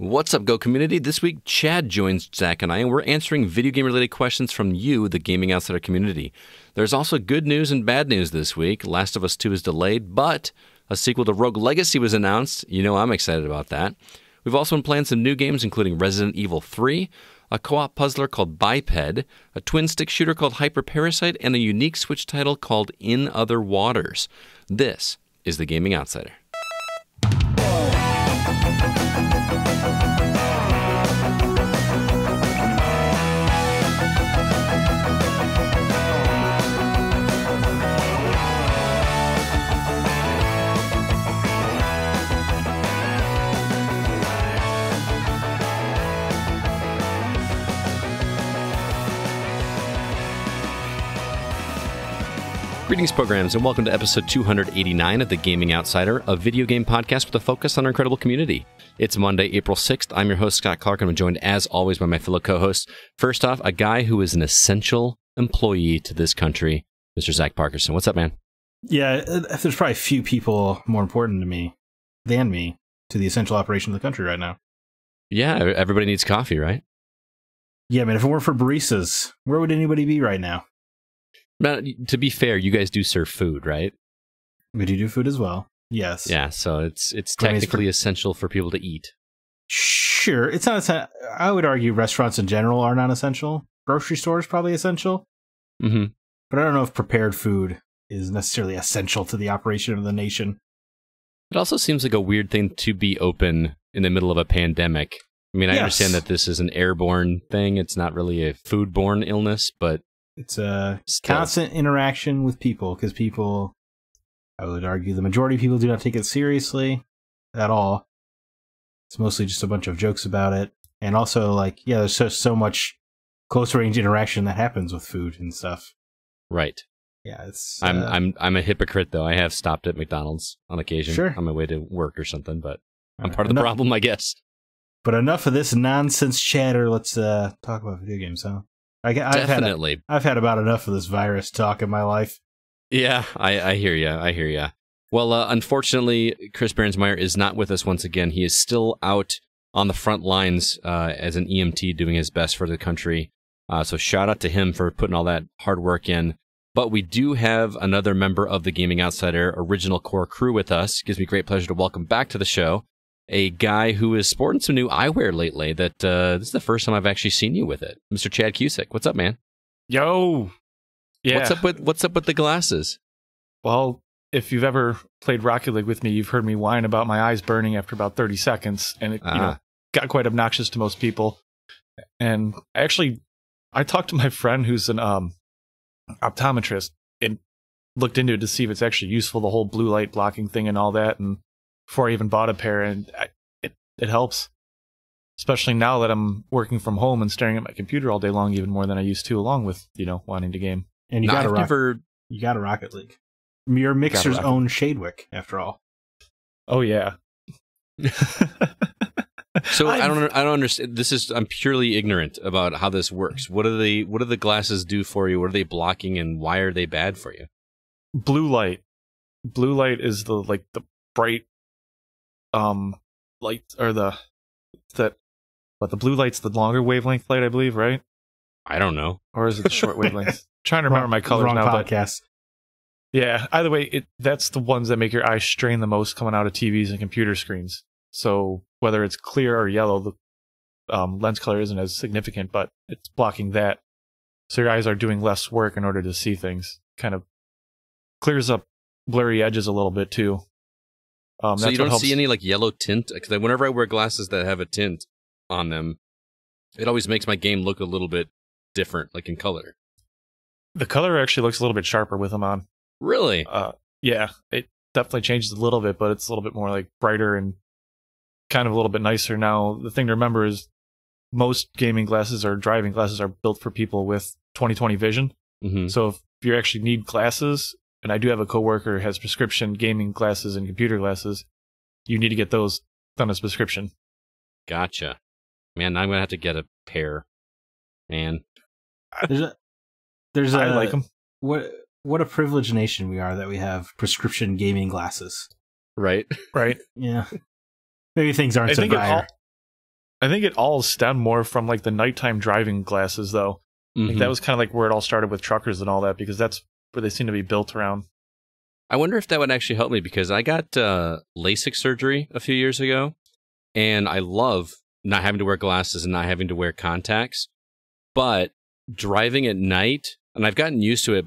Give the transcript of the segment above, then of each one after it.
What's up, Go community? This week, Chad joins Zack and I, and we're answering video game-related questions from you, the Gaming Outsider community. There's also good news and bad news this week. Last of Us 2 is delayed, but a sequel to Rogue Legacy was announced. You know I'm excited about that. We've also been playing some new games, including Resident Evil 3, a co-op puzzler called Biped, a twin-stick shooter called HyperParasite, and a unique Switch title called In Other Waters. This is the Gaming Outsider. Greetings, programs, and welcome to episode 289 of The Gaming Outsider, a video game podcast with a focus on our incredible community. It's Monday, April 6th. I'm your host, Scott Clark, and I'm joined, as always, by my fellow co-hosts. First off, a guy who is an essential employee to this country, Mr. Zack Parkerson. What's up, man? Yeah, there's probably few people more important to me than me to the essential operation of the country right now. Yeah, everybody needs coffee, right? Yeah, man, if it weren't for baristas, where would anybody be right now? Now, to be fair, you guys do serve food, right? We do food as well. Yes. Yeah, so it's technically essential for people to eat. Sure, it's not. I would argue restaurants in general are not essential. Grocery stores probably essential. Mm-hmm. But I don't know if prepared food is necessarily essential to the operation of the nation. It also seems like a weird thing to be open in the middle of a pandemic. I mean, I understand that this is an airborne thing. It's not really a foodborne illness, but it's a constant interaction with people, because people, I would argue, the majority of people do not take it seriously at all. It's mostly just a bunch of jokes about it. And also, like, yeah, there's so much close-range interaction that happens with food and stuff. Right. Yeah, it's... I'm a hypocrite, though. I have stopped at McDonald's on occasion on my way to work or something, but I'm part of the problem, I guess. But enough of this nonsense chatter. Let's talk about video games, huh? Definitely. I've had about enough of this virus talk in my life. Yeah, I hear you. I hear you. Well, unfortunately, Chris Berensmeyer is not with us once again. He is still out on the front lines as an EMT doing his best for the country. So shout out to him for putting all that hard work in. But we do have another member of the Gaming Outsider original core crew with us. It gives me great pleasure to welcome back to the show a guy who is sporting some new eyewear lately that this is the first time I've actually seen you with it. Mr. Chad Cusick. What's up, man? Yo. Yeah. What's up with the glasses? Well, if you've ever played Rocket League with me, you've heard me whine about my eyes burning after about 30 seconds, and it got quite obnoxious to most people. And actually, I talked to my friend who's an optometrist and looked into it to see if it's actually useful, the whole blue light blocking thing and all that, and before I even bought a pair, and it helps. Especially now that I'm working from home and staring at my computer all day long, even more than I used to, along with, wanting to game. And you got a Rocket League. Your mixer's own Shadewick, after all. Oh yeah. So I don't understand. I'm purely ignorant about how this works. What do the glasses do for you? What are they blocking, and why are they bad for you? Blue light. Blue light is the bright light, or the blue light's the longer wavelength light, I believe, right? I don't know. Or is it the short wavelength? Trying to remember my colors wrong now. Podcast. Yeah, either way, that's the ones that make your eyes strain the most coming out of TVs and computer screens. So whether it's clear or yellow, the lens color isn't as significant, but it's blocking that. So your eyes are doing less work in order to see things. Kind of clears up blurry edges a little bit too. So you don't see any yellow tint? Because whenever I wear glasses that have a tint on them, it always makes my game look a little bit different, in color. The color actually looks a little bit sharper with them on. Really? Yeah, it definitely changes a little bit, but it's a little bit more brighter and kind of a little bit nicer. Now, the thing to remember is most gaming glasses or driving glasses are built for people with 20/20 vision. Mm-hmm. So if you actually need glasses, and I do have a coworker who has prescription gaming glasses and computer glasses, you need to get those done as prescription. Gotcha. Man, I'm going to have to get a pair. Man. There's I like them. What a privileged nation we are that we have prescription gaming glasses. Right. Right. Yeah. Maybe things aren't so dire. I think it all stemmed more from like the nighttime driving glasses, though. I think that was kind of like where it all started with truckers and all that, because that's where they seem to be built around. I wonder if that would actually help me, because I got LASIK surgery a few years ago, and I love not having to wear glasses and not having to wear contacts. But driving at night, and I've gotten used to it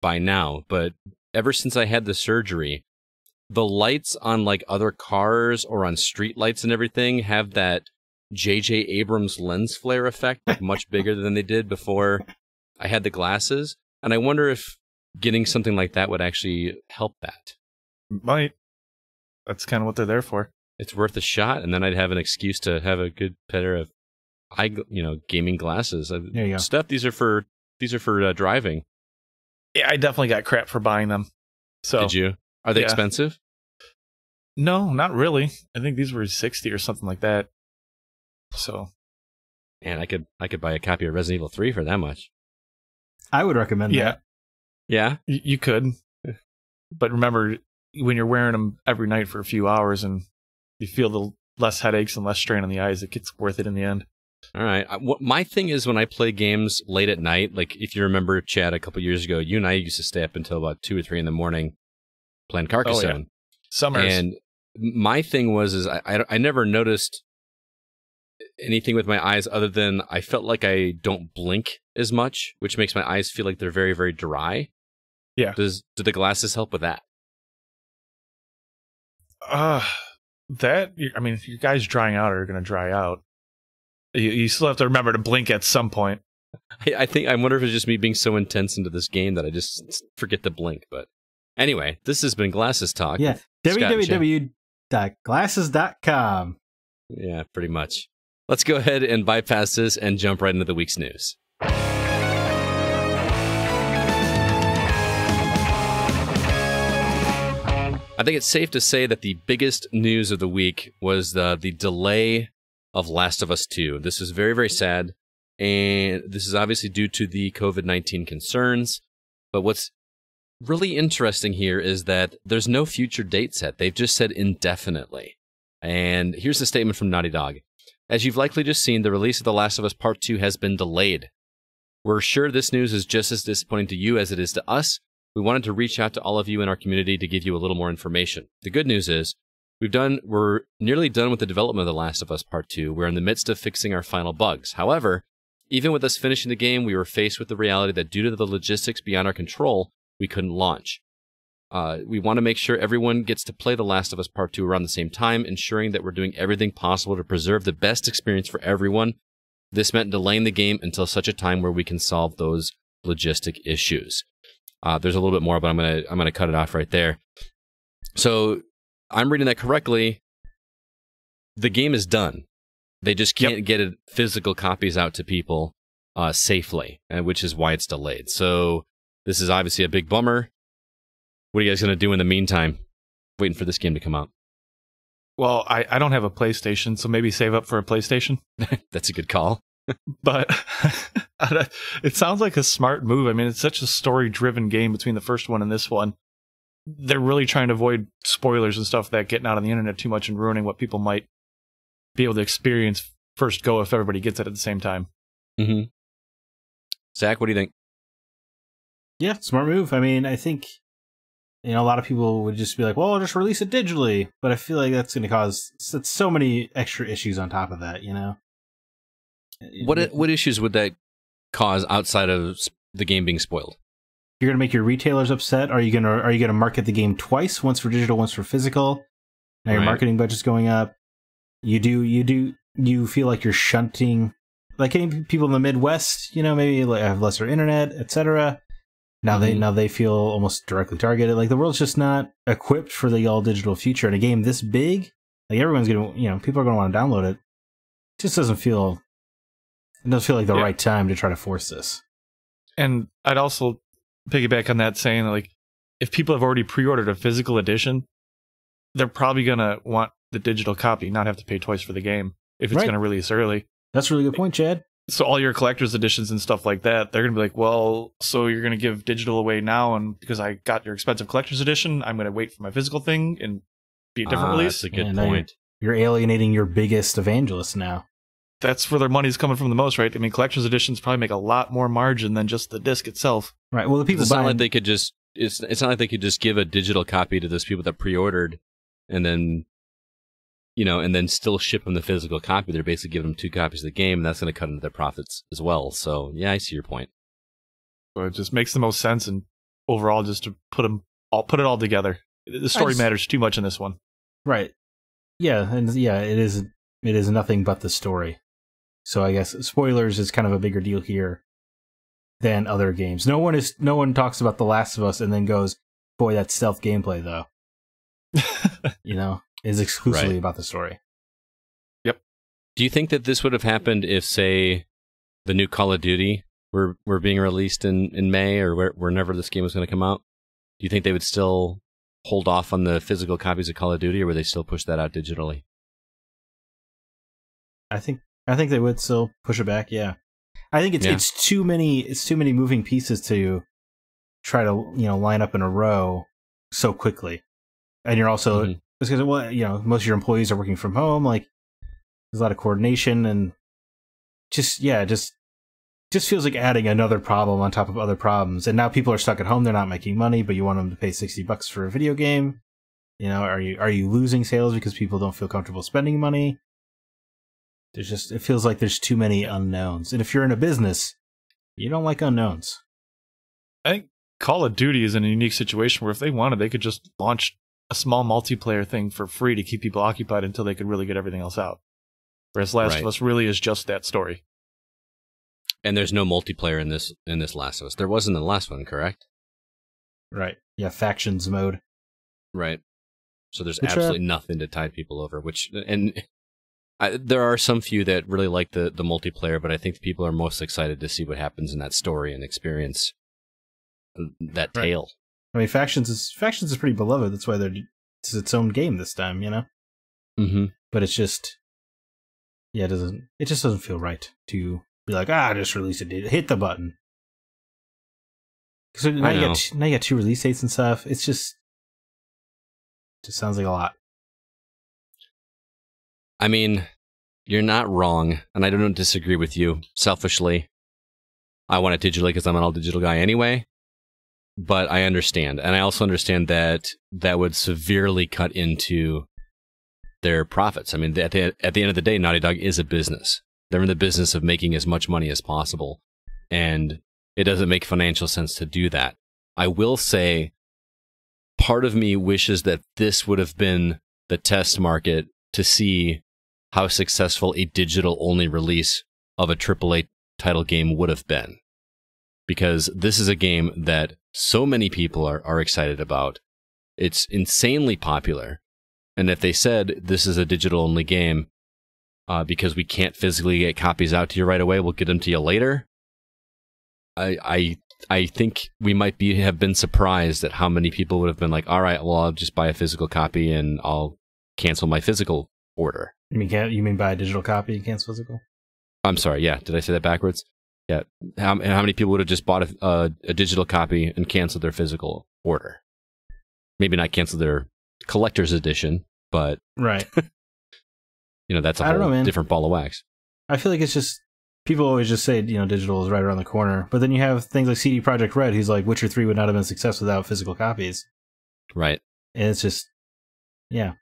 by now, but ever since I had the surgery, the lights on like other cars or on street lights and everything have that J.J. Abrams lens flare effect, like much bigger than they did before I had the glasses. And I wonder if getting something like that would actually help that. Might. That's kind of what they're there for. It's worth a shot, and then I'd have an excuse to have a good pair of gaming glasses. There you go. Steph, these are for driving. Yeah, I definitely got crap for buying them. So did you? Are they expensive? No, not really. I think these were $60 or something like that. So, man, I could buy a copy of Resident Evil 3 for that much. I would recommend that. Yeah, you could. But remember, when you're wearing them every night for a few hours and you feel the less headaches and less strain on the eyes, it gets worth it in the end. All right. My thing is, when I play games late at night, like if you remember, Chad, a couple years ago, you and I used to stay up until about 2 or 3 in the morning playing Carcassonne. Oh, yeah. Summers. And my thing was I never noticed anything with my eyes other than I felt like I don't blink as much, which makes my eyes feel like they're very, very dry. Yeah. Do the glasses help with that? Your guys drying out are going to dry out. You still have to remember to blink at some point. I wonder if it's just me being so intense into this game that I just forget to blink. But anyway, this has been Glasses Talk. Yeah, www.glasses.com. Yeah, pretty much. Let's go ahead and bypass this and jump right into the week's news. I think it's safe to say that the biggest news of the week was the delay of Last of Us 2. This is very, very sad, and this is obviously due to the COVID-19 concerns. But what's really interesting here is that there's no future date set. They've just said indefinitely. And here's a statement from Naughty Dog. As you've likely just seen, the release of The Last of Us Part 2 has been delayed. We're sure this news is just as disappointing to you as it is to us. We wanted to reach out to all of you in our community to give you a little more information. The good news is, we're nearly done with the development of The Last of Us Part 2. We're in the midst of fixing our final bugs. However, even with us finishing the game, we were faced with the reality that due to the logistics beyond our control, we couldn't launch. We want to make sure everyone gets to play The Last of Us Part 2 around the same time, ensuring that we're doing everything possible to preserve the best experience for everyone. This meant delaying the game until such a time where we can solve those logistic issues. There's a little bit more, but I'm gonna cut it off right there. So I'm reading that correctly. The game is done. They just can't get physical copies out to people safely, which is why it's delayed. So this is obviously a big bummer. What are you guys gonna do in the meantime, waiting for this game to come out? Well, I don't have a PlayStation, so maybe save up for a PlayStation. That's a good call. But it sounds like a smart move. I mean, it's such a story-driven game between the first one and this one. They're really trying to avoid spoilers and stuff that getting out on the internet too much and ruining what people might be able to experience first go if everybody gets it at the same time. Mm-hmm. Zach, what do you think? Yeah, smart move. I mean, I think a lot of people would just be like, well, I'll just release it digitally. But I feel like that's going to cause so many extra issues on top of that, What issues would that cause outside of the game being spoiled? You're going to make your retailers upset. Are you going to market the game twice, once for digital, once for physical? Now your marketing budget's going up. You feel like you're shunting, like getting people in the Midwest, maybe like have lesser internet, etc. Now they feel almost directly targeted. Like the world's just not equipped for the all digital future. And a game this big, like everyone's going to, people are going to want to download it. It just doesn't feel like the right time to try to force this. And I'd also piggyback on that, saying like, if people have already pre-ordered a physical edition, they're probably going to want the digital copy, not have to pay twice for the game if it's going to release early. That's a really good point, Chad. So all your collector's editions and stuff like that, they're going to be like, well, so you're going to give digital away now, and because I got your expensive collector's edition, I'm going to wait for my physical thing and be a different release. That's a good point. You're alienating your biggest evangelist now. that's where their money's coming from the most, right? I mean, collector's editions probably make a lot more margin than just the disc itself. Right. Well, the people it's not like they could just it's not like they could just give a digital copy to those people that pre-ordered and then and then still ship them the physical copy. They're basically giving them 2 copies of the game, and that's going to cut into their profits as well. So, yeah, I see your point. So it just makes the most sense, and overall, just to put it all together. The story matters too much in this one. Right. Yeah, and yeah, it is nothing but the story. So I guess spoilers is kind of a bigger deal here than other games. No one talks about The Last of Us and then goes, "Boy, that stealth gameplay though." Is exclusively about the story. Yep. Do you think that this would have happened if, say, the new Call of Duty were being released in May or whenever this game was going to come out? Do you think they would still hold off on the physical copies of Call of Duty, or would they still push that out digitally? I think they would still push it back. Yeah, I think it's too many moving pieces to try to line up in a row so quickly, and you're also because most of your employees are working from home. Like there's a lot of coordination, and just feels like adding another problem on top of other problems. And now people are stuck at home; they're not making money, but you want them to pay $60 for a video game. Are you losing sales because people don't feel comfortable spending money? It feels like there's too many unknowns. And if you're in a business, you don't like unknowns. I think Call of Duty is in a unique situation where if they wanted, they could just launch a small multiplayer thing for free to keep people occupied until they could really get everything else out. Whereas Last of Us really is just that story. And there's no multiplayer in this Last of Us. There wasn't in the last one, correct? Right. Yeah, factions mode. Right. So there's absolutely nothing to tide people over, there are some few that really like the multiplayer, but I think people are most excited to see what happens in that story and experience that tale. I mean, Factions is pretty beloved. That's why it's its own game this time, Mm-hmm. But it's just, it just doesn't feel right to be like, just release it, hit the button. Because now you got 2 release dates and stuff. It's just sounds like a lot. I mean, you're not wrong, and I don't disagree with you. Selfishly, I want it digitally because I'm an all-digital guy anyway. But I understand, and I also understand that would severely cut into their profits. I mean, at the end of the day, Naughty Dog is a business. They're in the business of making as much money as possible, and it doesn't make financial sense to do that. I will say, part of me wishes that this would have been the test market to see how successful a digital-only release of a AAA title game would have been. Because this is a game that so many people are excited about. It's insanely popular. And if they said, this is a digital-only game, because we can't physically get copies out to you right away, we'll get them to you later, I think we might have been surprised at how many people would have been like, all right, well, I'll just buy a physical copy and I'll cancel my physical order. You mean buy a digital copy and cancel physical? I'm sorry, yeah. Did I say that backwards? Yeah. How many people would have just bought a digital copy and canceled their physical order? Maybe not cancel their collector's edition, but right. That's a whole different ball of wax. I feel like it's just people always just say digital is right around the corner, but then you have things like CD Projekt Red, who's like Witcher 3 would not have been a success without physical copies. Right. And it's just, yeah.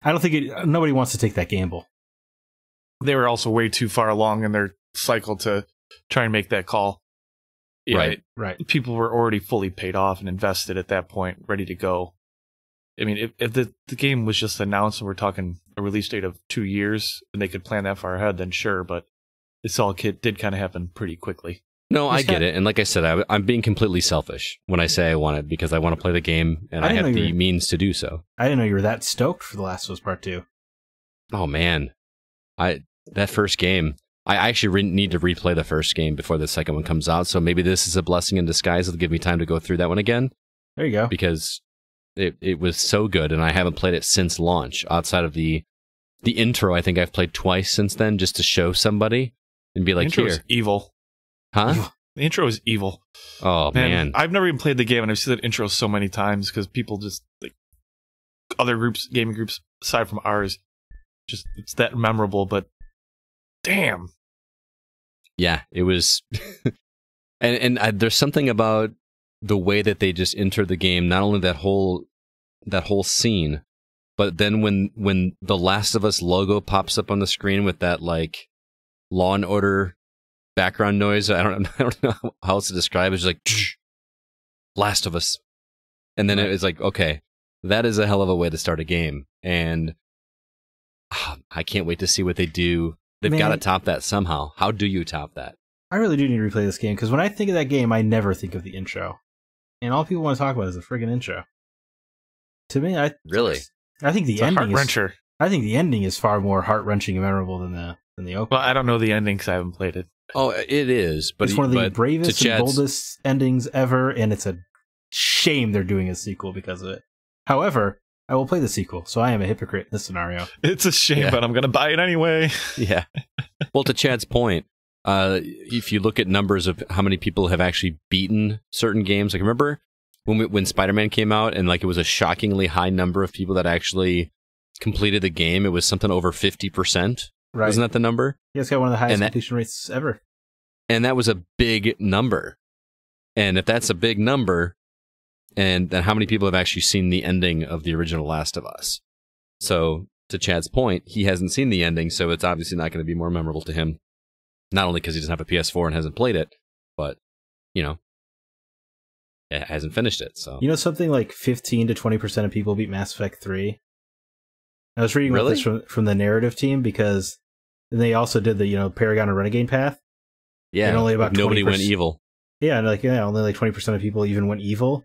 I don't think nobody wants to take that gamble. They were also way too far along in their cycle to try and make that call. Yeah, right. People were already fully paid off and invested at that point, ready to go. I mean, if the game was just announced and we're talking a release date of 2 years and they could plan that far ahead, then sure, but this all did kind of happen pretty quickly. No, I get it. And like I said, I'm being completely selfish when I say I want it because I want to play the game and I have the means to do so. I didn't know you were that stoked for The Last of Us Part 2. Oh, man. That first game, I actually need to replay the first game before the second one comes out. So maybe this is a blessing in disguise. It'll give me time to go through that one again. There you go. Because it was so good and I haven't played it since launch. Outside of the intro, I think I've played twice since then just to show somebody and be like, the intro is evil. Huh? The intro is evil. Oh, man. I've never even played the game, and I've seen that intro so many times because people just, like, other groups, gaming groups, aside from ours, just, it's that memorable, but damn. Yeah, it was. and there's something about the way that they just entered the game. Not only that whole scene, but then when the Last of Us logo pops up on the screen with that like Law and Order background noise. I don't know how else to describe it. It's like Last of Us, and then it's like, okay, that is a hell of a way to start a game, and I can't wait to see what they do. They've got to top that somehow. How do you top that? I really do need to replay this game, because when I think of that game, I never think of the intro, and all people want to talk about is the friggin' intro. To me, I think the ending heart-wrencher. I think the ending is far more heart-wrenching and memorable than the opening. Well, I don't know the ending because I haven't played it. Oh, it is, but it's one of the bravest and boldest endings ever, and it's a shame they're doing a sequel because of it. However, I will play the sequel, so I am a hypocrite in this scenario. It's a shame, but I'm going to buy it anyway. Yeah. Well, to Chad's point, if you look at numbers of how many people have actually beaten certain games, like remember when Spider-Man came out and like it was a shockingly high number of people that actually completed the game, it was something over 50%. Right. Wasn't that the number? Yeah, it's got one of the highest completion rates ever. And that was a big number. And if that's a big number, and then how many people have actually seen the ending of the original Last of Us? So, to Chad's point, he hasn't seen the ending, so it's obviously not going to be more memorable to him. Not only because he doesn't have a PS4 and hasn't played it, but, hasn't finished it. So something like 15 to 20% of people beat Mass Effect 3. I was reading about this from the narrative team, because they also did the Paragon and Renegade path. Yeah, and only about nobody went evil. Yeah, and only like 20% of people even went evil.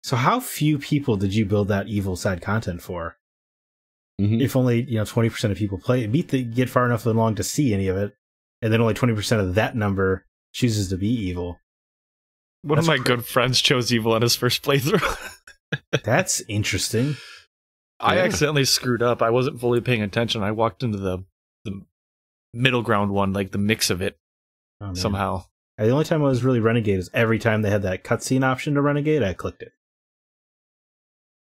So how few people did you build that evil side content for? Mm-hmm. If only 20% of people get far enough along to see any of it, and then only 20% of that number chooses to be evil. One of my good friends chose evil on his first playthrough. That's interesting. I accidentally screwed up. I wasn't fully paying attention. I walked into the middle ground one, like the mix of it, somehow. The only time I was really Renegade is every time they had that cutscene option to Renegade, I clicked it.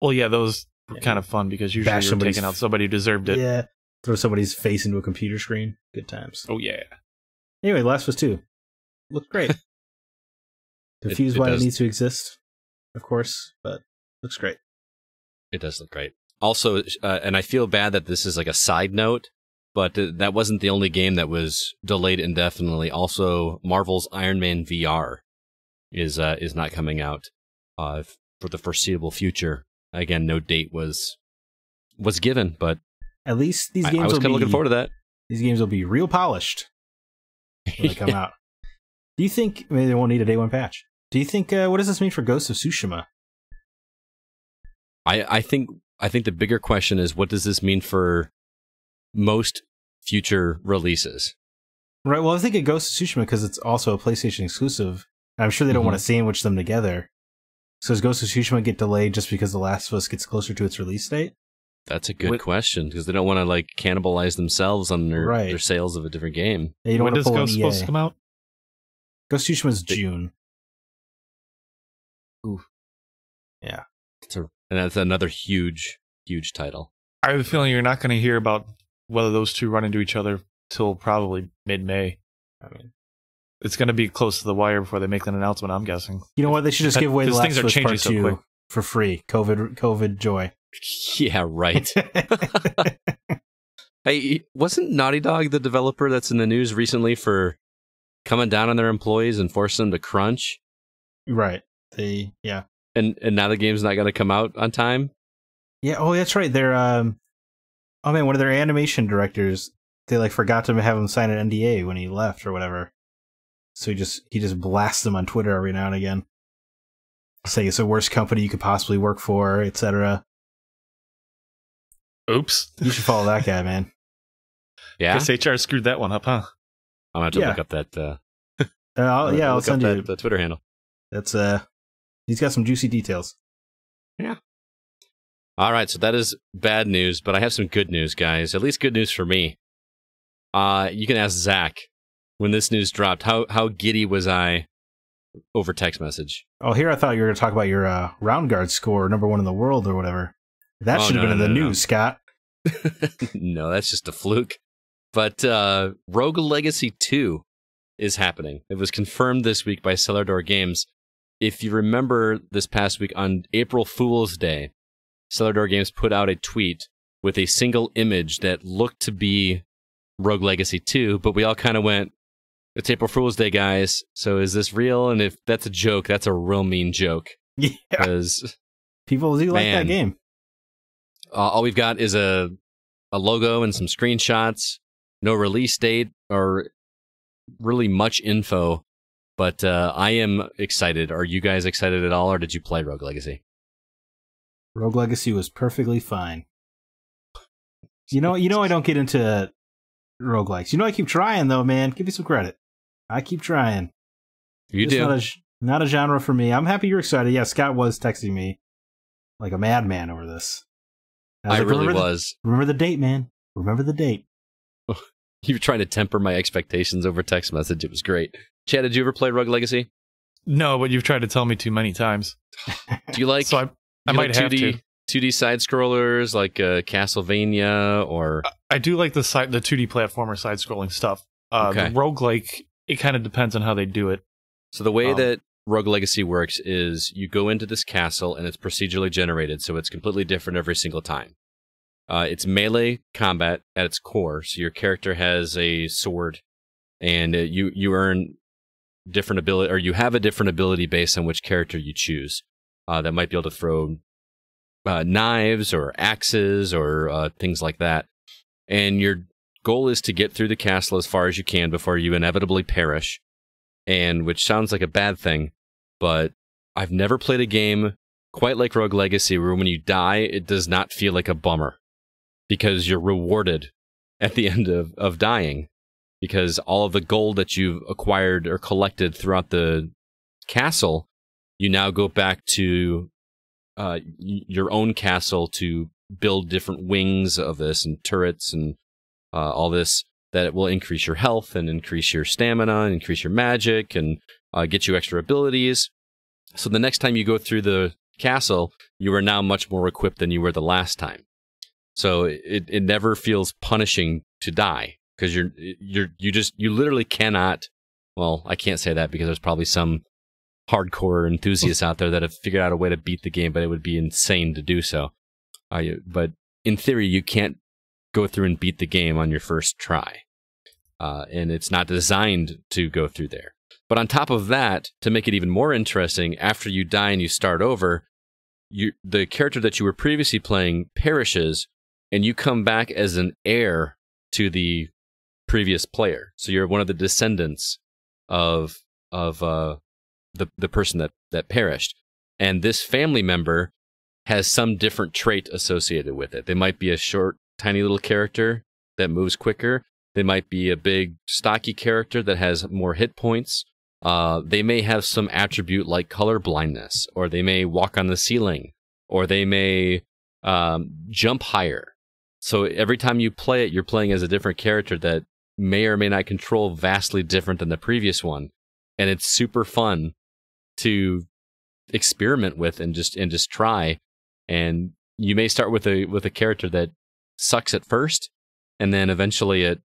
Well, yeah, those were kind of fun because usually you're taking out somebody who deserved it. Yeah, throw somebody's face into a computer screen. Good times. Oh, yeah. Anyway, Last of Us 2. Looked great. Confused why it needs to exist, of course, but looks great. It does look great. Also, and I feel bad that this is like a side note, but that wasn't the only game that was delayed indefinitely. Also, Marvel's Iron Man VR is not coming out for the foreseeable future. Again, no date was given, but at least these games I was kind of looking forward to that. These games will be real polished when they come out. Do you think maybe they won't need a day one patch? Do you think what does this mean for Ghost of Tsushima? I think the bigger question is, what does this mean for most future releases? Right. Well, I think it Ghost of Tsushima because it's also a PlayStation exclusive. I'm sure they don't want to sandwich them together. So does Ghost of Tsushima get delayed just because The Last of Us gets closer to its release date? That's a good question, because they don't want to like cannibalize themselves on their sales of a different game. Yeah, you don't when want to is pull Ghost supposed to come out? Ghost of Tsushima is June. Ooh. Yeah. And that's another huge title. I have a feeling you're not going to hear about whether those two run into each other till probably mid-May. I mean, it's going to be close to the wire before they make an announcement, I'm guessing. You know what? They should just give away The Last of Us Part 2 for free. COVID joy. Yeah, right. Hey, wasn't Naughty Dog the developer that's in the news recently for coming down on their employees and forcing them to crunch? Right. And now the game's not going to come out on time? Yeah, oh, that's right. They're one of their animation directors, they forgot to have him sign an NDA when he left or whatever. So he just blasts them on Twitter every now and again. Say it's the worst company you could possibly work for, etc. Oops. You should follow that guy, man. Yeah. Guess HR screwed that one up, huh? I'm going to have to look up that. I'll send you the Twitter handle. That's he's got some juicy details. Yeah. All right, so that is bad news, but I have some good news, guys. At least good news for me. You can ask Zack when this news dropped. How giddy was I over text message? Oh, here I thought you were going to talk about your round guard score, #1 in the world or whatever. That should have been in the news, Scott. No, that's just a fluke. But Rogue Legacy 2 is happening. It was confirmed this week by Cellar Door Games. If you remember this past week on April Fool's Day, Cellar Door Games put out a tweet with a single image that looked to be Rogue Legacy 2, but we all kind of went, it's April Fool's Day, guys, so is this real? And if that's a joke, that's a real mean joke. Yeah. Because people do like that game. All we've got is a logo and some screenshots, no release date or really much info, but I am excited. Are you guys excited at all, or did you play Rogue Legacy? Rogue Legacy was perfectly fine. You know, I don't get into roguelikes. You know, I keep trying, though, man. Give me some credit. I keep trying. You do. Not a genre for me. I'm happy you're excited. Yeah, Scott was texting me like a madman over this. I really was. Remember the date, man. Remember the date. You were trying to temper my expectations over text message. It was great. Chad, did you ever play Rogue Legacy? No, but you've tried to tell me too many times. Do you like? So I might have to. 2D side scrollers like Castlevania, or I do like the 2D platformer side scrolling stuff. Okay. The roguelike, it kind of depends on how they do it. So the way that Rogue Legacy works is you go into this castle and it's procedurally generated, so it's completely different every single time. It's melee combat at its core, so your character has a sword, and you earn different ability, or you have a different ability based on which character you choose. That might be able to throw knives or axes or things like that. And your goal is to get through the castle as far as you can before you inevitably perish. And which sounds like a bad thing, but I've never played a game quite like Rogue Legacy where when you die, it does not feel like a bummer because you're rewarded at the end of dying, because all of the gold that you've acquired or collected throughout the castle, you now go back to your own castle to build different wings of this and turrets and all this that will increase your health and increase your stamina and increase your magic and get you extra abilities. So the next time you go through the castle, you are now much more equipped than you were the last time. So it never feels punishing to die, because you literally cannot. Well, I can't say that because there's probably some hardcore enthusiasts out there that have figured out a way to beat the game, but it would be insane to do so. But in theory, you can't go through and beat the game on your first try. And it's not designed to go through there. But on top of that, to make it even more interesting, after you die and you start over, the character that you were previously playing perishes, and you come back as an heir to the previous player. So you're one of the descendants of the person that perished. And this family member has some different trait associated with it. They might be a short, tiny little character that moves quicker. They might be a big, stocky character that has more hit points. They may have some attribute like color blindness, or they may walk on the ceiling, or they may jump higher. So every time you play it, you're playing as a different character that may or may not control vastly different than the previous one. And it's super fun to experiment with and just try. And you may start with a character that sucks at first, and then eventually it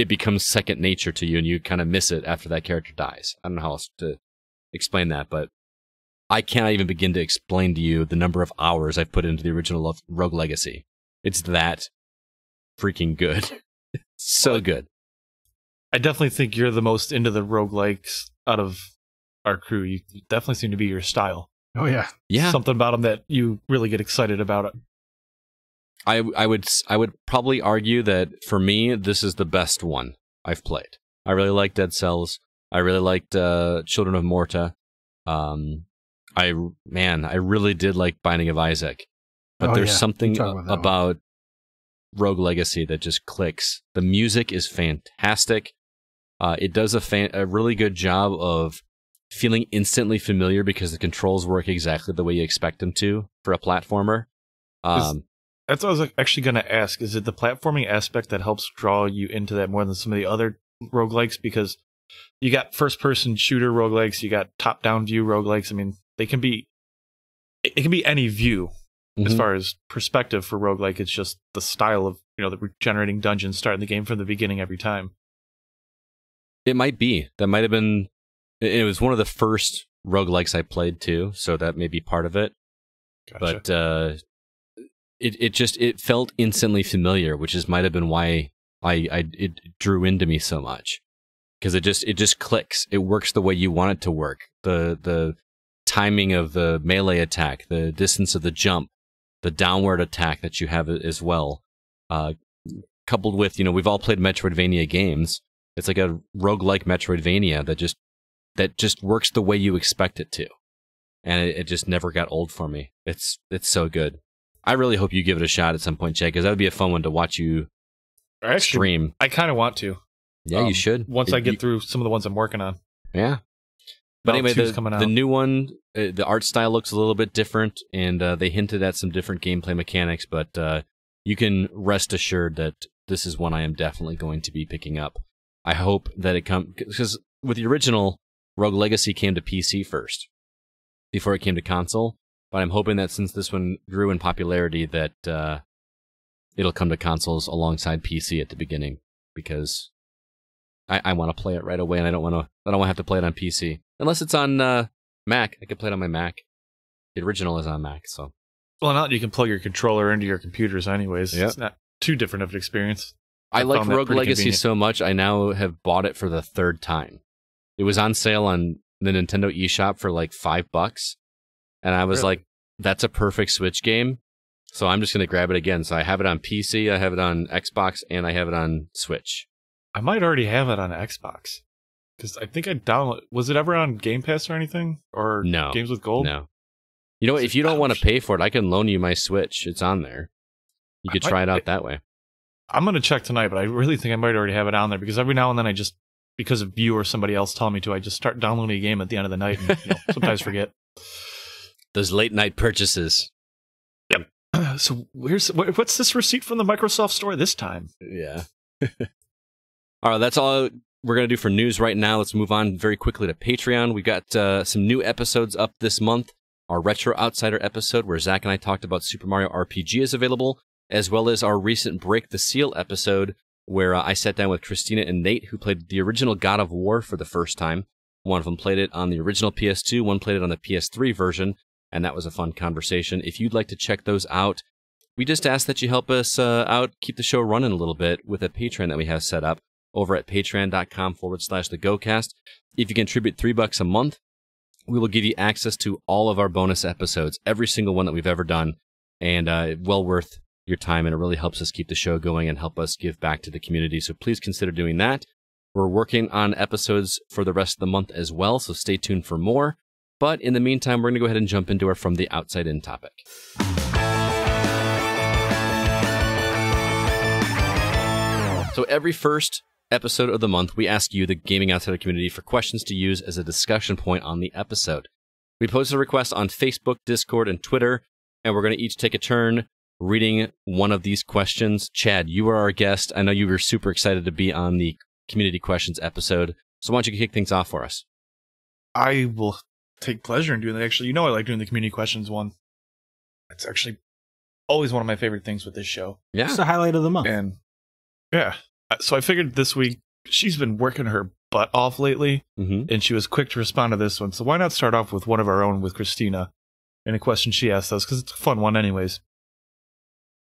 becomes second nature to you, and you kind of miss it after that character dies. I don't know how else to explain that, but I cannot even begin to explain to you the number of hours I've put into the original Rogue Legacy. It's that freaking good. So good. I definitely think you're the most into the roguelikes out of our crew. You definitely seem to be your style. Oh, yeah. Yeah. Something about them that you really get excited about it. I would probably argue that for me, this is the best one I've played. I really like Dead Cells. I really liked Children of Morta. I really did like Binding of Isaac. But there's something about Rogue Legacy that just clicks. The music is fantastic. It does a really good job of feeling instantly familiar because the controls work exactly the way you expect them to for a platformer. That's what I was actually going to ask. Is it the platforming aspect that helps draw you into that more than some of the other roguelikes? Because you got first-person shooter roguelikes, you got top-down view roguelikes. I mean, it can be any view as far as perspective for roguelike. It's just the style of the regenerating dungeons starting the game from the beginning every time. It might be. That might have been... It was one of the first roguelikes I played, too, so that may be part of it. Gotcha. But it felt instantly familiar, which might have been why it drew into me so much. Because it just clicks. It works the way you want it to work. The timing of the melee attack, the distance of the jump, the downward attack that you have as well. Coupled with, we've all played Metroidvania games. It's like a roguelike Metroidvania that just works the way you expect it to. And it just never got old for me. It's so good. I really hope you give it a shot at some point, Jay, because that would be a fun one to watch you stream. I kind of want to. Yeah, you should. Once I get through some of the ones I'm working on. Yeah. But anyway, the new one, the art style looks a little bit different, and they hinted at some different gameplay mechanics, but you can rest assured that this is one I am definitely going to be picking up. I hope that it comes... Because with the original, Rogue Legacy came to PC first, before it came to console, but I'm hoping that since this one grew in popularity, that it'll come to consoles alongside PC at the beginning, because I want to play it right away, and I don't want to have to play it on PC. Unless it's on Mac. I could play it on my Mac. The original is on Mac, so... Well, now you can plug your controller into your computers anyways. Yep. It's not too different of an experience. I like Rogue Legacy convenient. so much, I now have bought it for the third time. It was on sale on the Nintendo eShop for like $5, and I was like, that's a perfect Switch game, so I'm just going to grab it again. So I have it on PC, I have it on Xbox, and I have it on Switch. I might already have it on Xbox. Because I think I downloaded... Was it ever on Game Pass or anything? Or No. Games with Gold? No. You know what? If you don't want to pay for it, I can loan you my Switch. It's on there. You could try it out that way. I'm going to check tonight, but I really think I might already have it on there. Because every now and then I just... Because of you or somebody else telling me to, I just start downloading a game at the end of the night and sometimes forget. Those late night purchases. Yep. So what's this receipt from the Microsoft Store this time? Yeah. All right, that's all we're going to do for news right now. Let's move on very quickly to Patreon. We got some new episodes up this month. Our Retro Outsider episode, where Zack and I talked about Super Mario RPG, is available, as well as our recent Break the Seal episode, where I sat down with Christina and Nate, who played the original God of War for the first time. One of them played it on the original PS2, one played it on the PS3 version, and that was a fun conversation. If you'd like to check those out, we just ask that you help us out, keep the show running a little bit with a Patreon that we have set up over at patreon.com/thegocast. If you contribute $3 a month, we will give you access to all of our bonus episodes, every single one that we've ever done, and well worth your time, and it really helps us keep the show going and help us give back to the community, so please consider doing that. We're working on episodes for the rest of the month as well, so stay tuned for more. But in the meantime, we're going to go ahead and jump into our From the Outside In topic. So every first episode of the month, we ask you, the Gaming Outsider community, for questions to use as a discussion point on the episode. We posted a request on Facebook, Discord, and Twitter, and we're going to each take a turn reading one of these questions. Chad, you are our guest. I know you were super excited to be on the Community Questions episode, so why don't you kick things off for us? I will take pleasure in doing that. Actually, I like doing the Community Questions one. It's actually always one of my favorite things with this show. Yeah. It's the highlight of the month. And yeah. So I figured this week, she's been working her butt off lately, and she was quick to respond to this one. So why not start off with one of our own with Christina and a question she asked us, because it's a fun one anyways.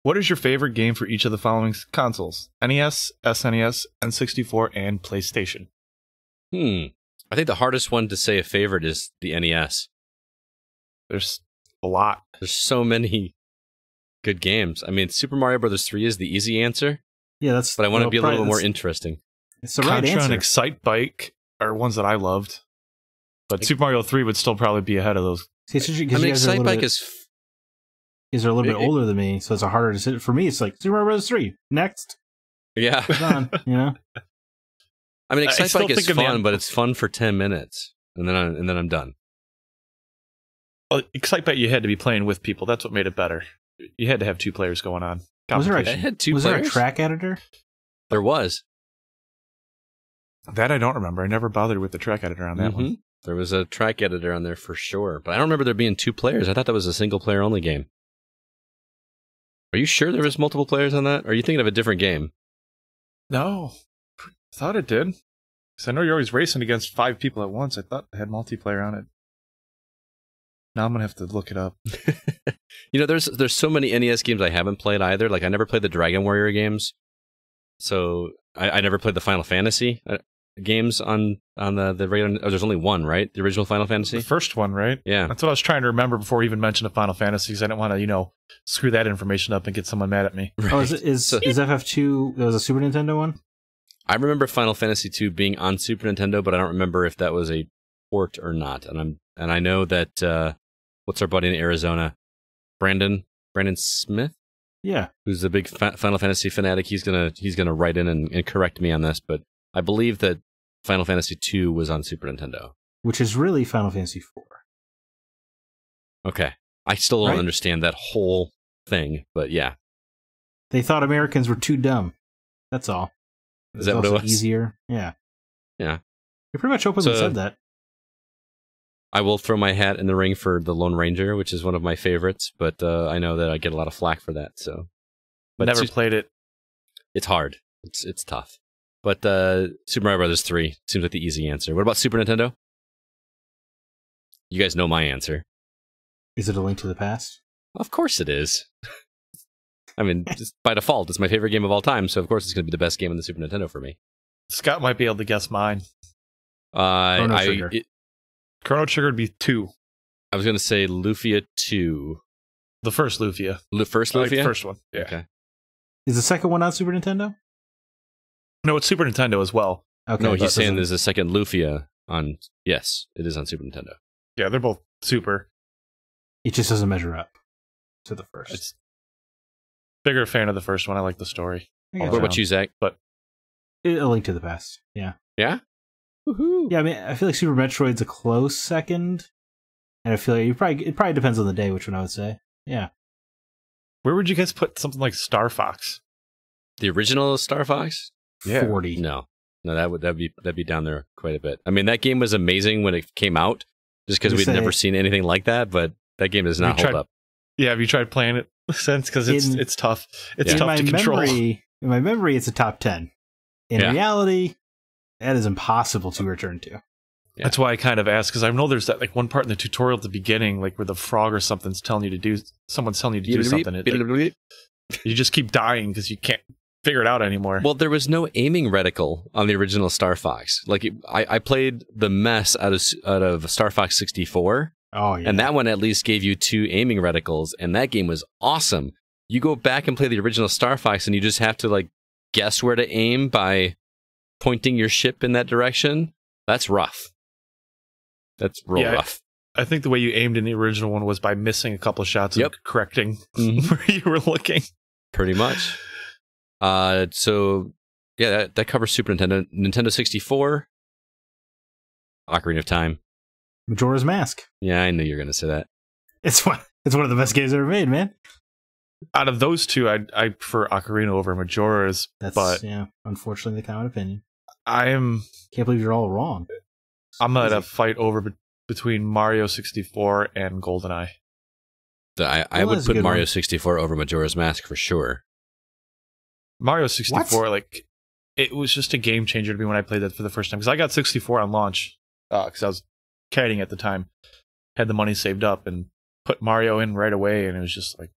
What is your favorite game for each of the following consoles? NES, SNES, N64, and PlayStation? I think the hardest one to say a favorite is the NES. There's a lot. There's so many good games. I mean, Super Mario Bros. 3 is the easy answer. Yeah, but I want to be a little bit more interesting. It's the right Contra answer. and Excite Bike are ones that I loved, but Super Mario 3 would still probably be ahead of those. See, Excite Bike is... These are a little bit older than me, so it's a harder decision. For me, it's like Super Mario Bros. 3. Next. Yeah. Done, I mean, Excite Bike is fun, but it's fun for 10 minutes, and then I'm done. Well, Excite Bike, you had to be playing with people. That's what made it better. You had to have two players going on. Was there a track editor? There was. That I don't remember. I never bothered with the track editor on that one. There was a track editor on there for sure, but I don't remember there being two players. I thought that was a single player only game. Are you sure there was multiple players on that? Or are you thinking of a different game? No. I thought it did. Because I know you're always racing against 5 people at once. I thought it had multiplayer on it. Now I'm going to have to look it up. You know, there's so many NES games I haven't played either. Like, I never played the Dragon Warrior games. So, I never played the Final Fantasy games on the regular... Oh, there's only one, right? The original Final Fantasy? The first one, right? Yeah. That's what I was trying to remember before we even mentioned the Final Fantasy, because I didn't want to, screw that information up and get someone mad at me. Right. Oh, is FF2... There was a Super Nintendo one? I remember Final Fantasy 2 being on Super Nintendo, but I don't remember if that was a port or not. And I know that what's our buddy in Arizona, Brandon Smith, who's a big Final Fantasy fanatic. He's gonna write in and correct me on this, but I believe that Final Fantasy 2 was on Super Nintendo, which is really Final Fantasy 4. Okay, I still don't understand that whole thing, but yeah, they thought Americans were too dumb. That's all. Is that what it was? Easier. Yeah. Yeah. They pretty much openly said that. I will throw my hat in the ring for the Lone Ranger, which is one of my favorites, but I know that I get a lot of flack for that. So, but never played it. It's hard. It's tough. But Super Mario Brothers 3 seems like the easy answer. What about Super Nintendo? You guys know my answer. Is it A Link to the Past? Of course it is. I mean, just by default, it's my favorite game of all time, so of course it's going to be the best game on the Super Nintendo for me. Scott might be able to guess mine. Chrono Trigger. Chrono Trigger would be 2. I was going to say Lufia 2. The first Lufia. First Lufia? The first one, yeah. Okay. Is the second one on Super Nintendo? No, it's Super Nintendo as well. Okay, no, he's saying there's a second Lufia on... Yes, it is on Super Nintendo. Yeah, they're both Super. It just doesn't measure up to the first. It's bigger fan of the first one. I like the story. What about you, Zach? But A Link to the Past. Yeah. Yeah? Woohoo! Yeah, I mean, I feel like Super Metroid's a close second, and I feel like it probably depends on the day which one I would say. Yeah. Where would you guys put something like Star Fox? The original Star Fox? Yeah. 40. No, that'd be down there quite a bit. I mean, that game was amazing when it came out, just because we'd never seen anything like that. But that game does not hold up. Yeah, have you tried playing it since? Because it's tough. It's tough to control. In my memory, it's a top 10. In reality, that is impossible to return to. Yeah. That's why I kind of asked, because I know there's that like one part in the tutorial at the beginning, like where the frog or something's telling you to do, someone's telling you to do something. You just keep dying because you can't figure it out anymore. Well, there was no aiming reticle on the original Star Fox. Like I played the mess out of Star Fox 64. Oh yeah, and that one at least gave you 2 aiming reticles, and that game was awesome. You go back and play the original Star Fox, and you just have to like guess where to aim by pointing your ship in that direction. That's rough. That's real rough. I think the way you aimed in the original one was by missing a couple of shots and correcting where you were looking. Pretty much. So yeah, that covers Super Nintendo. Nintendo 64, Ocarina of Time, Majora's Mask. Yeah, I knew you were going to say that. It's one of the best games ever made, man. Out of those two, I prefer Ocarina over Majora's. That's unfortunately the common opinion. Can't believe you're all wrong. I'm at a fight between Mario 64 and GoldenEye. I would put Mario 64 over Majora's Mask for sure. Mario 64, like, it was just a game changer to me when I played that for the first time. Because I got 64 on launch, because I was caddying at the time. Had the money saved up and put Mario in right away, and it was just like,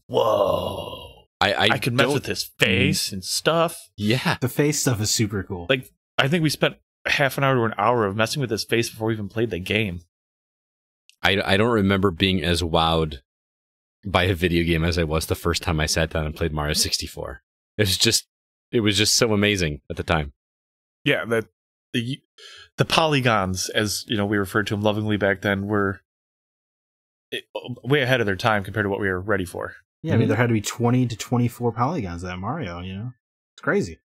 whoa. I could mess with his face and stuff. Yeah. The face stuff is super cool. Like, I think we spent half an hour to an hour of messing with his face before we even played the game. I don't remember being as wowed by a video game as I was the first time I sat down and played Mario 64. It was just so amazing at the time. Yeah, the polygons, as we referred to them lovingly back then, were way ahead of their time compared to what we were ready for. Yeah, I mean, there had to be 20 to 24 polygons at Mario, It's crazy.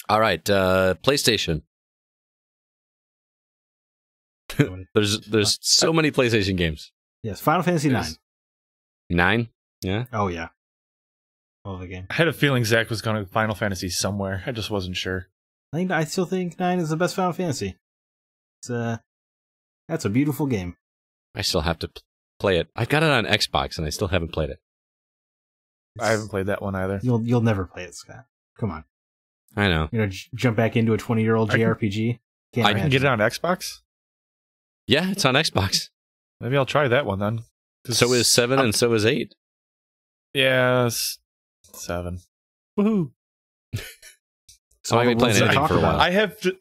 All right, PlayStation. There's so many PlayStation games. Yes, Final Fantasy 9. 9? Yeah? Oh, yeah. Love the game. I had a feeling Zack was going to Final Fantasy somewhere. I just wasn't sure. I still think 9 is the best Final Fantasy. That's a beautiful game. I still have to play it. I've got it on Xbox, and I still haven't played it. I haven't played that one either. You'll never play it, Scott. Come on. I know. Jump back into a 20-year-old JRPG. I can get it on Xbox? Yeah, it's on Xbox. Maybe I'll try that one then. So is 7 and so is 8. Yeah, 7. Woohoo! So I haven't played anything for a while.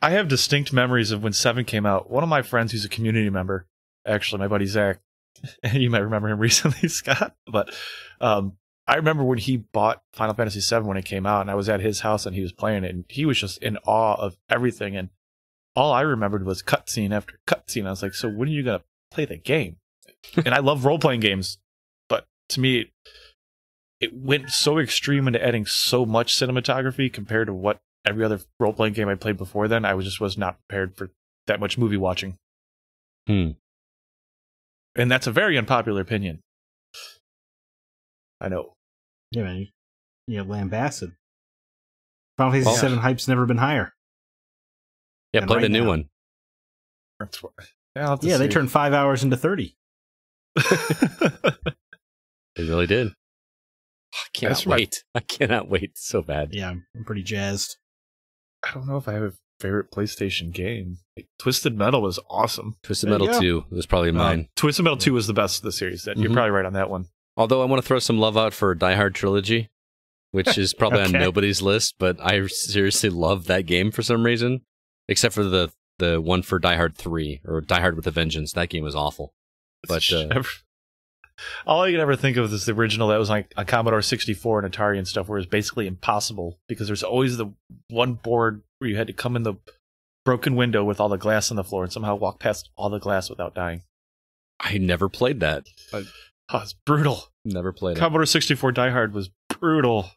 I have distinct memories of when 7 came out. One of my friends who's a community member, actually, my buddy Zack, and you might remember him recently, Scott, but I remember when he bought Final Fantasy VII when it came out, and I was at his house and he was playing it, and he was just in awe of everything, and all I remembered was cutscene after cutscene. I was like, so when are you going to play the game? And I love role-playing games, but to me, it went so extreme into adding so much cinematography compared to what every other role-playing game I played before then. I was not prepared for that much movie watching. And that's a very unpopular opinion. I know. Yeah, man. You get lambasted. Final Fantasy VII hype's never been higher. Yeah, play the new one. Yeah, they turned 5 hours into 30. They really did. I cannot wait. I cannot wait so bad. Yeah, I'm pretty jazzed. I don't know if I have a favorite PlayStation game. Twisted Metal was awesome. Twisted Metal 2 was probably mine. Twisted Metal 2 was the best of the series. You're probably right on that one. Although I want to throw some love out for Die Hard Trilogy, which is probably on nobody's list, but I seriously love that game for some reason. Except for the one for Die Hard 3, or Die Hard with a Vengeance. That game was awful. But all I can ever think of is the original that was like a Commodore 64 and Atari and stuff, where it's basically impossible because there's always the one board where you had to come in the broken window with all the glass on the floor and somehow walk past all the glass without dying. I never played that. It's brutal. Never played Commodore 64 Die Hard was brutal.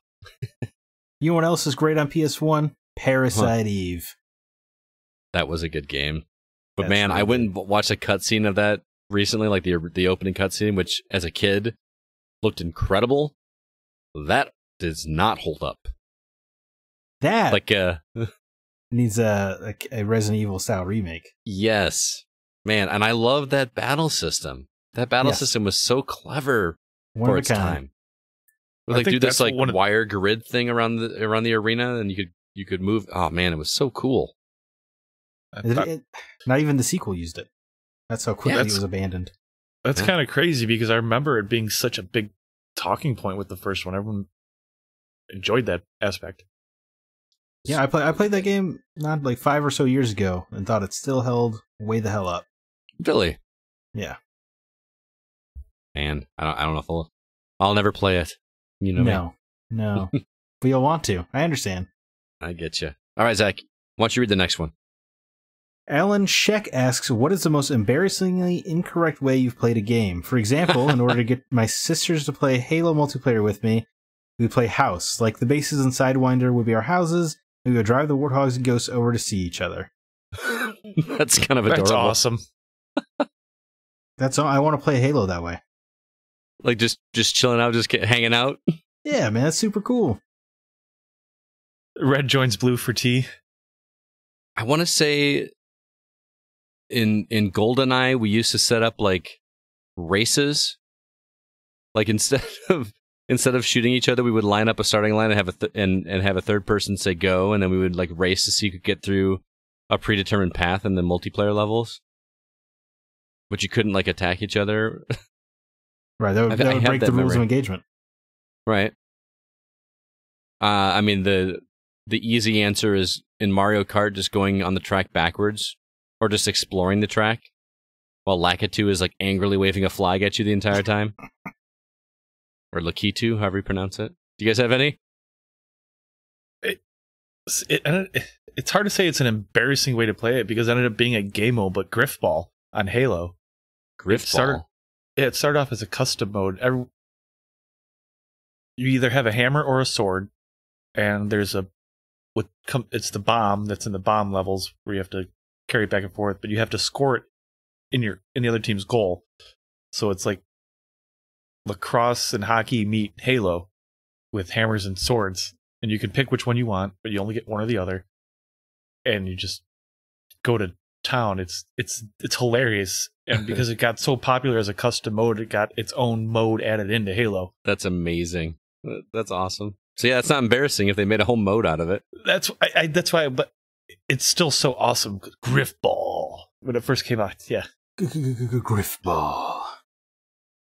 You know what else is great on PS1? Parasite Eve. That was a good game. But man, I went and watched a cutscene of that recently, like the opening cutscene, which as a kid looked incredible. That does not hold up. That like needs a Resident Evil style remake. Yes, man, and I love that battle system. That battle system was so clever for its time. Like do this like wire grid thing around the arena, and you could move. Oh man, it was so cool. Not even the sequel used it. That's how quickly it was abandoned. That's kind of crazy because I remember it being such a big talking point with the first one. Everyone enjoyed that aspect. Yeah, I played that game not like 5 or so years ago and thought it still held way the hell up. Really? Yeah. Man, I don't know if I'll never play it. You know? No. But you'll want to. I understand. I get you. All right, Zach. Why don't you read the next one? Alan Sheck asks, what is the most embarrassingly incorrect way you've played a game? For example, in order to get my sisters to play Halo multiplayer with me, we play house. Like the bases in Sidewinder would be our houses, and we would drive the warthogs and ghosts over to see each other. That's kind of adorable. That's awesome. That's all. I want to play Halo that way. Like just chilling out, just hanging out? Yeah, man, that's super cool. Red joins blue for tea. I want to say in GoldenEye, we used to set up like races. Like instead of shooting each other, we would line up a starting line and have and have a third person say go, and then we would like race to see who could get through a predetermined path in the multiplayer levels. But you couldn't like attack each other. Right, that would break the rules of engagement. Right. I mean the easy answer is in Mario Kart just going on the track backwards or just exploring the track while Lakitu is like angrily waving a flag at you the entire time. Or Lakitu, however you pronounce it. Do you guys have any? It's hard to say it's an embarrassing way to play it because it ended up being a game mode, but Griffball on Halo. Griffball? It started off as a custom mode. You either have a hammer or a sword, and there's it's the bomb that's in the bomb levels where you have to carry it back and forth, but you have to score it in the other team's goal. So it's like lacrosse and hockey meet Halo with hammers and swords, and you can pick which one you want, but you only get one or the other, and you just go to town. It's hilarious, and because it got so popular as a custom mode, it got its own mode added into Halo. That's amazing. That's awesome. So yeah, it's not embarrassing if they made a whole mode out of it. That's why. But it's still so awesome. Griffball when it first came out. Yeah, Griffball.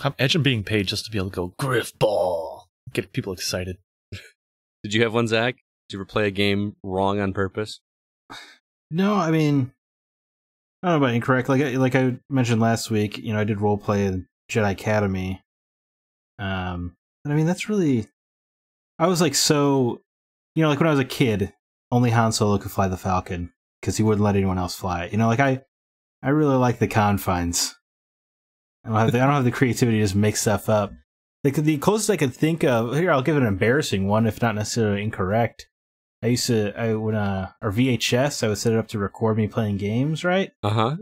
I'm edging being paid just to be able to go Griffball. Get people excited. Did you have one, Zach? Did you ever play a game wrong on purpose? No, I mean, I don't know about incorrect. Like I mentioned last week, I did role play in Jedi Academy. And I mean, that's really, I was like like when I was a kid, only Han Solo could fly the Falcon because he wouldn't let anyone else fly. I really like the confines. I don't have the creativity to just make stuff up. The closest I could think of, here, I'll give an embarrassing one, if not necessarily incorrect. Our VHS, I would set it up to record me playing games, right?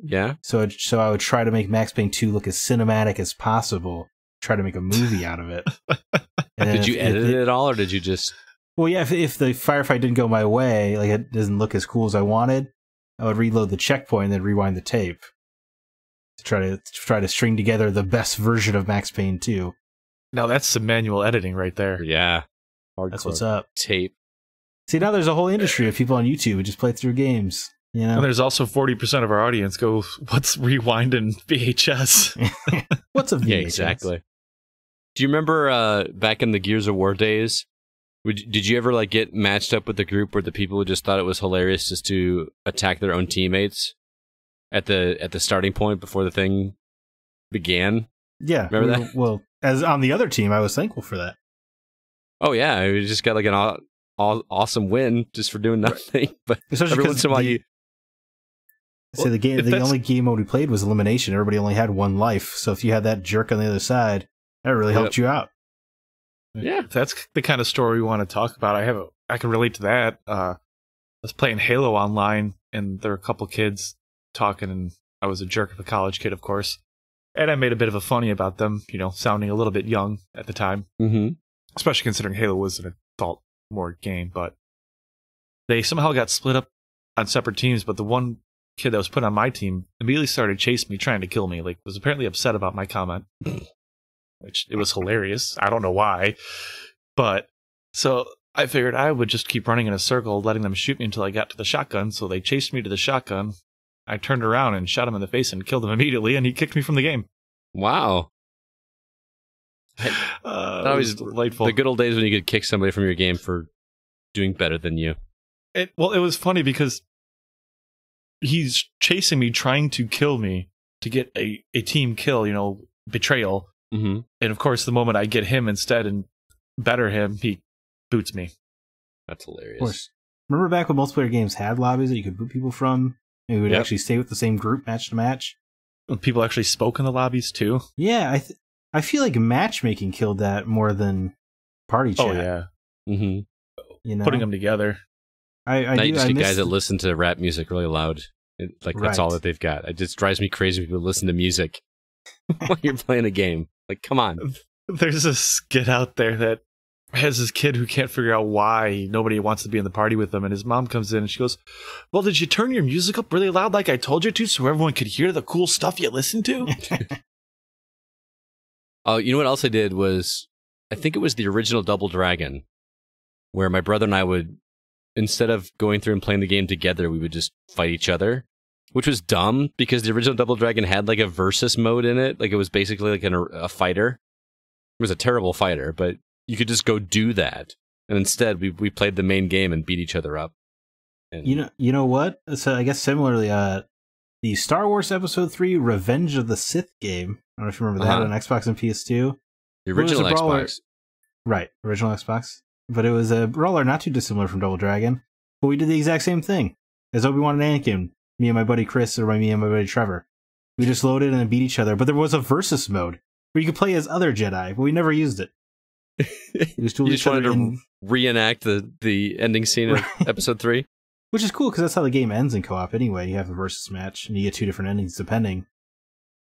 Yeah. So I would try to make Max Payne 2 look as cinematic as possible. Try to make a movie out of it. Did you edit it at all, or did you just? Well, yeah. If the firefight didn't go my way, like it doesn't look as cool as I wanted, I would reload the checkpoint and then rewind the tape to try to string together the best version of Max Payne 2. Now that's some manual editing right there. Yeah, that's what's up. Tape. See, now there's a whole industry of people on YouTube who just play through games. And there's also 40% of our audience go, "What's rewinding VHS?" What's a VHS? Yeah, exactly. Do you remember back in the Gears of War days? Did you ever get matched up with the group where the people who just thought it was hilarious just to attack their own teammates at the starting point before the thing began? Yeah, remember that? Well, as on the other team, I was thankful for that. Oh yeah, we just got an awesome win just for doing nothing. Right. But especially every once in a while, the only game mode we played was elimination. Everybody only had one life, so if you had that jerk on the other side, that really helped you out. Yeah, if that's the kind of story we want to talk about. I can relate to that. I was playing Halo online, and there were a couple kids talking, and I was a jerk of a college kid, of course. And I made a bit of a funny about them, sounding a little bit young at the time. Mm-hmm. Especially considering Halo was an adult more game. But they somehow got split up on separate teams. But the one kid that was put on my team immediately started chasing me, trying to kill me. Was apparently upset about my comment, which it was hilarious. I don't know why. But so I figured I would just keep running in a circle, letting them shoot me until I got to the shotgun. So they chased me to the shotgun. I turned around and shot him in the face and killed him immediately, and he kicked me from the game. Wow. That was delightful. The good old days when you could kick somebody from your game for doing better than you. It was funny because he's chasing me, trying to kill me to get a team kill, betrayal. Mm-hmm. And of course, the moment I get him instead and better him, he boots me. That's hilarious. Of course. Remember back when multiplayer games had lobbies that you could boot people from? And we would actually stay with the same group match to match. When people actually spoke in the lobbies too. Yeah, I feel like matchmaking killed that more than party chat. Oh yeah, mm-hmm. Putting them together. Now you just get guys that listen to rap music really loud. That's all that they've got. It just drives me crazy when people listen to music while you're playing a game. Come on. There's a skit out there that has this kid who can't figure out why nobody wants to be in the party with him, and his mom comes in and she goes, "Well, did you turn your music up really loud like I told you to so everyone could hear the cool stuff you listen to?" Oh, you know what else I did was, I think it was the original Double Dragon, where my brother and I would, instead of going through and playing the game together, we would just fight each other, which was dumb because the original Double Dragon had a versus mode in it. It was basically a fighter. It was a terrible fighter, but you could just go do that. And instead, we played the main game and beat each other up. And you know what? So I guess similarly, the Star Wars Episode 3 Revenge of the Sith game. I don't know if you remember that on Xbox and PS2. The original Xbox. Right, original Xbox. But it was a brawler not too dissimilar from Double Dragon. But we did the exact same thing. As Obi-Wan and Anakin, me and my buddy Chris, or me and my buddy Trevor. We just loaded and beat each other. But there was a versus mode where you could play as other Jedi, but we never used it. You just wanted to reenact the ending scene of Episode 3? Which is cool, because that's how the game ends in co-op anyway. You have a versus match, and you get two different endings depending.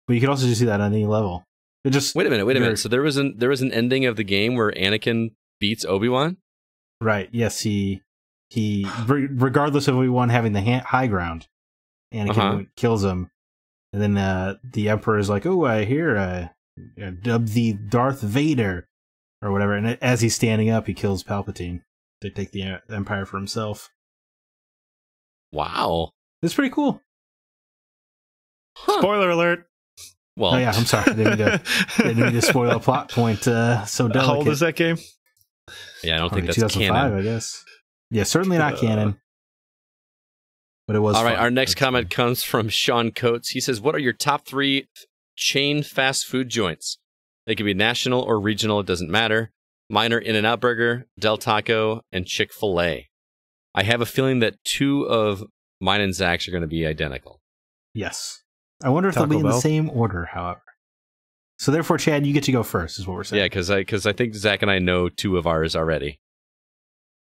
But you can also just do that on any level. Wait a minute. So there was an ending of the game where Anakin beats Obi-Wan? Right, yes, he regardless of Obi-Wan having the high ground, Anakin kills him. And then the Emperor is like, "Oh, I hear dub thee Darth Vader," or whatever. And as he's standing up, he kills Palpatine to take the Empire for himself. Wow. It's pretty cool. Huh. Spoiler alert. Well, oh yeah, I'm sorry. I didn't mean to spoil a plot point so delicate. How old is that game? Yeah, I don't think that's 2005, canon. I guess. Yeah, certainly not canon. But it was all right, fun. our next comment comes from Sean Coates. He says, what are your top 3 chain fast food joints? They can be national or regional, it doesn't matter. Mine are In-N-Out Burger, Del Taco, and Chick-fil-A. I have a feeling that 2 of mine and Zach's are going to be identical. Yes. I wonder if they'll be in the same order, however. So therefore, Chad, you get to go first, is what we're saying. Yeah, because I think Zach and I know 2 of ours already.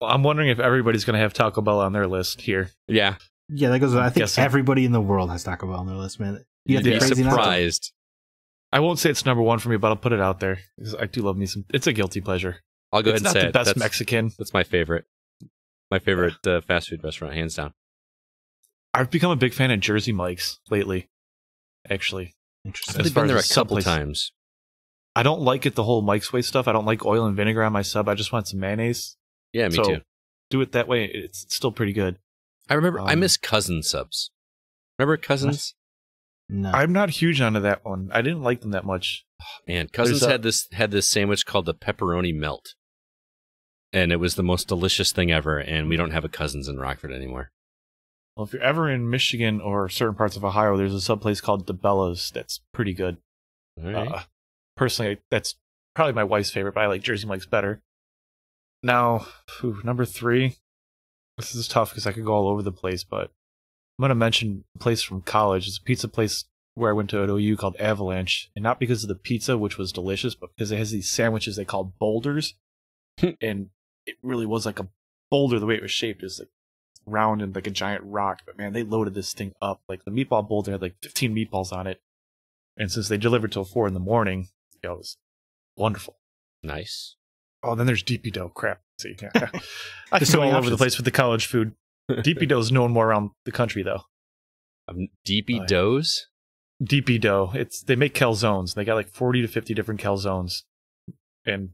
Well, I'm wondering if everybody's going to have Taco Bell on their list here. Yeah. Yeah, that goes. I think everybody in the world has Taco Bell on their list, man. You'd be surprised. I won't say it's number 1 for me, but I'll put it out there because I do love me some. It's a guilty pleasure. I'll go ahead and say it. It's not the best Mexican. That's my favorite. My favorite fast food restaurant, hands down. I've become a big fan of Jersey Mike's lately. Actually, interesting. I've been there a couple times. I don't like it the whole Mike's Way stuff. I don't like oil and vinegar on my sub. I just want some mayonnaise. Yeah, me too. Do it that way. It's still pretty good. I remember. I miss Cousin subs. Remember Cousins? No, I'm not huge onto that one. I didn't like them that much. Oh, man, Cousins had this sandwich called the pepperoni melt, and it was the most delicious thing ever. And we don't have a Cousins in Rockford anymore. Well, if you're ever in Michigan or certain parts of Ohio, there's a sub place called DeBella's that's pretty good. All right. Personally, that's probably my wife's favorite, but I like Jersey Mike's better. Now, number 3. This is tough because I could go all over the place, but I'm going to mention a place from college. It's a pizza place where I went to at OU called Avalanche, and not because of the pizza, which was delicious, but because it has these sandwiches they call boulders, and it really was like a boulder the way it was shaped. It was like round and like a giant rock, but man, they loaded this thing up. Like the meatball boulder had like 15 meatballs on it, and since they delivered till 4 a.m, it was wonderful. Nice. Oh, then there's DP Dough. Crap. See, I can go all over the place with the college food. DP Dough is known more around the country, though. DP Doughs? DP Dough. They make calzones. They got like 40 to 50 different calzones, and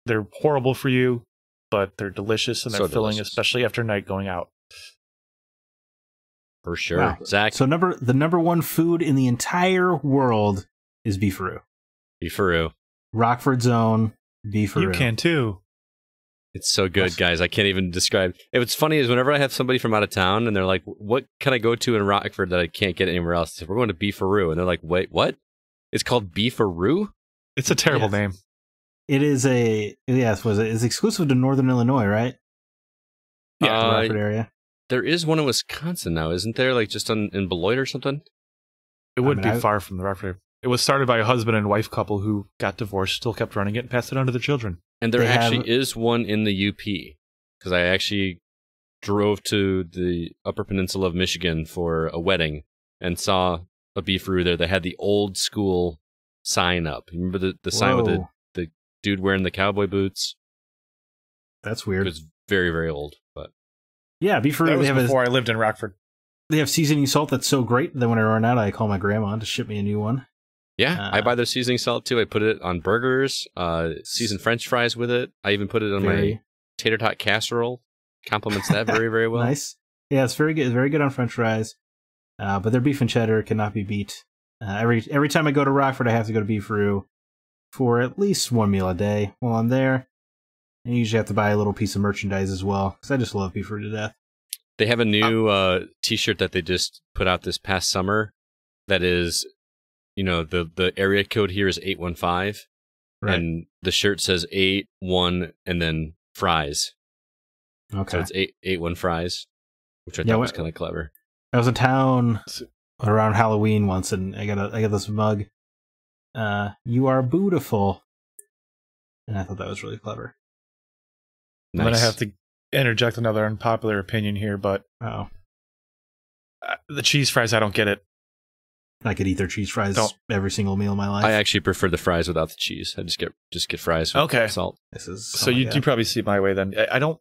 they're horrible for you, but they're delicious and they're filling, especially after night going out. For sure. Wow. Zach? So the number 1 food in the entire world is beefaroo. Beefaroo. Rockford's own beefaroo. You can too. It's so good, guys. I can't even describe. What's funny is whenever I have somebody from out of town and they're like, what can I go to in Rockford that I can't get anywhere else? We're going to Beefaroo. And they're like, wait, what? It's called Beefaroo? It's a terrible name. It is it's exclusive to Northern Illinois, right? Yeah. The Rockford area. There is one in Wisconsin now, isn't there? Like just in Beloit or something? It wouldn't be far from the Rockford. It was started by a husband and wife couple who got divorced, still kept running it, and passed it on to their children. And there actually is one in the UP, because I actually drove to the Upper Peninsula of Michigan for a wedding and saw a beefaroo there that had the old school sign up. You remember the sign with the dude wearing the cowboy boots? That's weird. It was very, very old. But yeah, beefaroo. That was before I lived in Rockford. They have seasoning salt that's so great that when I run out, I call my grandma to ship me a new one. Yeah, I buy their seasoning salt too. I put it on burgers, seasoned French fries with it. I even put it on my tater tot casserole. Compliments that very, very well. Nice. Yeah, it's very good. It's very good on French fries. But their beef and cheddar cannot be beat. Every time I go to Rockford, I have to go to Beefaroo for at least 1 meal a day while I'm there. And you usually have to buy a little piece of merchandise as well, because I just love Beefaroo to death. They have a new T-shirt that they just put out this past summer that is... the area code here is 815, right. And the shirt says 81 and then fries. Okay. So it's 81 fries, which I thought was kind of clever. I was in town around Halloween once, and I got this mug. You are beautiful, and I thought that was really clever. Nice. I'm gonna have to interject another unpopular opinion here, but the cheese fries, I don't get it. I could eat their cheese fries every single meal of my life. I actually prefer the fries without the cheese. I just get fries with salt. So you probably see it my way then. I don't.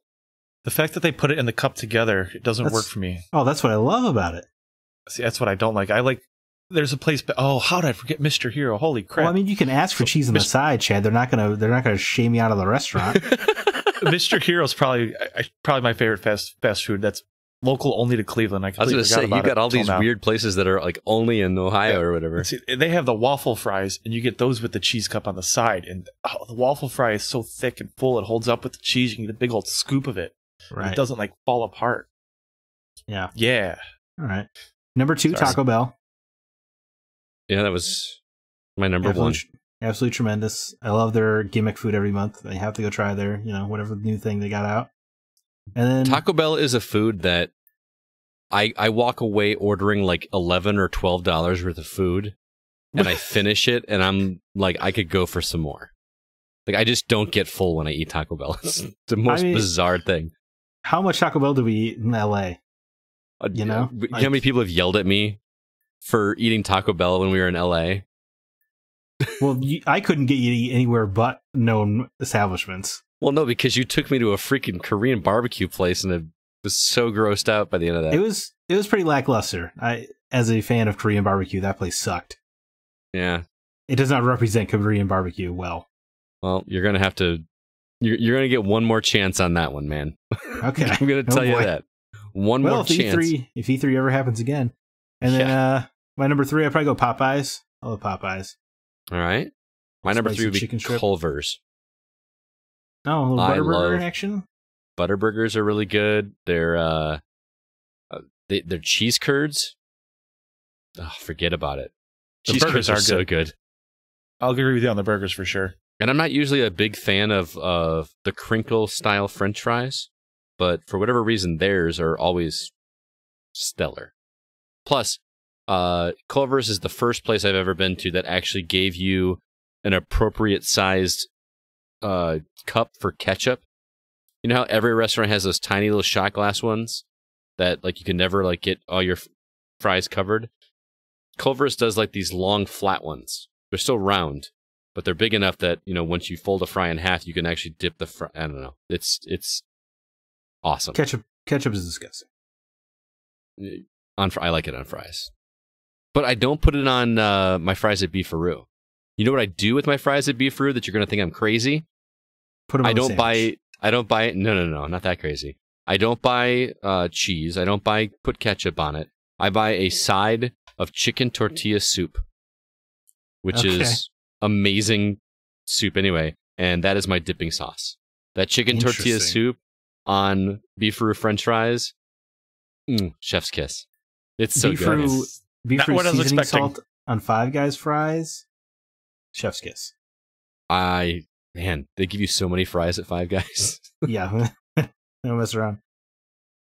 The fact that they put it in the cup together, it doesn't work for me. Oh, that's what I love about it. See, that's what I don't like. I like. There's a place. Oh, how did I forget Mr. Hero? Holy crap! Well, I mean, you can ask for cheese on the side, Chad. They're not gonna shame you out of the restaurant. Mr. Hero's probably my favorite fast food. That's local only to Cleveland. I was going to say, you got all these weird places that are like only in Ohio or whatever. See, they have the waffle fries, and you get those with the cheese cup on the side. And the waffle fry is so thick and full, it holds up with the cheese. You can get a big old scoop of it. Right. It doesn't like fall apart. Yeah. Yeah. All right. Number 2, Taco Bell. Yeah, that was my number 1. Absolutely tremendous. I love their gimmick food every month. I have to go try their, whatever new thing they got out. And then Taco Bell is a food that I walk away ordering like $11 or $12 worth of food, and I finish it, and I'm like, I could go for some more. Like, I just don't get full when I eat Taco Bell. It's the most bizarre thing. How much Taco Bell do we eat in LA? You know how many people have yelled at me for eating Taco Bell when we were in LA? Well, I couldn't get you to eat anywhere but known establishments. Well, no, because you took me to a freaking Korean barbecue place, and it was so grossed out by the end of that. It was pretty lackluster. As a fan of Korean barbecue, that place sucked. Yeah. It does not represent Korean barbecue well. Well, you're going to have to... You're going to get one more chance on that one, man. Okay. I'm going to tell you that. One more chance. If E3 ever happens again. And then my number 3, I'd probably go Popeyes. I love Popeyes. All right. My number 3 would be Culver's. Oh, a little Butterburger action? Butterburgers are really good. They're cheese curds. Oh, forget about it. Cheese curds are so good. I'll agree with you on the burgers for sure. And I'm not usually a big fan of the crinkle style French fries, but for whatever reason, theirs are always stellar. Plus, Culver's is the first place I've ever been to that actually gave you an appropriate sized cup for ketchup. You know how every restaurant has those tiny little shot glass ones that like you can never like get all your fries covered? Culver's does like these long flat ones. They're still round, but they're big enough that, once you fold a fry in half, you can actually dip the fry. I don't know. It's awesome. Ketchup is disgusting. I like it on fries. But I don't put it on my fries at Beefaroo. You know what I do with my fries at Beefaroo that you're going to think I'm crazy? Put them on the sandwich. I don't buy it. No, not that crazy. I don't buy cheese. I don't put ketchup on it. I buy a side of chicken tortilla soup, which is amazing soup anyway. And that is my dipping sauce. That chicken tortilla soup on Beefaroo French fries. Chef's kiss. It's so good. Beefaroo seasoning salt on Five Guys fries. Chef's kiss. Man, they give you so many fries at Five Guys. Yeah. Don't mess around.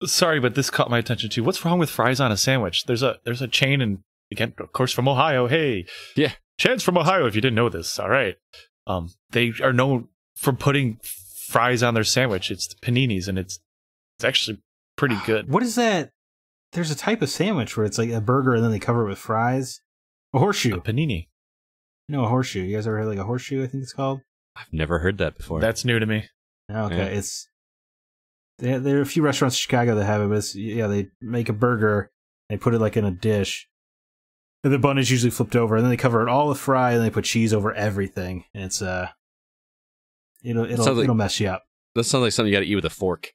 Sorry, but this caught my attention too. What's wrong with fries on a sandwich? There's a chain, and again, of course, from Ohio. Hey, yeah, Chad's from Ohio. If you didn't know this, all right. They are known for putting fries on their sandwich. It's the paninis, and it's actually pretty good. What is that? There's a type of sandwich where it's like a burger and then they cover it with fries. A horseshoe. A panini. No, a horseshoe. You guys ever heard like a horseshoe? I think it's called. I've never heard that before. That's new to me. Okay, yeah. There are a few restaurants in Chicago that have it, but they make a burger, they put it like in a dish, and the bun is usually flipped over, and then they cover it all with fry, and they put cheese over everything, and it's it'll mess you up. That sounds like something you got to eat with a fork.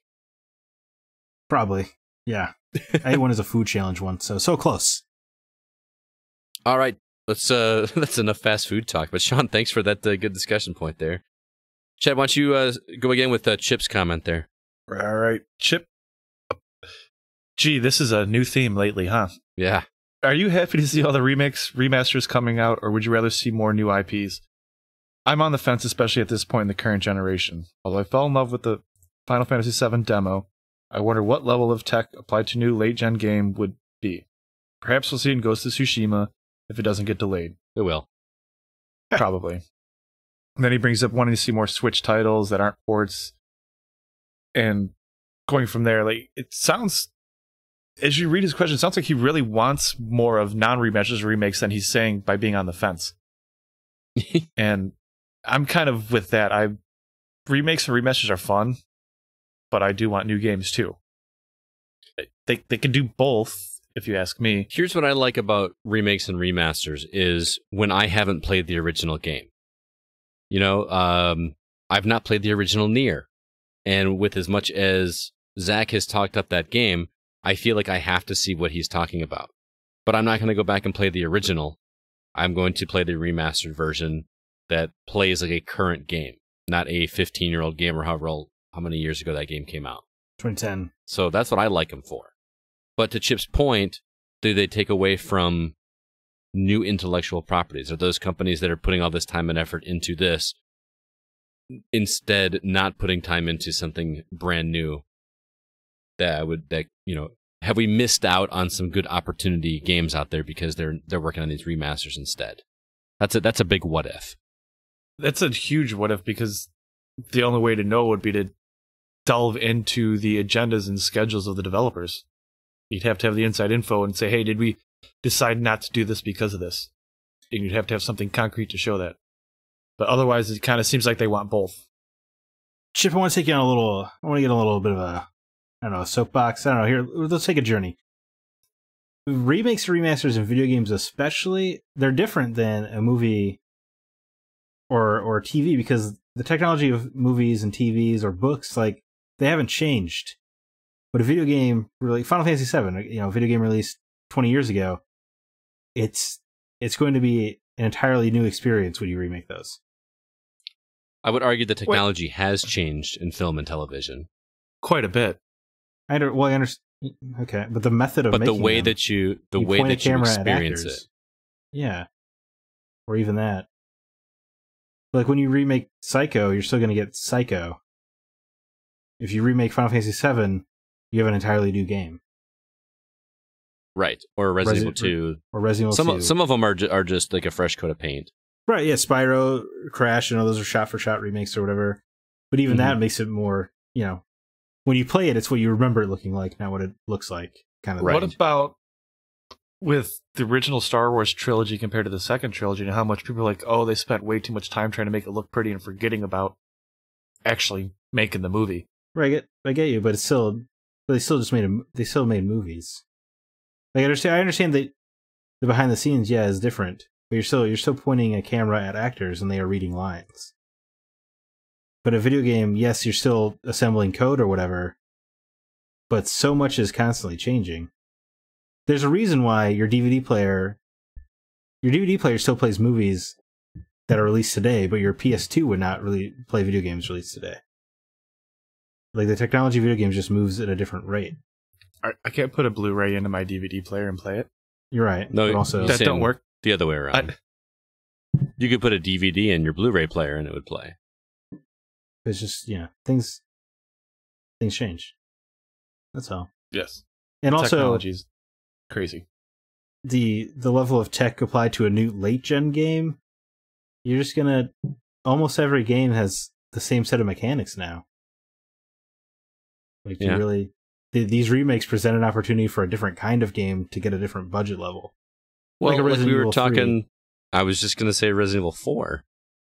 Probably, yeah. I ate one as a food challenge once, so close. All right, that's enough fast food talk. But Sean, thanks for that good discussion point there. Chad, why don't you go again with Chip's comment there? All right, Chip. Gee, this is a new theme lately, huh? Yeah. Are you happy to see all the remasters coming out, or would you rather see more new IPs? I'm on the fence, especially at this point in the current generation. Although I fell in love with the Final Fantasy VII demo, I wonder what level of tech applied to new late-gen game would be. Perhaps we'll see it in Ghost of Tsushima if it doesn't get delayed. It will. Probably. And then he brings up wanting to see more Switch titles that aren't ports. And going from there, like, it sounds, as you read his question, it sounds like he really wants more of non-remasters or remakes than he's saying by being on the fence. And I'm kind of with that. Remakes and remasters are fun, but I do want new games too. They can do both if you ask me. Here's what I like about remakes and remasters is when I haven't played the original game. You know, I've not played the original Nier. And with as much as Zack has talked up that game, I feel like I have to see what he's talking about. But I'm not going to go back and play the original. I'm going to play the remastered version that plays like a current game, not a 15-year-old game or how many years ago that game came out. 2010. So that's what I like them for. But to Chip's point, do they take away from new intellectual properties? Are those companies that are putting all this time and effort into this instead not putting time into something brand new that have we missed out on some good opportunity games out there because they're working on these remasters instead? That's a big what if. That's a huge what if, because the only way to know would be to delve into the agendas and schedules of the developers. You'd have to have the inside info and say, hey, did we decide not to do this because of this? And you'd have to have something concrete to show that. But otherwise, it kind of seems like they want both. Chip, I want to take you on I want to get a little bit of a soapbox. I don't know. Here, let's take a journey. Remakes and remasters in video games especially, they're different than a movie or TV, because the technology of movies and TVs or books, like, they haven't changed. But a video game, really, Final Fantasy VII, video game released 20 years ago, it's going to be an entirely new experience when you remake those. I would argue the technology has changed in film and television. Quite a bit. I understand. Okay, but the method of making the way that you experience it, yeah, or even that. Like when you remake Psycho, you're still going to get Psycho. If you remake Final Fantasy VII, you have an entirely new game. Right, or Resident Evil 2. Or Resident Evil 2. Some of them are just like a fresh coat of paint. Right, yeah, Spyro, Crash, those are shot-for-shot remakes or whatever. But even that makes it more, when you play it, it's what you remember it looking like, not what it looks like. Kind of. Right. What about with the original Star Wars trilogy compared to the second trilogy, and how much people are like, oh, they spent way too much time trying to make it look pretty and forgetting about actually making the movie. Right, I get you, but they still made movies. Like, I understand that the behind the scenes, is different, but you're still pointing a camera at actors and they are reading lines. But a video game, yes, you're still assembling code or whatever, but so much is constantly changing. There's a reason why your DVD player still plays movies that are released today, but your PS2 would not really play video games released today. Like, the technology of video games just moves at a different rate. I can't put a Blu-ray into my DVD player and play it. You're right. No, but also that don't work. The other way around. You could put a DVD in your Blu-ray player and it would play. It's just, things change. That's all. Yes. And also, technology's crazy. The level of tech applied to a new late-gen game, you're just gonna... Almost every game has the same set of mechanics now. Like, these remakes present an opportunity for a different kind of game to get a different budget level. Well, like we were talking... 3. I was just going to say Resident Evil 4.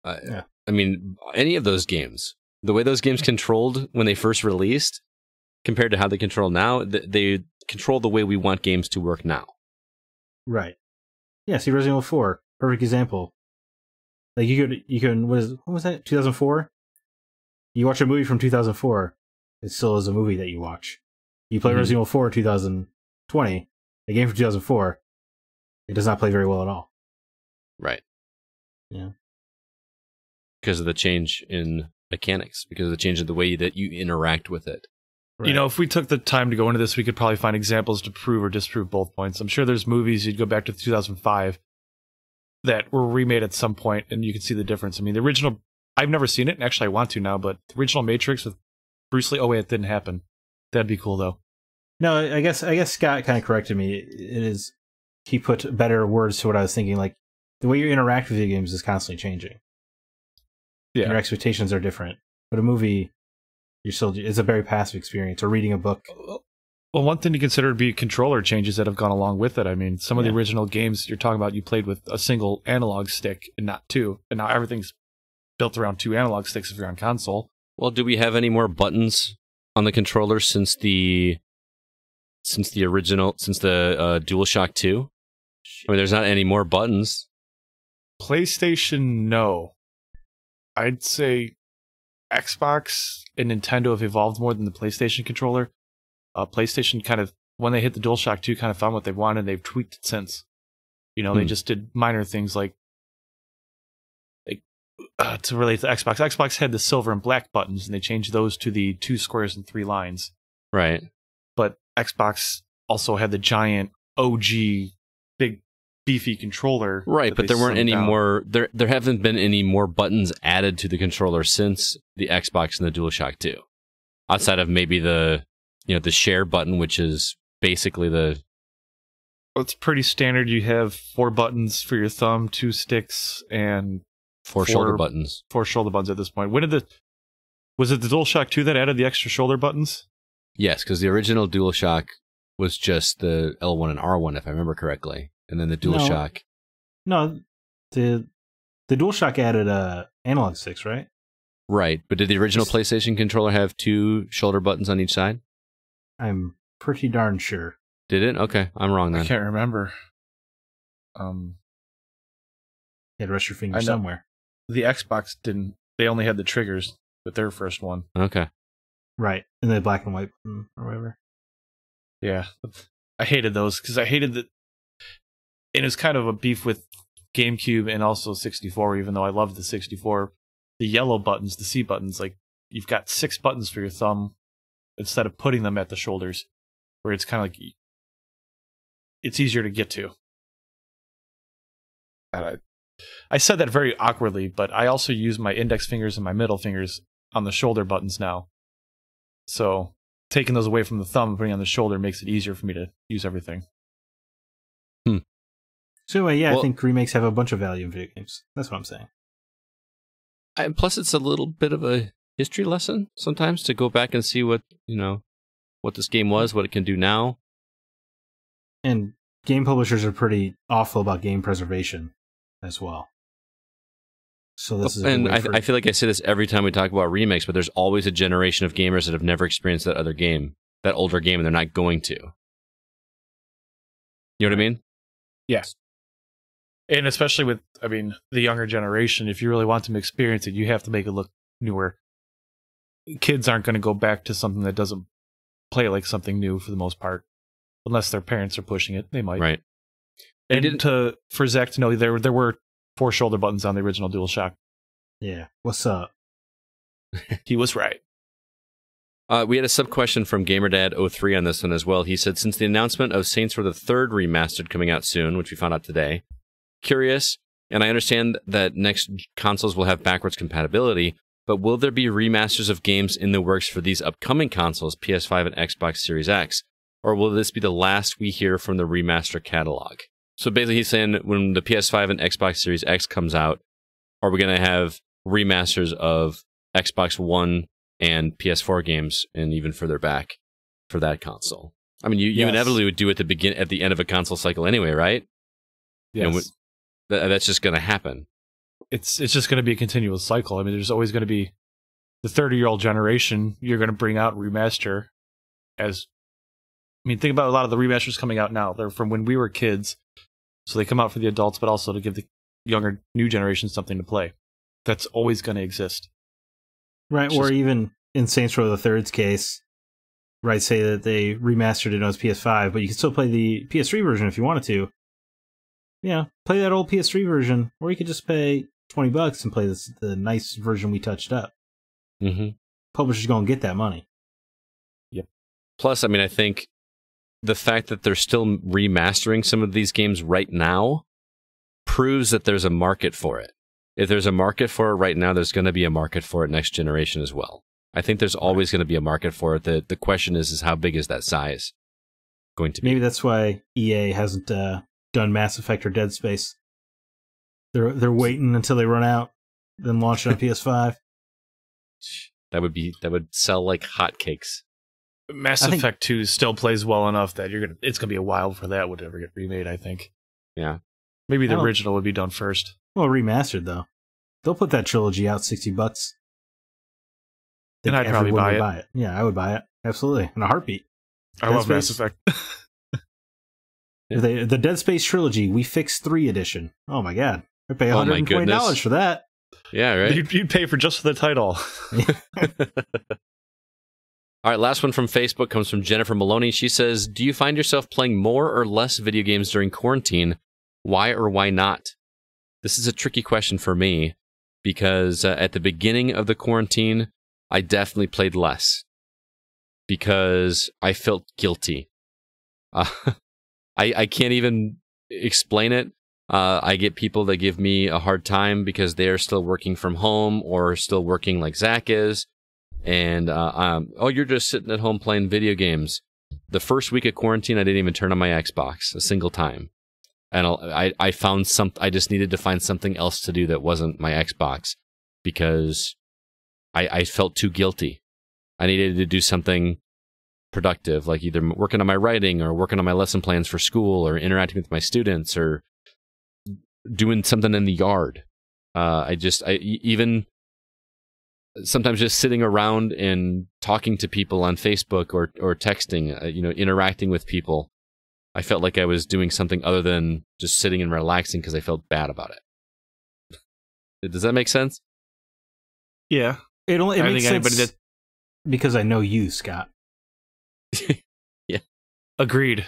I mean, any of those games, the way those games controlled when they first released, compared to how they control now, they control the way we want games to work now. Right. Yeah, see Resident Evil 4, perfect example. Like, you can, what was that, 2004? You watch a movie from 2004, it still is a movie that you watch. You play Resident Evil 4 2020, a game from 2004, it does not play very well at all. Right. Yeah. Because of the change in mechanics, because of the change in the way that you interact with it. Right. If we took the time to go into this, we could probably find examples to prove or disprove both points. I'm sure there's movies you'd go back to 2005 that were remade at some point, and you can see the difference. I mean, the original, I've never seen it, and actually I want to now, but the original Matrix with Bruce Lee, oh wait, it didn't happen. That'd be cool, though. No, I guess Scott kind of corrected me. He put better words to what I was thinking. Like, the way you interact with video games is constantly changing. Yeah. Your expectations are different. But a movie, it's a very passive experience, or reading a book. Well, one thing to consider would be controller changes that have gone along with it. I mean, some of the original games you're talking about, you played with a single analog stick and not two. And now everything's built around two analog sticks if you're on console. Well, do we have any more buttons on the controller since the since the DualShock 2? I mean, there's not any more buttons. PlayStation, no. I'd say Xbox and Nintendo have evolved more than the PlayStation controller. PlayStation kind of, when they hit the DualShock 2, kind of found what they wanted, and they've tweaked it since. You know, they just did minor things like to relate to Xbox. Xbox had the silver and black buttons, and they changed those to the 2 squares and 3 lines. Right. But Xbox also had the giant OG, big, beefy controller. Right, but there weren't any more. There haven't been any more buttons added to the controller since the Xbox and the DualShock 2, outside of maybe the share button, which is basically the. Well, it's pretty standard. You have 4 buttons for your thumb, 2 sticks, and 4 shoulder buttons. 4 shoulder buttons at this point. Was it the DualShock 2 that added the extra shoulder buttons? Yes, because the original DualShock was just the L1 and R1, if I remember correctly, and then the DualShock. No, the DualShock added analog sticks, right? Right, but did the original PlayStation controller have 2 shoulder buttons on each side? I'm pretty darn sure. Did it? Okay, I'm wrong then. I can't remember. You had to rest your finger somewhere. The Xbox didn't. They only had the triggers with their first one. Okay. Right, and the black and white or whatever. Yeah, I hated those because I hated that. And it was kind of a beef with GameCube and also 64, even though I loved the 64. The yellow buttons, the C buttons, like you've got 6 buttons for your thumb instead of putting them at the shoulders, where it's kind of like it's easier to get to. And I said that very awkwardly, but I also use my index fingers and my middle fingers on the shoulder buttons now. So taking those away from the thumb and putting on the shoulder makes it easier for me to use everything. So I think remakes have a bunch of value in video games. That's what I'm saying. Plus, it's a little bit of a history lesson sometimes to go back and see what this game was, what it can do now. And game publishers are pretty awful about game preservation as well. So this is I feel like I say this every time we talk about remakes, but there's always a generation of gamers that have never experienced that other game, that older game, and they're not going to. You know what I mean? Yes. And especially with, the younger generation, if you really want them to experience it, you have to make it look newer. Kids aren't going to go back to something that doesn't play like something new for the most part, unless their parents are pushing it. They might. Right. And for Zack to know, there were 4 shoulder buttons on the original DualShock. Yeah. What's up? He was right. We had a sub-question from GamerDad03 on this one as well. He said, since the announcement of Saints Row the Third Remastered coming out soon, which we found out today, curious, and I understand that next consoles will have backwards compatibility, but will there be remasters of games in the works for these upcoming consoles, PS5 and Xbox Series X? Or will this be the last we hear from the remaster catalog? So basically he's saying when the PS5 and Xbox Series X comes out, are we going to have remasters of Xbox One and PS4 games and even further back for that console? I mean, you inevitably would do it at the end of a console cycle anyway, right? Yes. That's just going to happen. It's just going to be a continuous cycle. I mean, there's always going to be the 30-year-old generation. You're going to bring out remaster think about a lot of the remasters coming out now. They're from when we were kids. So they come out for the adults, but also to give the younger, new generation something to play. That's always going to exist. Right, or even in Saints Row the Third's case, right, say that they remastered it on PS5, but you can still play the PS3 version if you wanted to. Yeah, play that old PS3 version, or you could just pay $20 and play the nice version we touched up. Mm-hmm. Publishers going to get that money. Yep. Plus, I think the fact that they're still remastering some of these games right now proves that there's a market for it. If there's a market for it right now, there's going to be a market for it next generation as well. I think there's always going to be a market for it. The question is how big is that size going to be? Maybe that's why EA hasn't done Mass Effect or Dead Space. They're waiting until they run out, then launch it on PS5. That would sell like hotcakes. Mass Effect 2 still plays well enough that it's gonna be a while for that would ever get remade, I think. Yeah. Maybe the original would be done first. Well, remastered though. They'll put that trilogy out $60. Then I'd probably buy it. Yeah, I would buy it. Absolutely. In a heartbeat. I love Mass Effect. The Dead Space trilogy, We Fixed 3 edition. Oh my god. I pay $120 for that. Yeah, right? You'd pay for just the title. All right, last one from Facebook comes from Jennifer Maloney. She says, do you find yourself playing more or less video games during quarantine? Why or why not? This is a tricky question for me because at the beginning of the quarantine, I definitely played less because I felt guilty. I can't even explain it. I get people that give me a hard time because they are still working from home or still working like Zack is. And, oh, you're just sitting at home playing video games. The first week of quarantine, I didn't even turn on my Xbox a single time. And I found I just needed to find something else to do that wasn't my Xbox because I felt too guilty. I needed to do something productive, like either working on my writing or working on my lesson plans for school or interacting with my students or doing something in the yard. Even sometimes just sitting around and talking to people on Facebook or texting, interacting with people. I felt like I was doing something other than just sitting and relaxing because I felt bad about it. Does that make sense? Yeah. It makes sense because I know you, Scott. Yeah. Agreed.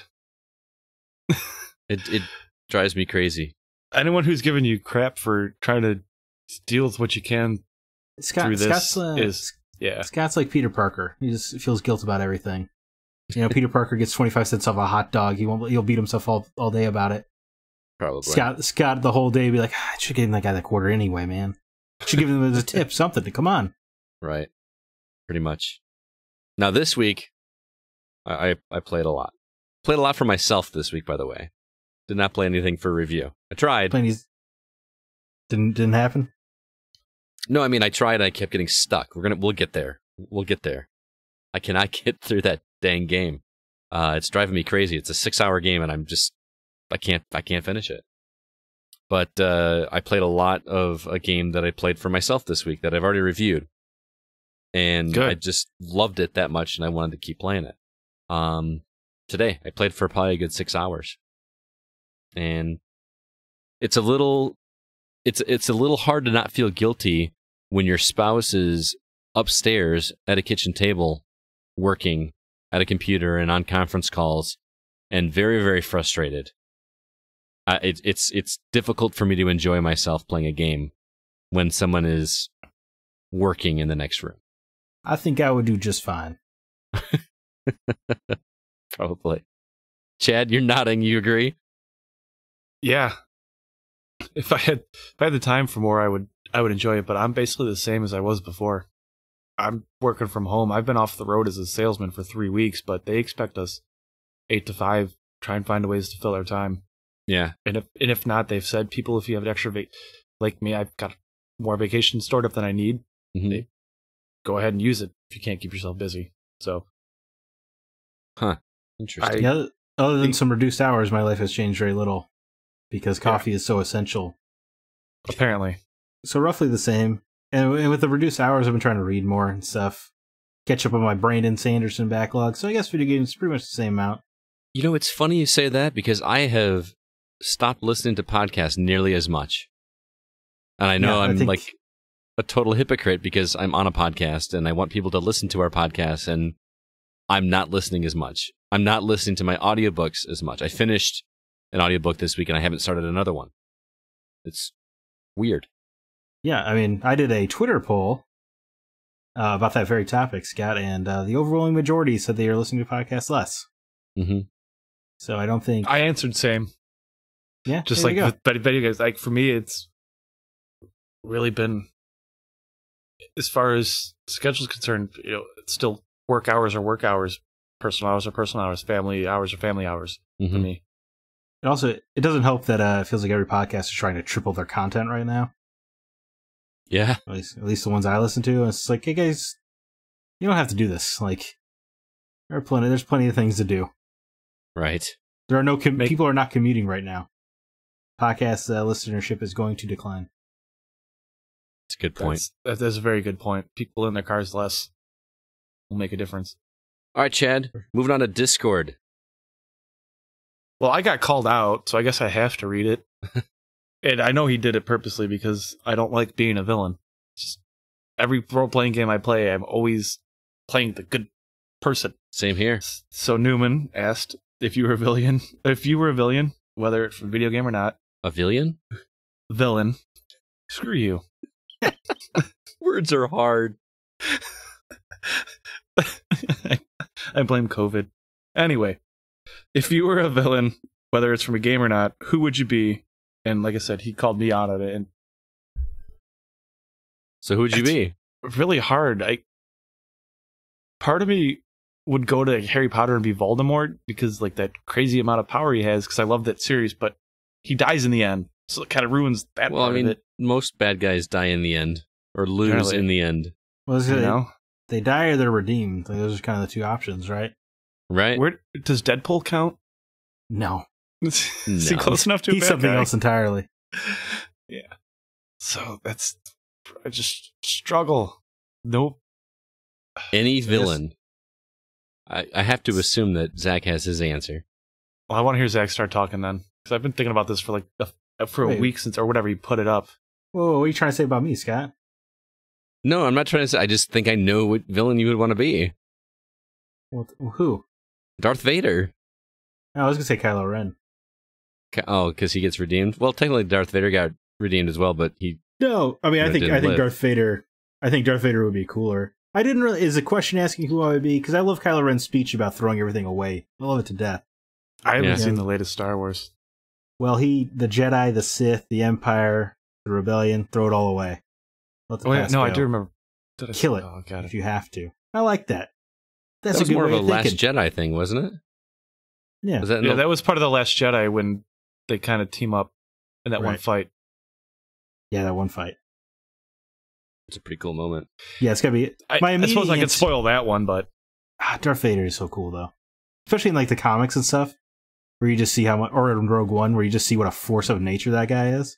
It drives me crazy. Anyone who's given you crap for trying to deal with what you can through this Scott's like Peter Parker. He just feels guilt about everything. Peter Parker gets 25 cents off a hot dog. He'll beat himself all day about it. Probably. Scott the whole day be like, I should give him that guy the quarter anyway, man. Should give him as a tip, something to come on. Right. Pretty much. Now this week, I played a lot. Played a lot for myself this week, by the way. Did not play anything for review. I tried. Didn't happen? No, I mean I tried and I kept getting stuck. We'll get there. We'll get there. I cannot get through that dang game. It's driving me crazy. It's a 6-hour game and I can't finish it. But I played a lot of a game that I played for myself this week that I've already reviewed. And I just loved it that much and I wanted to keep playing it. Today I played for probably a good 6 hours. And it's a little hard to not feel guilty when your spouse is upstairs at a kitchen table working at a computer and on conference calls and very, very frustrated. It's difficult for me to enjoy myself playing a game when someone is working in the next room. I think I would do just fine. Probably. Chad, you're nodding. You agree? Yeah. If I had the time for more, I would enjoy it. But I'm basically the same as I was before. I'm working from home. I've been off the road as a salesman for 3 weeks, but they expect us 8 to 5. Try and find ways to fill our time. Yeah. And if not, they've said people, if you have an extra like me, I've got more vacation stored up than I need. Mm-hmm. They go ahead and use it if you can't keep yourself busy. So. Huh. Interesting. Other than some reduced hours, my life has changed very little because coffee is so essential. Apparently. So roughly the same. And with the reduced hours, I've been trying to read more and stuff. Catch up on my Brandon Sanderson backlog. So I guess video games is pretty much the same amount. It's funny you say that because I have stopped listening to podcasts nearly as much. And I know I'm like a total hypocrite because I'm on a podcast and I want people to listen to our podcast and I'm not listening as much. I'm not listening to my audiobooks as much. I finished an audiobook this week and I haven't started another one. It's weird. Yeah, I mean, I did a Twitter poll about that very topic, Scott, and the overwhelming majority said they are listening to podcasts less. Mm-hmm. So I don't think... I answered same. Yeah, just like with video games. Like for me, it's really been, as far as schedule's concerned, it's still work hours are work hours, personal hours are personal hours, family hours are family hours for me. It doesn't help that it feels like every podcast is trying to triple their content right now. Yeah. At least the ones I listen to. It's like, hey guys, you don't have to do this. Like, there's plenty of things to do. Right. There are people are not commuting right now. Podcast listenership is going to decline. That's a good point. That's a very good point. People in their cars less will make a difference. All right, Chad. Moving on to Discord. Well, I got called out, so I guess I have to read it. And I know he did it purposely because I don't like being a villain. Just every role-playing game I play, I'm always playing the good person. Same here. So Newman asked if you were a villain. If you were a villain, whether it's from a video game or not. A villain? Villain. Screw you. Words are hard. I blame COVID. Anyway, if you were a villain, whether it's from a game or not, who would you be? And like I said, he called me out on it. And so who would you be? Really hard. Part of me would go to Harry Potter and be Voldemort because like that crazy amount of power he has because I love that series, but he dies in the end. So it kind of ruins that part of it. Most bad guys die in the end or lose Generally. in the end. Well, they die or they're redeemed. Like, those are kind of the two options, right? Right. Where does Deadpool count? No. Is he close enough to a He's bad something guy? else entirely. Yeah. So I just struggle. Nope. Any villain. I have to assume that Zack has his answer. Well, I want to hear Zack start talking then, because I've been thinking about this for like a week since or whatever you put it up. Whoa, what are you trying to say about me, Scott? No, I'm not trying to say. I just think I know what villain you would want to be. Well, who? Darth Vader. I was gonna say Kylo Ren. Oh, because he gets redeemed. Well, technically, Darth Vader got redeemed as well, but he. No, I mean, I think live. Darth Vader. I think Darth Vader would be cooler. I didn't really. Is a question asking who I would be because I love Kylo Ren's speech about throwing everything away. I love it to death. I haven't seen the latest Star Wars. Well, the Jedi, the Sith, the Empire, the Rebellion, throw it all away. Let the past go. I do remember. Kill it if you have to. I like that. That's that was a good more way of a Last thinking. Jedi thing, wasn't it? Yeah. Was that that was part of the Last Jedi when they kind of team up in that one fight. Yeah, that one fight. It's a pretty cool moment. Yeah, it's gotta be. I suppose I could spoil that one, but Darth Vader is so cool though, especially in like the comics and stuff, where you just see how much, or in Rogue One, where you just see what a force of nature that guy is.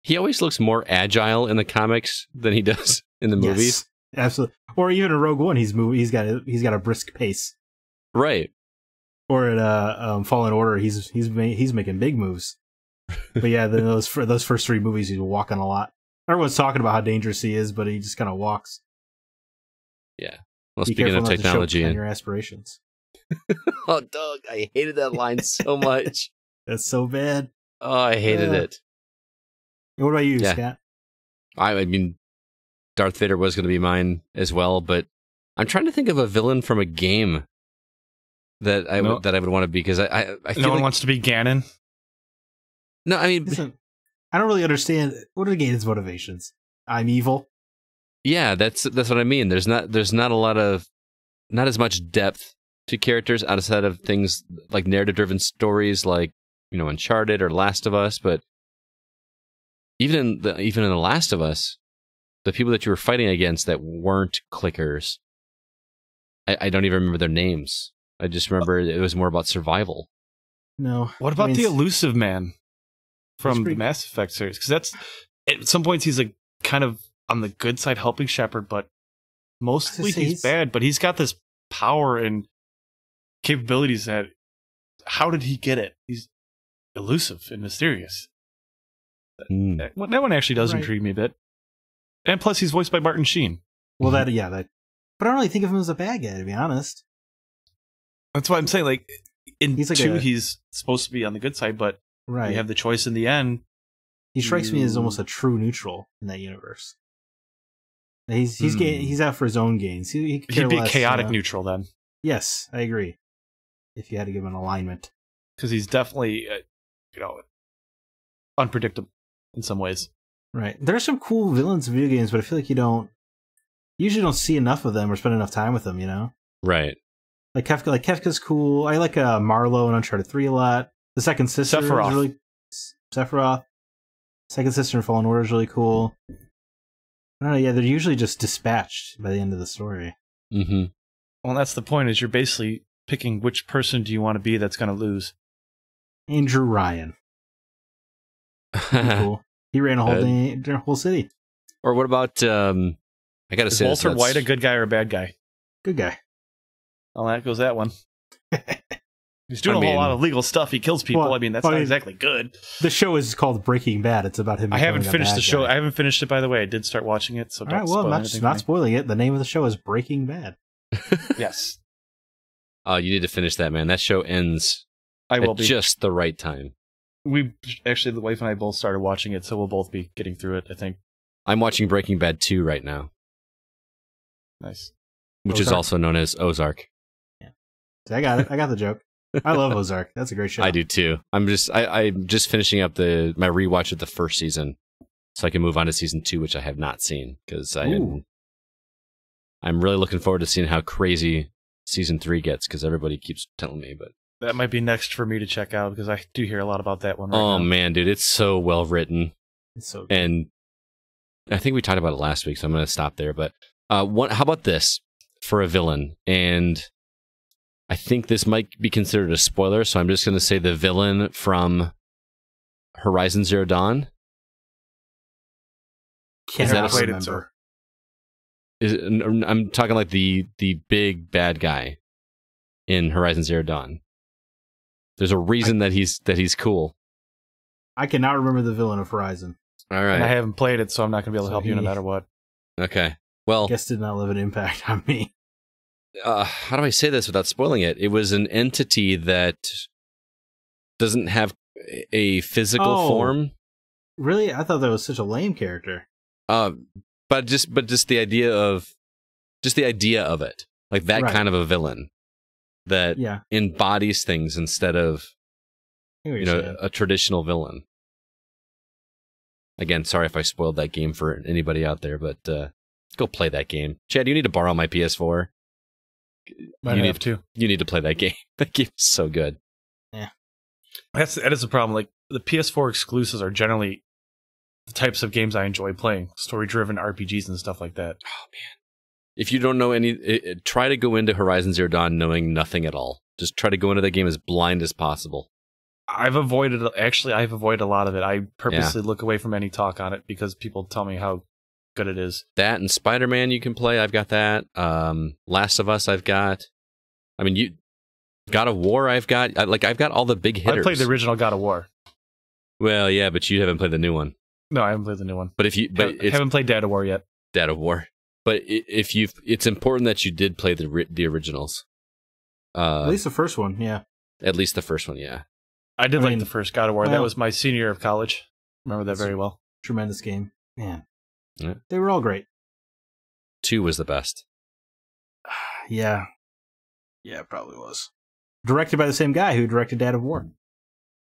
He always looks more agile in the comics than he does in the movies. Yes, absolutely. Or even in Rogue One, he's got a brisk pace. Right. Or at Fallen Order, he's making big moves. But yeah, then those first three movies, he's walking a lot. Everyone's talking about how dangerous he is, but he just kind of walks. Yeah. Well, Be speaking of technology and your aspirations. Oh, Doug, I hated that line so much. That's so bad. Oh, I hated it. What about you, Scott? I mean, Darth Vader was going to be mine as well, but I'm trying to think of a villain from a game that I would want to be because I feel no one wants to be Ganon. No, I mean, listen, I don't really understand what are Ganon's motivations. I'm evil. Yeah, that's what I mean. There's not as much depth to characters outside of things like narrative-driven stories, like Uncharted or Last of Us. But even in The Last of Us, the people that you were fighting against that weren't clickers, I don't even remember their names. I just remember it was more about survival. No. What about the elusive man from the Mass Effect series? Because that's at some points he's like kind of on the good side helping Shepard, but mostly he's bad. But he's got this power and capabilities that how did he get it? He's elusive and mysterious. That one actually does intrigue me a bit. And plus he's voiced by Martin Sheen. Well, but I don't really think of him as a bad guy, to be honest. That's why I'm saying, like, he's supposed to be on the good side, but we have the choice in the end. He strikes me as almost a true neutral in that universe. He's out for his own gains. He'd be chaotic neutral then. Yes, I agree. If you had to give him an alignment, because he's definitely, unpredictable in some ways. Right. There are some cool villains in video games, but I feel like you usually don't see enough of them or spend enough time with them. Right. Like Kefka's cool. I like Marlowe in Uncharted 3 a lot. The second sister is really Sephiroth. Second sister in Fallen Order is really cool. I don't know. Yeah, they're usually just dispatched by the end of the story. Mm-hmm. Well, that's the point. Is you're basically picking which person do you want to be that's going to lose. Andrew Ryan. Cool. He ran a whole city. Or what about? I gotta say, Walter White a good guy or a bad guy? Good guy. Well, that goes that one. He's doing a whole lot of legal stuff. He kills people. Well, that's not exactly good. The show is called Breaking Bad. It's about him. I haven't finished the show. I haven't finished it, by the way. I did start watching it, so don't spoil anything. Not spoiling it. The name of the show is Breaking Bad. Yes. Oh, you need to finish that, man. That show ends at just the right time. The wife and I both started watching it, so we'll both be getting through it, I think. I'm watching Breaking Bad 2 right now. Nice. Which is also known as Ozark. Yeah. See, I got it. I got the joke. I love Ozark. That's a great show. I do too. I'm just finishing up my rewatch of the first season, so I can move on to season 2, which I have not seen because I'm really looking forward to seeing how crazy season 3 gets because everybody keeps telling me. But that might be next for me to check out because I do hear a lot about that one. Right now. Man, dude, it's so well written. It's so good. And I think we talked about it last week, so I'm going to stop there. But how about this for a villain? And I think this might be considered a spoiler, so I'm just going to say the villain from Horizon Zero Dawn. Can't remember. I'm talking like the big bad guy in Horizon Zero Dawn. There's a reason that he's cool. I cannot remember the villain of Horizon. All right. And I haven't played it, so I'm not going to be able to help you no matter what. Okay. Well, I guess did not leave an impact on me. How do I say this without spoiling it? It was an entity that doesn't have a physical form. Really? I thought that was such a lame character. But just the idea of it, like that kind of a villain that embodies things instead of a traditional villain. Again, sorry if I spoiled that game for anybody out there, but go play that game. Chad, you need to borrow my PS4. You need to play that game. That game is so good. Yeah, that is a problem. Like the PS4 exclusives are generally the types of games I enjoy playing, story-driven RPGs and stuff like that. Oh man, if you don't know try to go into Horizon Zero Dawn knowing nothing at all. Just try to go into that game as blind as possible. I've avoided a lot of it. I purposely look away from any talk on it because people tell me how good it is. That and Spider-Man you can play. I've got that. Last of Us I've got. I mean, God of War I've got. I've got all the big hitters. I played the original God of War. Well, yeah, but you haven't played the new one. No, I haven't played the new one. But I haven't played Dad of War yet. Dad of War. But it's important that you did play the originals. At least the first one, yeah. At least the first one, yeah. I did like the first God of War. That was my senior year of college. Remember that very well. Tremendous game. Man. Yeah. They were all great. 2 was the best. Yeah. Yeah, it probably was. Directed by the same guy who directed Dad of War.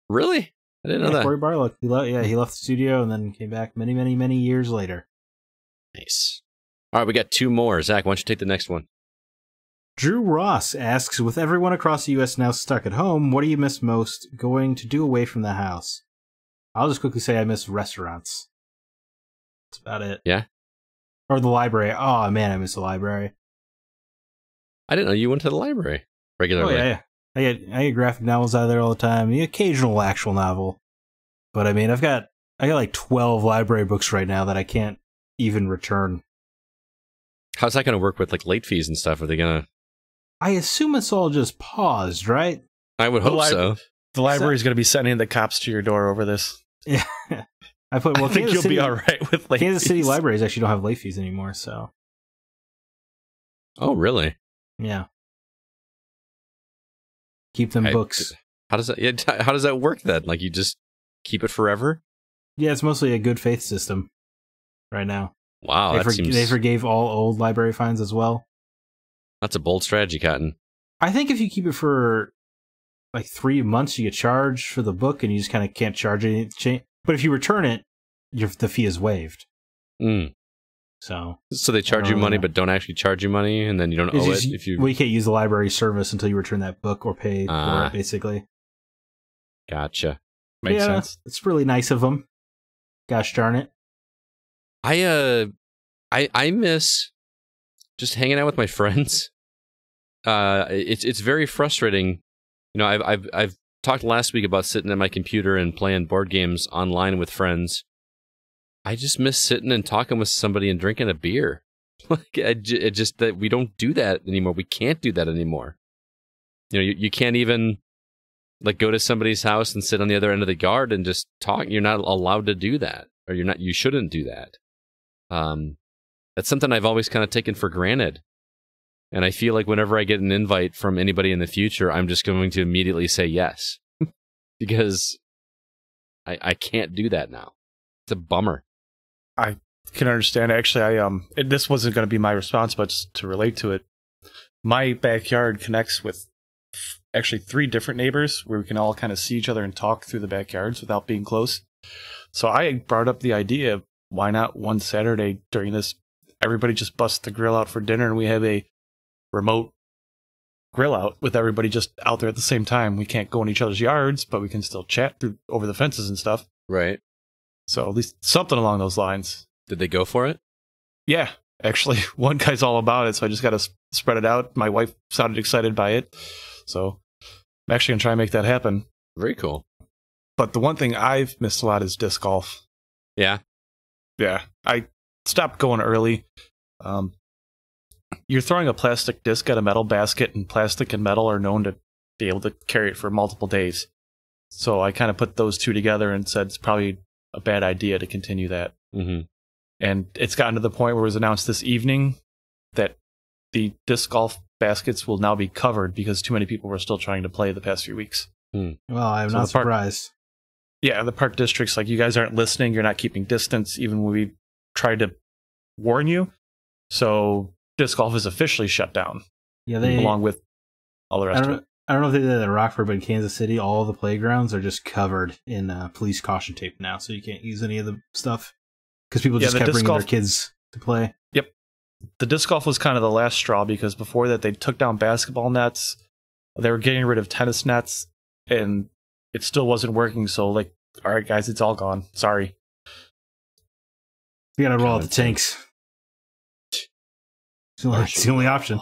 Really? I didn't know that. Cory Barlog. He left the studio and then came back many, many, many years later. Nice. All right, we got 2 more. Zach, why don't you take the next one? Drew Ross asks, with everyone across the U.S. now stuck at home, what do you miss most going to do away from the house? I'll just quickly say I miss restaurants. That's about it. Yeah? Or the library. Oh, man, I miss the library. I didn't know you went to the library regularly. Oh, yeah. I get graphic novels out of there all the time. The occasional actual novel. But, I mean, I got like 12 library books right now that I can't even return. How's that going to work with, like, late fees and stuff? Are they going to... I assume it's all just paused, right? I would hope so. The library is going to be sending the cops to your door over this. Yeah. I think you'll be all right with late Kansas fees. City libraries actually don't have late fees anymore, so. Oh, really? Yeah. Keep them books. How does that work then? Like you just keep it forever? Yeah, it's mostly a good faith system right now. Wow, they forgave all old library fines as well. That's a bold strategy, Cotton. I think if you keep it for like 3 months, you get charged for the book, and you just kind of can't charge anything. But if you return it, the fee is waived. So they charge you money, but don't actually charge you money, and then you don't owe it if you. Well, you can't use the library service until you return that book or pay for it, basically. Gotcha. Makes sense. It's really nice of them. Gosh darn it. I miss just hanging out with my friends. It's very frustrating. You know, I've talked last week about sitting at my computer and playing board games online with friends. I just miss sitting and talking with somebody and drinking a beer. Like, just that we don't do that anymore. We can't do that anymore. you can't even like go to somebody's house and sit on the other end of the yard and just talk. You're not allowed to do that, or you shouldn't do that. That's something I've always kind of taken for granted. And I feel like whenever I get an invite from anybody in the future, I'm just going to immediately say yes. Because I can't do that now. It's a bummer. I can understand. Actually, this wasn't going to be my response, but just to relate to it, my backyard connects with actually 3 different neighbors where we can all kind of see each other and talk through the backyards without being close. So I brought up the idea of why not one Saturday during this, everybody just busts the grill out for dinner and we have a remote grill out with everybody just out there at the same time. We can't go in each other's yards, but we can still chat through over the fences and stuff. Right. So at least something along those lines. Did they go for it? Yeah, actually, one guy's all about it, so I just got to spread it out. My wife sounded excited by it, so I'm actually going to try and make that happen. Very cool. But the one thing I've missed a lot is disc golf. Yeah. Yeah, I stopped going early. You're throwing a plastic disc at a metal basket, and plastic and metal are known to be able to carry it for multiple days. So I kind of put those two together and said it's probably a bad idea to continue that. Mm-hmm. And it's gotten to the point where it was announced this evening that the disc golf baskets will now be covered because too many people were still trying to play the past few weeks. Well, I'm not surprised. Yeah, the park district's like, you guys aren't listening, you're not keeping distance, even when we tried to warn you. So disc golf is officially shut down. Yeah, along with all the rest of it. I don't know if they did that in Rockford, but in Kansas City, all the playgrounds are just covered in police caution tape now, so you can't use any of the stuff. Because people just kept bringing their kids to play. Yep. The disc golf was kind of the last straw, because before that they took down basketball nets, they were getting rid of tennis nets, and it still wasn't working, so like, all right, guys, it's all gone. Sorry. You gotta roll out the tanks. It's the only option.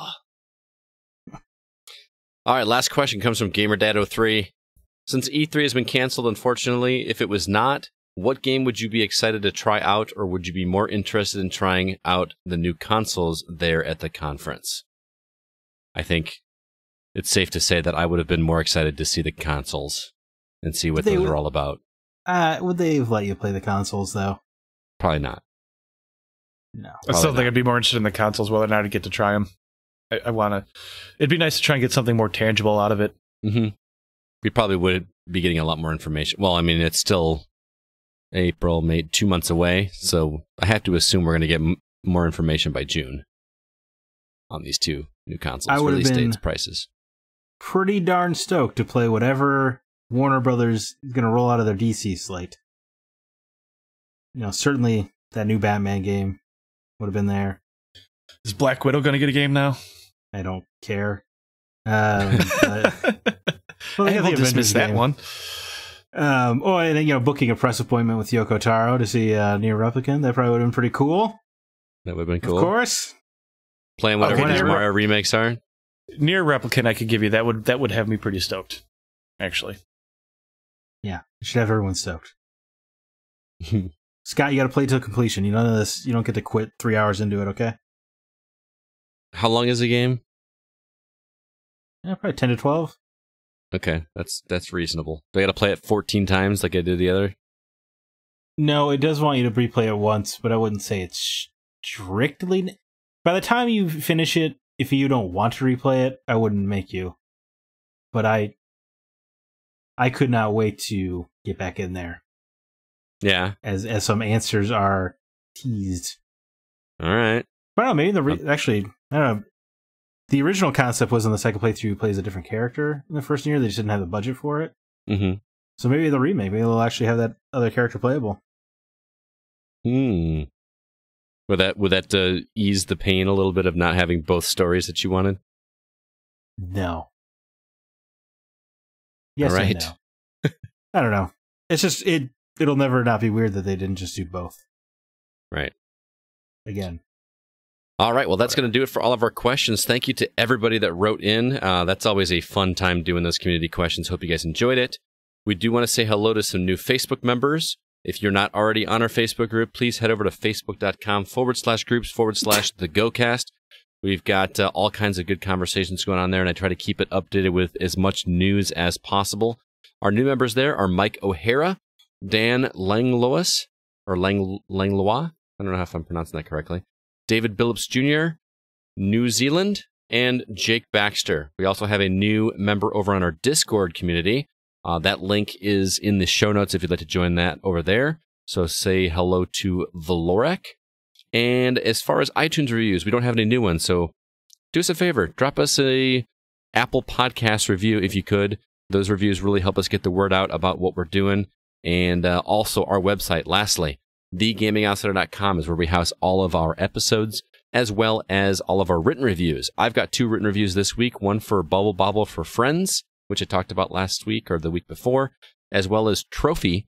All right, last question comes from GamerDad03. Since E3 has been canceled, unfortunately, if it was not, what game would you be excited to try out, or would you be more interested in trying out the new consoles there at the conference? I think it's safe to say that I would have been more excited to see the consoles and see what those are all about. Would they have let you play the consoles, though? Probably not. No. I still think I'd be more interested in the consoles, whether or not I get to try them. I want to. It'd be nice to try and get something more tangible out of it. Mm-hmm. We probably would be getting a lot more information. Well, I mean, it's still April, May, 2 months away, so I have to assume we're going to get more information by June on these 2 new consoles. I would have been prices. Pretty darn stoked to play whatever Warner Brothers is going to roll out of their DC slate. Certainly that new Batman game would have been there. Is Black Widow going to get a game now? I don't care. Well, I haven't dismissed that one. And then, booking a press appointment with Yoko Taro to see Nier Replicant. That probably would have been pretty cool. That would have been cool. Of course. Playing whatever these Mario remakes are. Nier Replicant I could give you. That would have me pretty stoked, actually. Yeah, it should have everyone stoked. Scott, you got to play till completion. None of this. You don't get to quit 3 hours into it, okay? How long is the game? Yeah, probably 10 to 12. Okay, that's reasonable. Do I got to play it 14 times like I did the other? No, it does want you to replay it once, but I wouldn't say it's strictly. By the time you finish it, if you don't want to replay it, I wouldn't make you. But I could not wait to get back in there. Yeah. As some answers are teased. All right. But I don't know, maybe actually, I don't know. The original concept was in the second playthrough, you play as a different character in the first year. They just didn't have the budget for it. Mm-hmm. So maybe the remake, maybe they'll actually have that other character playable. Would that ease the pain a little bit of not having both stories that you wanted? No. Yes, all right. And no. I don't know. It's just it'll never not be weird that they didn't just do both. Right. Again. All right, well, that's going to do it for all of our questions. Thank you to everybody that wrote in. That's always a fun time doing those community questions. Hope you guys enjoyed it. We do want to say hello to some new Facebook members. If you're not already on our Facebook group, please head over to facebook.com/groups/thegocast. We've got all kinds of good conversations going on there, and I try to keep it updated with as much news as possible. Our new members there are Mike O'Hara, Dan Langlois, or Langlois, I don't know if I'm pronouncing that correctly, David Billups Jr., New Zealand, and Jake Baxter. We also have a new member over on our Discord community. That link is in the show notes if you'd like to join that over there. So say hello to Valorek. And as far as iTunes reviews, we don't have any new ones, so do us a favor. Drop us a Apple Podcast review if you could. Those reviews really help us get the word out about what we're doing. And also our website, lastly, thegamingoutsider.com is where we house all of our episodes, as well as all of our written reviews. I've got 2 written reviews this week, one for Bubble Bobble for Friends, which I talked about last week or the week before, as well as Trophy,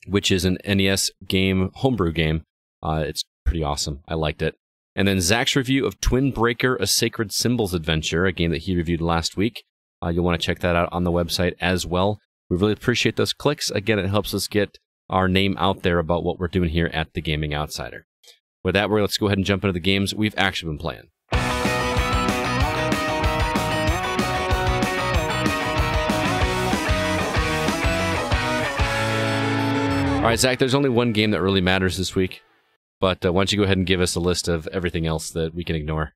which is an NES game, homebrew game. It's pretty awesome. I liked it. And then Zack's review of Twin Breaker, A Sacred Symbols Adventure, a game that he reviewed last week. You'll want to check that out on the website as well. We really appreciate those clicks. Again, it helps us get our name out there about what we're doing here at The Gaming Outsider. With that, let's go ahead and jump into the games we've actually been playing. All right, Zack, there's only one game that really matters this week. But why don't you go ahead and give us a list of everything else that we can ignore?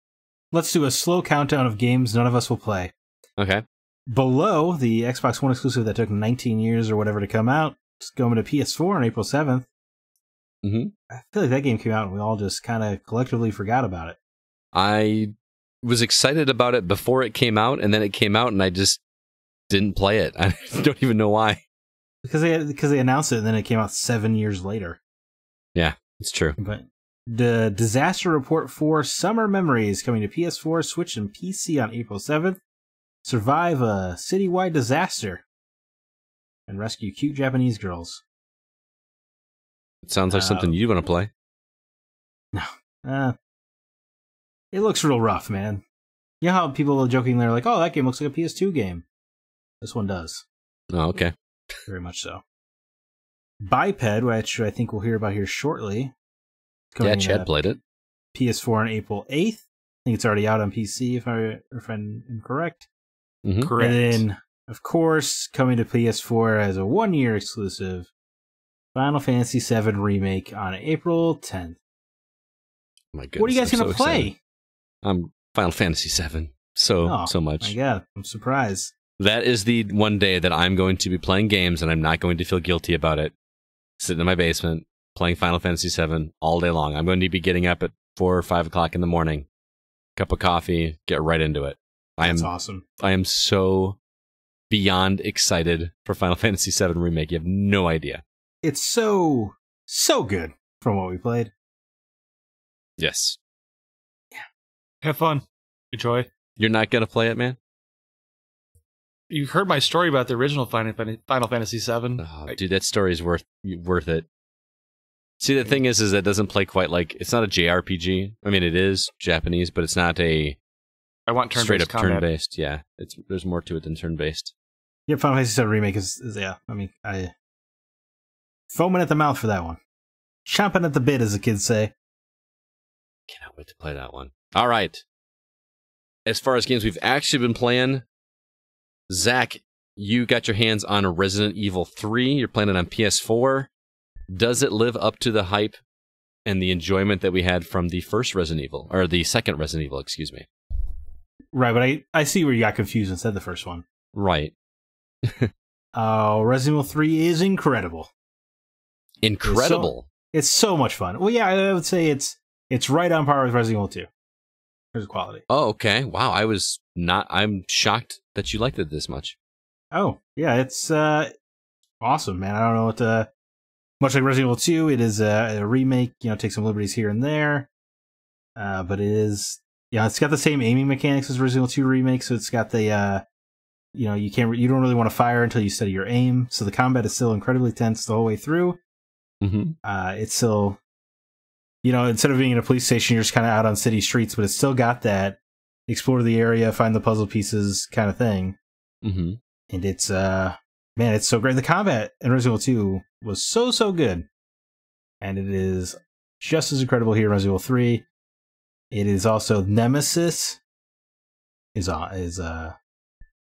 Let's do a slow countdown of games none of us will play. Okay. Below, the Xbox One exclusive that took 19 years or whatever to come out, it's going to PS4 on April 7th. Mm-hmm. I feel like that game came out and we all just kind of collectively forgot about it. I was excited about it before it came out, and then it came out and I just didn't play it. I don't even know why. Because they announced it and then it came out 7 years later. Yeah. It's true. But the Disaster Report 4 Summer Memories coming to PS4, Switch, and PC on April 7th. Survive a citywide disaster and rescue cute Japanese girls. It sounds like something you want to play. No. It looks real rough, man. You know how people are joking, they're like, oh, that game looks like a PS2 game. This one does. Oh, okay. Very much so. Biped, which I think we'll hear about here shortly. Yeah, Chad played it. PS4 on April 8th. I think it's already out on PC, if I'm correct. Mm-hmm. Correct. And then, of course, coming to PS4 as a 1-year exclusive, Final Fantasy VII Remake on April 10th. My goodness, What are you guys going to play? Final Fantasy VII. So much. My God, I'm surprised. That is the one day that I'm going to be playing games and I'm not going to feel guilty about it. Sitting in my basement, playing Final Fantasy VII all day long. I'm going to be getting up at 4 or 5 o'clock in the morning, cup of coffee, get right into it. That's awesome. I am so beyond excited for Final Fantasy VII Remake. You have no idea. It's so good from what we played. Yes. Yeah. Have fun. Enjoy. You're not going to play it, man? You heard my story about the original Final Fantasy VII. Oh, dude, that story is worth it. See, the thing is it doesn't play quite like... It's not a JRPG. I mean, it is Japanese, but it's not a... I want turn-based straight-up combat. turn-based. Yeah, there's more to it than turn-based. Yeah, Final Fantasy VII Remake is yeah. I mean, foaming at the mouth for that one. Chomping at the bit, as the kids say. Cannot wait to play that one. All right. As far as games we've actually been playing... Zack, you got your hands on Resident Evil 3. You're playing it on PS4. Does it live up to the hype and the enjoyment that we had from the first Resident Evil, or the second Resident Evil, excuse me? Right, but I see where you got confused and said the first one. Right. Resident Evil 3 is incredible. Incredible? It's so much fun. Well, yeah, I would say it's right on par with Resident Evil 2. There's quality. Oh, okay. Wow, I'm shocked that you liked it this much. Oh, yeah, it's awesome, man. I don't know what much like Resident Evil 2, it is a remake, take some liberties here and there. But it is, it's got the same aiming mechanics as Resident Evil 2 remake, so it's got the you don't really want to fire until you steady your aim, so the combat is still incredibly tense the whole way through. Mm-hmm. It's still, instead of being in a police station, you're just kind of out on city streets, but it's still got that explore the area, find the puzzle pieces kind of thing. Mm-hmm. And it's, it's so great. The combat in Resident Evil 2 was so good. And it is just as incredible here in Resident Evil 3. It is also Nemesis. Is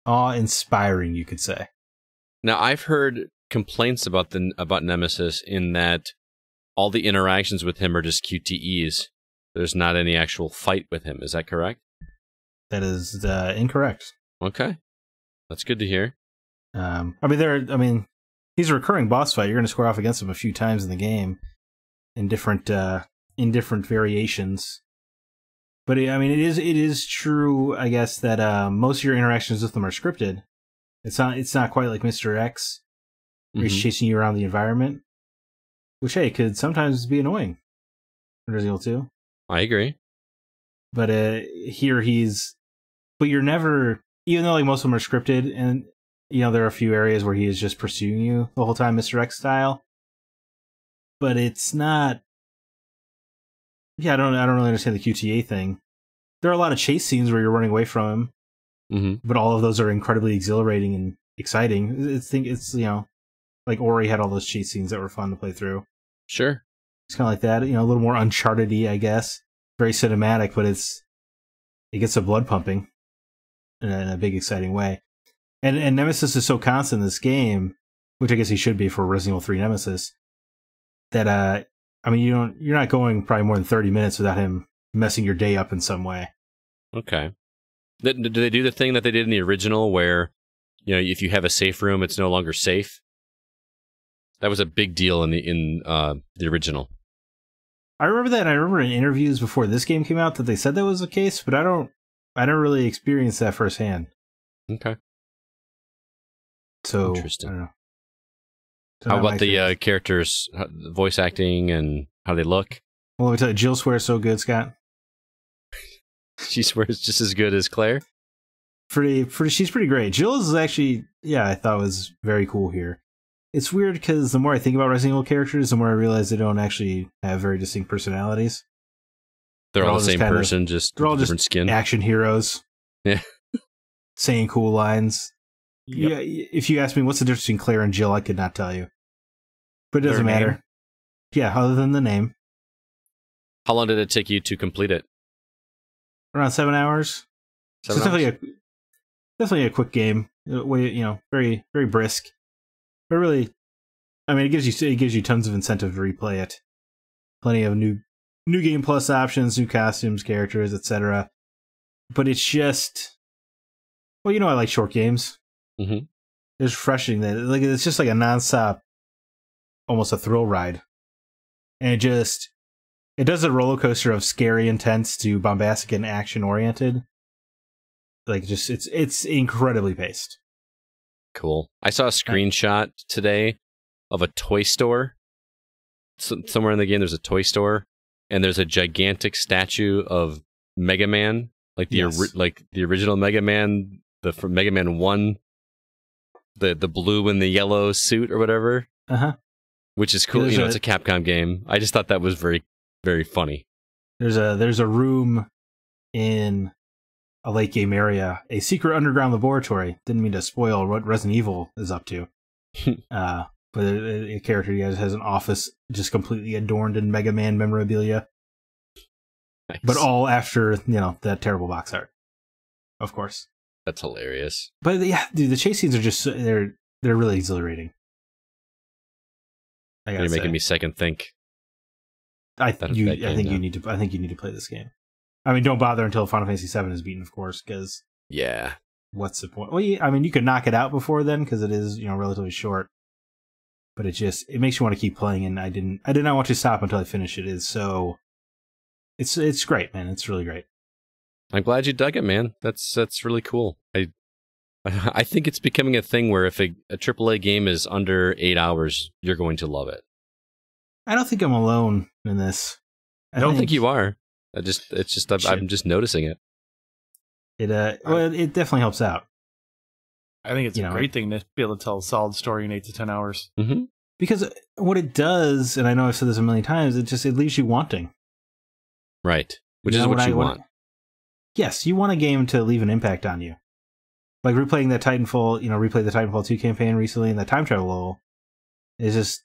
awe-inspiring, you could say. Now, I've heard complaints about Nemesis in that all the interactions with him are just QTEs. There's not any actual fight with him. Is that correct? That is incorrect. Okay, that's good to hear. He's a recurring boss fight. You're going to square off against him a few times in the game, in different variations. But it is true, I guess, that most of your interactions with them are scripted. It's not quite like Mr. X, where he's chasing you around the environment, which could sometimes be annoying in Resident Evil 2. I agree. But here but you're never, even though like most of them are scripted, and there are a few areas where he is just pursuing you the whole time, Mr. X style. But it's not. Yeah, I don't really understand the QTA thing. There are a lot of chase scenes where you're running away from him, but all of those are incredibly exhilarating and exciting. It's like Ori had all those chase scenes that were fun to play through. Sure, it's kind of like that. A little more Uncharted-y, I guess. Very cinematic, but it gets the blood pumping in a big, exciting way. And Nemesis is so constant in this game, which I guess he should be for Resident Evil 3 Nemesis, that you're not going probably more than 30 minutes without him messing your day up in some way. Okay. Do they do the thing that they did in the original where, if you have a safe room, it's no longer safe? That was a big deal in the original. I remember that. I remember in interviews before this game came out that they said that was the case, but I don't really experience that firsthand. Okay. So, interesting. I don't know. How about the characters, voice acting, and how they look? Well, let me tell you, Jill swears so good, Scott. She swears just as good as Claire? She's pretty great. Jill is actually, I thought was very cool here. It's weird because the more I think about Resident Evil characters, the more I realize they don't actually have very distinct personalities. They're all the same person, just different skin. Action heroes. Yeah. Saying cool lines. Yep. Yeah, if you ask me what's the difference between Claire and Jill, I could not tell you. But it doesn't matter. Name? Yeah, other than the name. How long did it take you to complete it? Around 7 hours. 7 so hours? Definitely a quick game. Very, very brisk. But really, it gives you tons of incentive to replay it. Plenty of new game plus options, new costumes, characters, etc. But it's just, I like short games. Mm-hmm. It's refreshing that it's just like a nonstop, almost a thrill ride, and it does a roller coaster of scary, intense to bombastic and action oriented. It's incredibly paced. Cool. I saw a screenshot today of a toy store. Somewhere in the game, there's a toy store, and there's a gigantic statue of Mega Man, like the original Mega Man, from Mega Man 1, the blue and the yellow suit or whatever. Which is cool. It's a Capcom game. I just thought that was very, very funny. There's a room in a late game area, a secret underground laboratory. Didn't mean to spoil what Resident Evil is up to. But a character has an office just completely adorned in Mega Man memorabilia. Nice. But all after, that terrible box art. Of course. That's hilarious. But yeah, dude, the chase scenes are just, they're really exhilarating. You're making me second think. I think you need to play this game. Don't bother until Final Fantasy VII is beaten, of course, because what's the point? Well, you could knock it out before then because it is relatively short. But it makes you want to keep playing, and I did not want to stop until I finish it. It's great, man. It's really great. I'm glad you dug it, man. That's really cool. I think it's becoming a thing where if a AAA game is under 8 hours, you're going to love it. I don't think I'm alone in this. I don't think you are. I'm just noticing it. It definitely helps out. I think it's a great thing to be able to tell a solid story in 8 to 10 hours. Mm-hmm. Because what it does, and I know I've said this a million times, it leaves you wanting. Right. Which is what you want. Yes, you want a game to leave an impact on you. Like replaying that Titanfall, replay the Titanfall 2 campaign recently, and that time travel level is just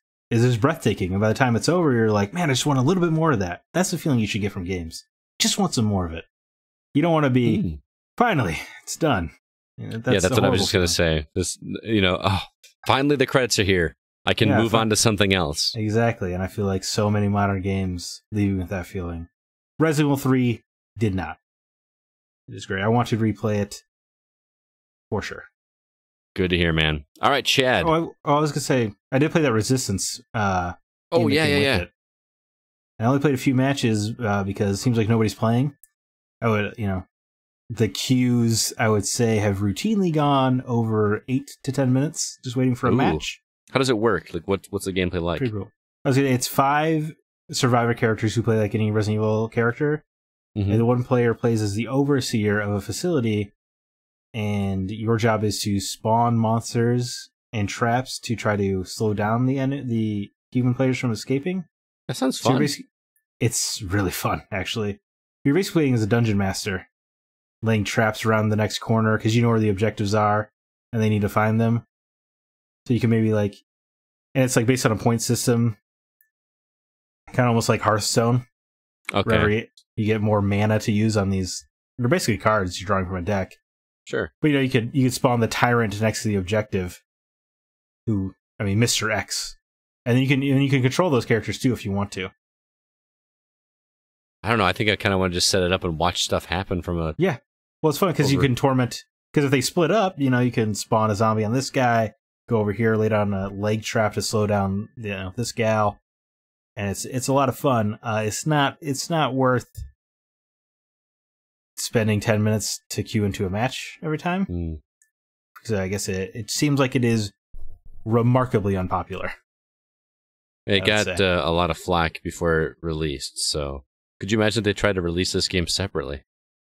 breathtaking. And by the time it's over, you're like, man, I just want a little bit more of that. That's the feeling you should get from games. just want some more of it. You don't want to be, finally, it's done. That's what I was just going to say. This, finally the credits are here. I can move on to something else. Exactly, and I feel like so many modern games leave me with that feeling. Resident Evil 3 did not. It is great. I want to replay it for sure. Good to hear, man. All right, Chad. I was going to say, I did play that Resistance. Yeah. And I only played a few matches because it seems like nobody's playing. I would, the queues, I would say, have routinely gone over 8 to 10 minutes just waiting for a match. How does it work? Like, what's the gameplay like? Pretty cool. It's 5 survivor characters who play like any Resident Evil character. Mm-hmm. And the one player plays as the overseer of a facility, and your job is to spawn monsters and traps to try to slow down the human players from escaping. That sounds fun. It's really fun, actually. You're basically playing as a dungeon master, laying traps around the next corner because you know where the objectives are, and they need to find them. So you can maybe and it's like based on a point system, kind of almost like Hearthstone. Okay. Wherever you get more mana to use on these. They're basically cards you're drawing from a deck. Sure. But you could spawn the tyrant next to the objective, Mr. X. And then you can control those characters too if you want to. I don't know. I think I kind of want to just set it up and watch stuff happen from a... Yeah. Well, it's fun because you can torment... Because if they split up, you can spawn a zombie on this guy, go over here, lay down a leg trap to slow down this gal. And it's a lot of fun. It's not worth spending 10 minutes to queue into a match every time. Because I guess it seems like it is remarkably unpopular. It got a lot of flack before it released, so... Could you imagine if they tried to release this game separately?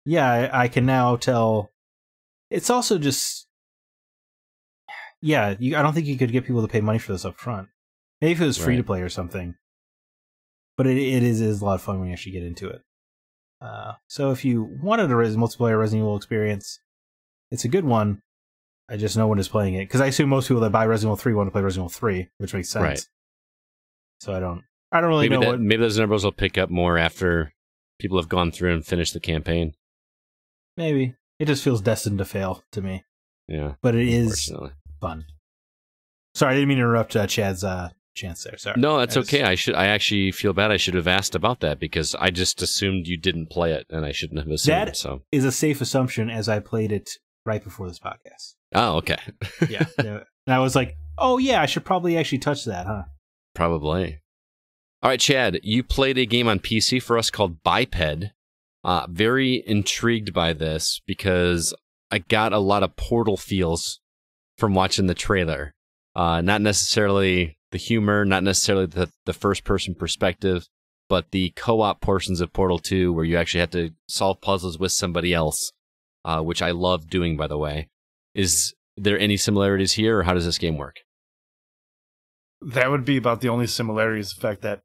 Yeah, I can now tell. It's also just... Yeah, I don't think you could get people to pay money for this up front. Maybe if it was free to play or something. But it is a lot of fun when you actually get into it. So if you wanted a multiplayer Resident Evil experience, it's a good one. I just no one is playing it. Because I assume most people that buy Resident Evil 3 want to play Resident Evil 3, which makes sense. Right. So I don't really know maybe those numbers will pick up more after people have gone through and finished the campaign. Maybe. It just feels destined to fail to me. Yeah. But it is fun. Sorry, I didn't mean to interrupt Chad's chance there. Sorry. No, that's okay. I actually feel bad. I should have asked about that because I just assumed you didn't play it, and I shouldn't have assumed. That is a safe assumption, as I played it right before this podcast. Oh, okay. Yeah. And I was like, oh yeah, I should probably actually touch that, huh? Probably. All right, Chad, you played a game on PC for us called Biped. Very intrigued by this because I got a lot of Portal feels from watching the trailer. Not necessarily the humor, not necessarily the first-person perspective, but the co-op portions of Portal 2 where you actually have to solve puzzles with somebody else, which I love doing, by the way. Is there any similarities here, or how does this game work? That would be about the only similarity is the fact that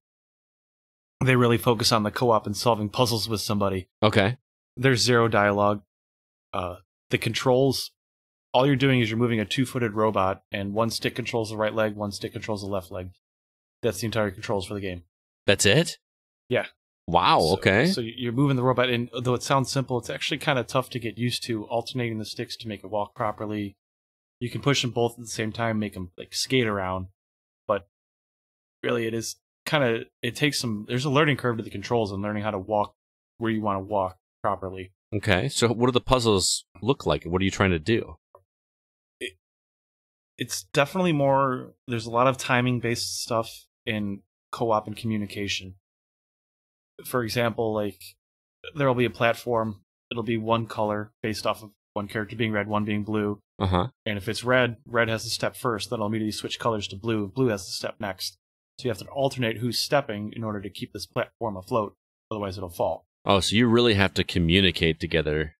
they really focus on the co-op and solving puzzles with somebody. Okay. There's zero dialogue. The controls, all you're doing is you're moving a 2-footed robot, and one stick controls the right leg, one stick controls the left leg. That's the entire controls for the game. That's it? Yeah. Wow, okay. So you're moving the robot, and though it sounds simple, it's actually kind of tough to get used to alternating the sticks to make it walk properly. You can push them both at the same time, make them skate around, but really it takes there's a learning curve to the controls and learning how to walk where you want to walk properly. Okay, so what do the puzzles look like? What are you trying to do? It's definitely more, there's a lot of timing-based stuff in co-op and communication. For example, there'll be a platform, it'll be one color based off of one character being red, one being blue. Uh-huh. And if it's red, red has to step first, then it'll immediately switch colors to blue, blue has to step next. So you have to alternate who's stepping in order to keep this platform afloat, otherwise it'll fall. Oh, so you really have to communicate together.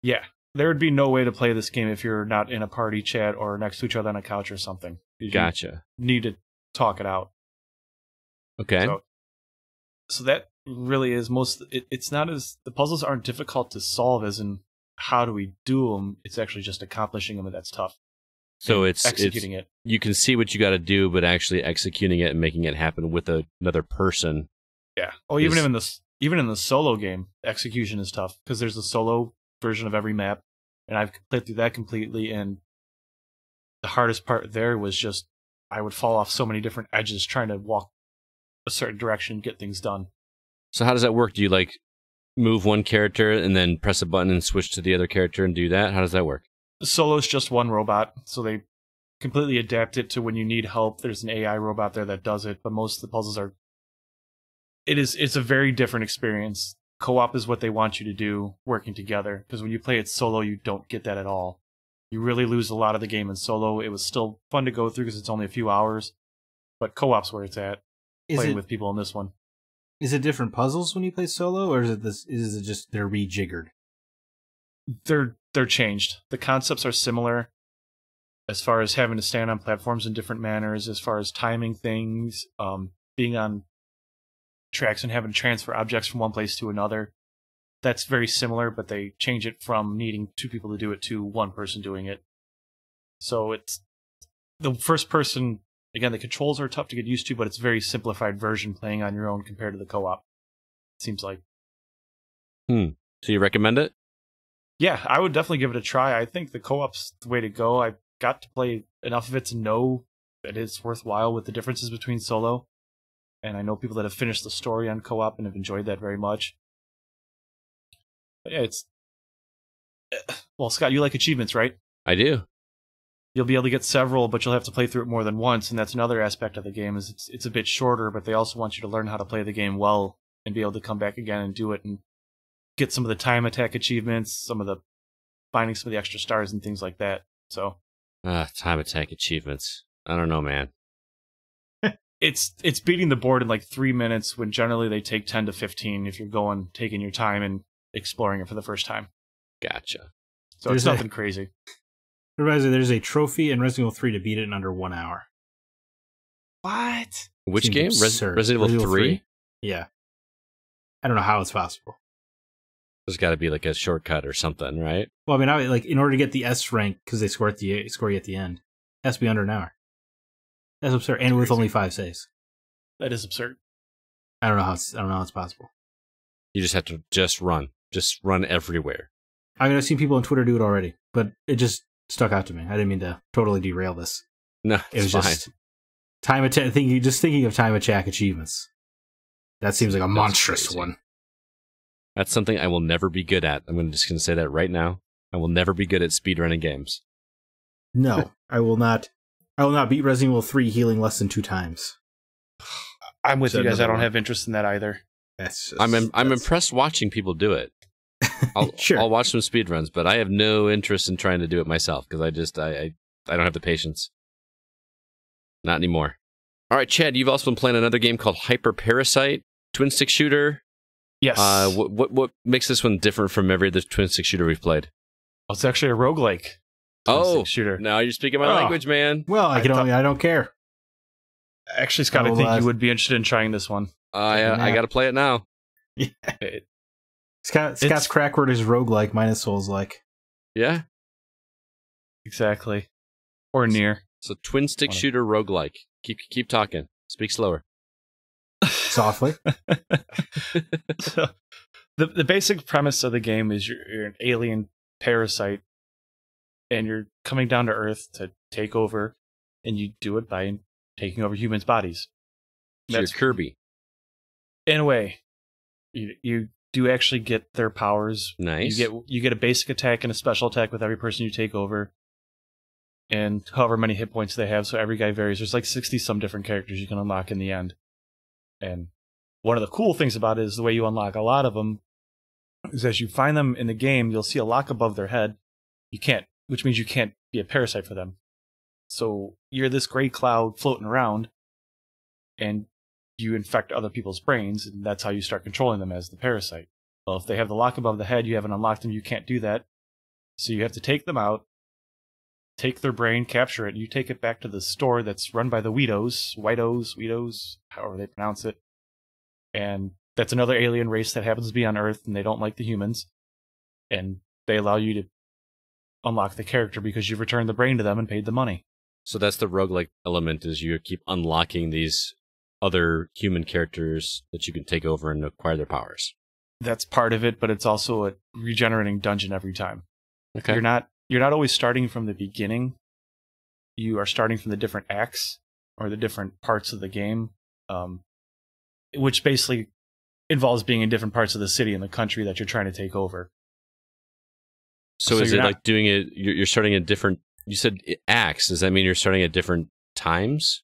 Yeah. There would be no way to play this game if you're not in a party chat or next to each other on a couch or something. Gotcha. You need to talk it out. Okay. So that really is it's not as, the puzzles aren't difficult to solve as in how do we do them, it's actually just accomplishing them, and that's tough. So it's executing it. You can see what you got to do, but actually executing it and making it happen with another person. Yeah. Oh, even even in the solo game, execution is tough because there's a solo version of every map, and I've played through that completely, and the hardest part there was just I would fall off so many different edges trying to walk a certain direction, get things done. So how does that work? Do you like move one character and then press a button and switch to the other character and do that? How does that work? Solo's just one robot, so they completely adapt it to when you need help. There's an AI robot there that does it, but most of the puzzles are... It's a very different experience. Co-op is what they want you to do, working together, because when you play it solo, you don't get that at all. You really lose a lot of the game in solo. It was still fun to go through because it's only a few hours, but co-op's where it's at. Playing with people in this one. Is it different puzzles when you play solo, or is it just they're rejiggered? They're changed. The concepts are similar as far as having to stand on platforms in different manners, as far as timing things, being on tracks and having to transfer objects from one place to another. That's very similar, but they change it from needing two people to do it to one person doing it. So it's the first person. Again, the controls are tough to get used to, but it's a very simplified version playing on your own compared to the co-op. Seems like. So you recommend it? Yeah, I would definitely give it a try. I think the co-op's the way to go. I got to play enough of it to know that it's worthwhile with the differences between solo. And I know people that have finished the story on co-op and have enjoyed that very much. But yeah, it's... Well, Scott, you like achievements, right? I do. You'll be able to get several, but you'll have to play through it more than once, and that's another aspect of the game. Is it's a bit shorter, but they also want you to learn how to play the game well and be able to come back again and do it and get some of the time attack achievements, finding some of the extra stars and things like that. So, time attack achievements. I don't know, man. It's beating the board in like 3 minutes when generally they take 10 to 15 if you're taking your time and exploring it for the first time. Gotcha. So it's nothing crazy. Reminds me, there's a trophy in Resident Evil 3 to beat it in under 1 hour. What? Which game? Resident Evil 3? Yeah. I don't know how it's possible. There's got to be like a shortcut or something, right? Well, I mean, in order to get the S rank, because they score you at the end, it has to be under an hour. That's absurd, and with only 5 saves. That is absurd. I don't know how it's possible. You just have to run everywhere. I mean, I've seen people on Twitter do it already, but it just stuck out to me. I didn't mean to totally derail this. No, it was fine. just time attack. Thinking of time attack achievements. That seems like a monstrous one. That's something I will never be good at. I'm just going to say that right now. I will never be good at speedrunning games. No, I will not. I will not beat Resident Evil 3 healing less than 2 times. I'm with you guys. I don't have interest in that either. I'm impressed watching people do it. I'll watch some speedruns, but I have no interest in trying to do it myself because I don't have the patience. Not anymore. All right, Chad, you've also been playing another game called HyperParasite, twin stick shooter. Yes. What makes this one different from every other twin stick shooter we've played? Oh, it's actually a roguelike. Shooter. Now you're speaking my language, man. Well, I don't care. Actually, Scott, I think you would be interested in trying this one. I got to play it now. Yeah. Scott's crack word is roguelike, mine is Souls-like. Yeah. Exactly. Or near. So twin stick shooter roguelike. Keep talking. Speak slower. Softly. So, the basic premise of the game is you're an alien parasite, and you're coming down to Earth to take over, and you do it by taking over humans' bodies. So you're Kirby. In a way. You do actually get their powers. Nice. You get a basic attack and a special attack with every person you take over. And however many hit points they have, so every guy varies. There's like 60-some different characters you can unlock in the end. And one of the cool things about it is the way you unlock a lot of them is as you find them in the game, you'll see a lock above their head. Which means you can't be a parasite for them. So you're this gray cloud floating around, and you infect other people's brains, and that's how you start controlling them as the parasite. Well, if they have the lock above the head, you haven't unlocked them, you can't do that. So you have to take them out, take their brain, capture it, and you take it back to the store that's run by the Weedos, however they pronounce it. And that's another alien race that happens to be on Earth, and they don't like the humans. And they allow you to unlock the character because you've returned the brain to them and paid the money. So that's the roguelike element, is you keep unlocking these other human characters that you can take over and acquire their powers. That's part of it, but it's also a regenerating dungeon every time. Okay. You're not always starting from the beginning. You are starting from the different acts or the different parts of the game, which basically involves being in different parts of the city and the country that you're trying to take over. So is it like doing it? You're starting at different. You said acts. Does that mean you're starting at different times?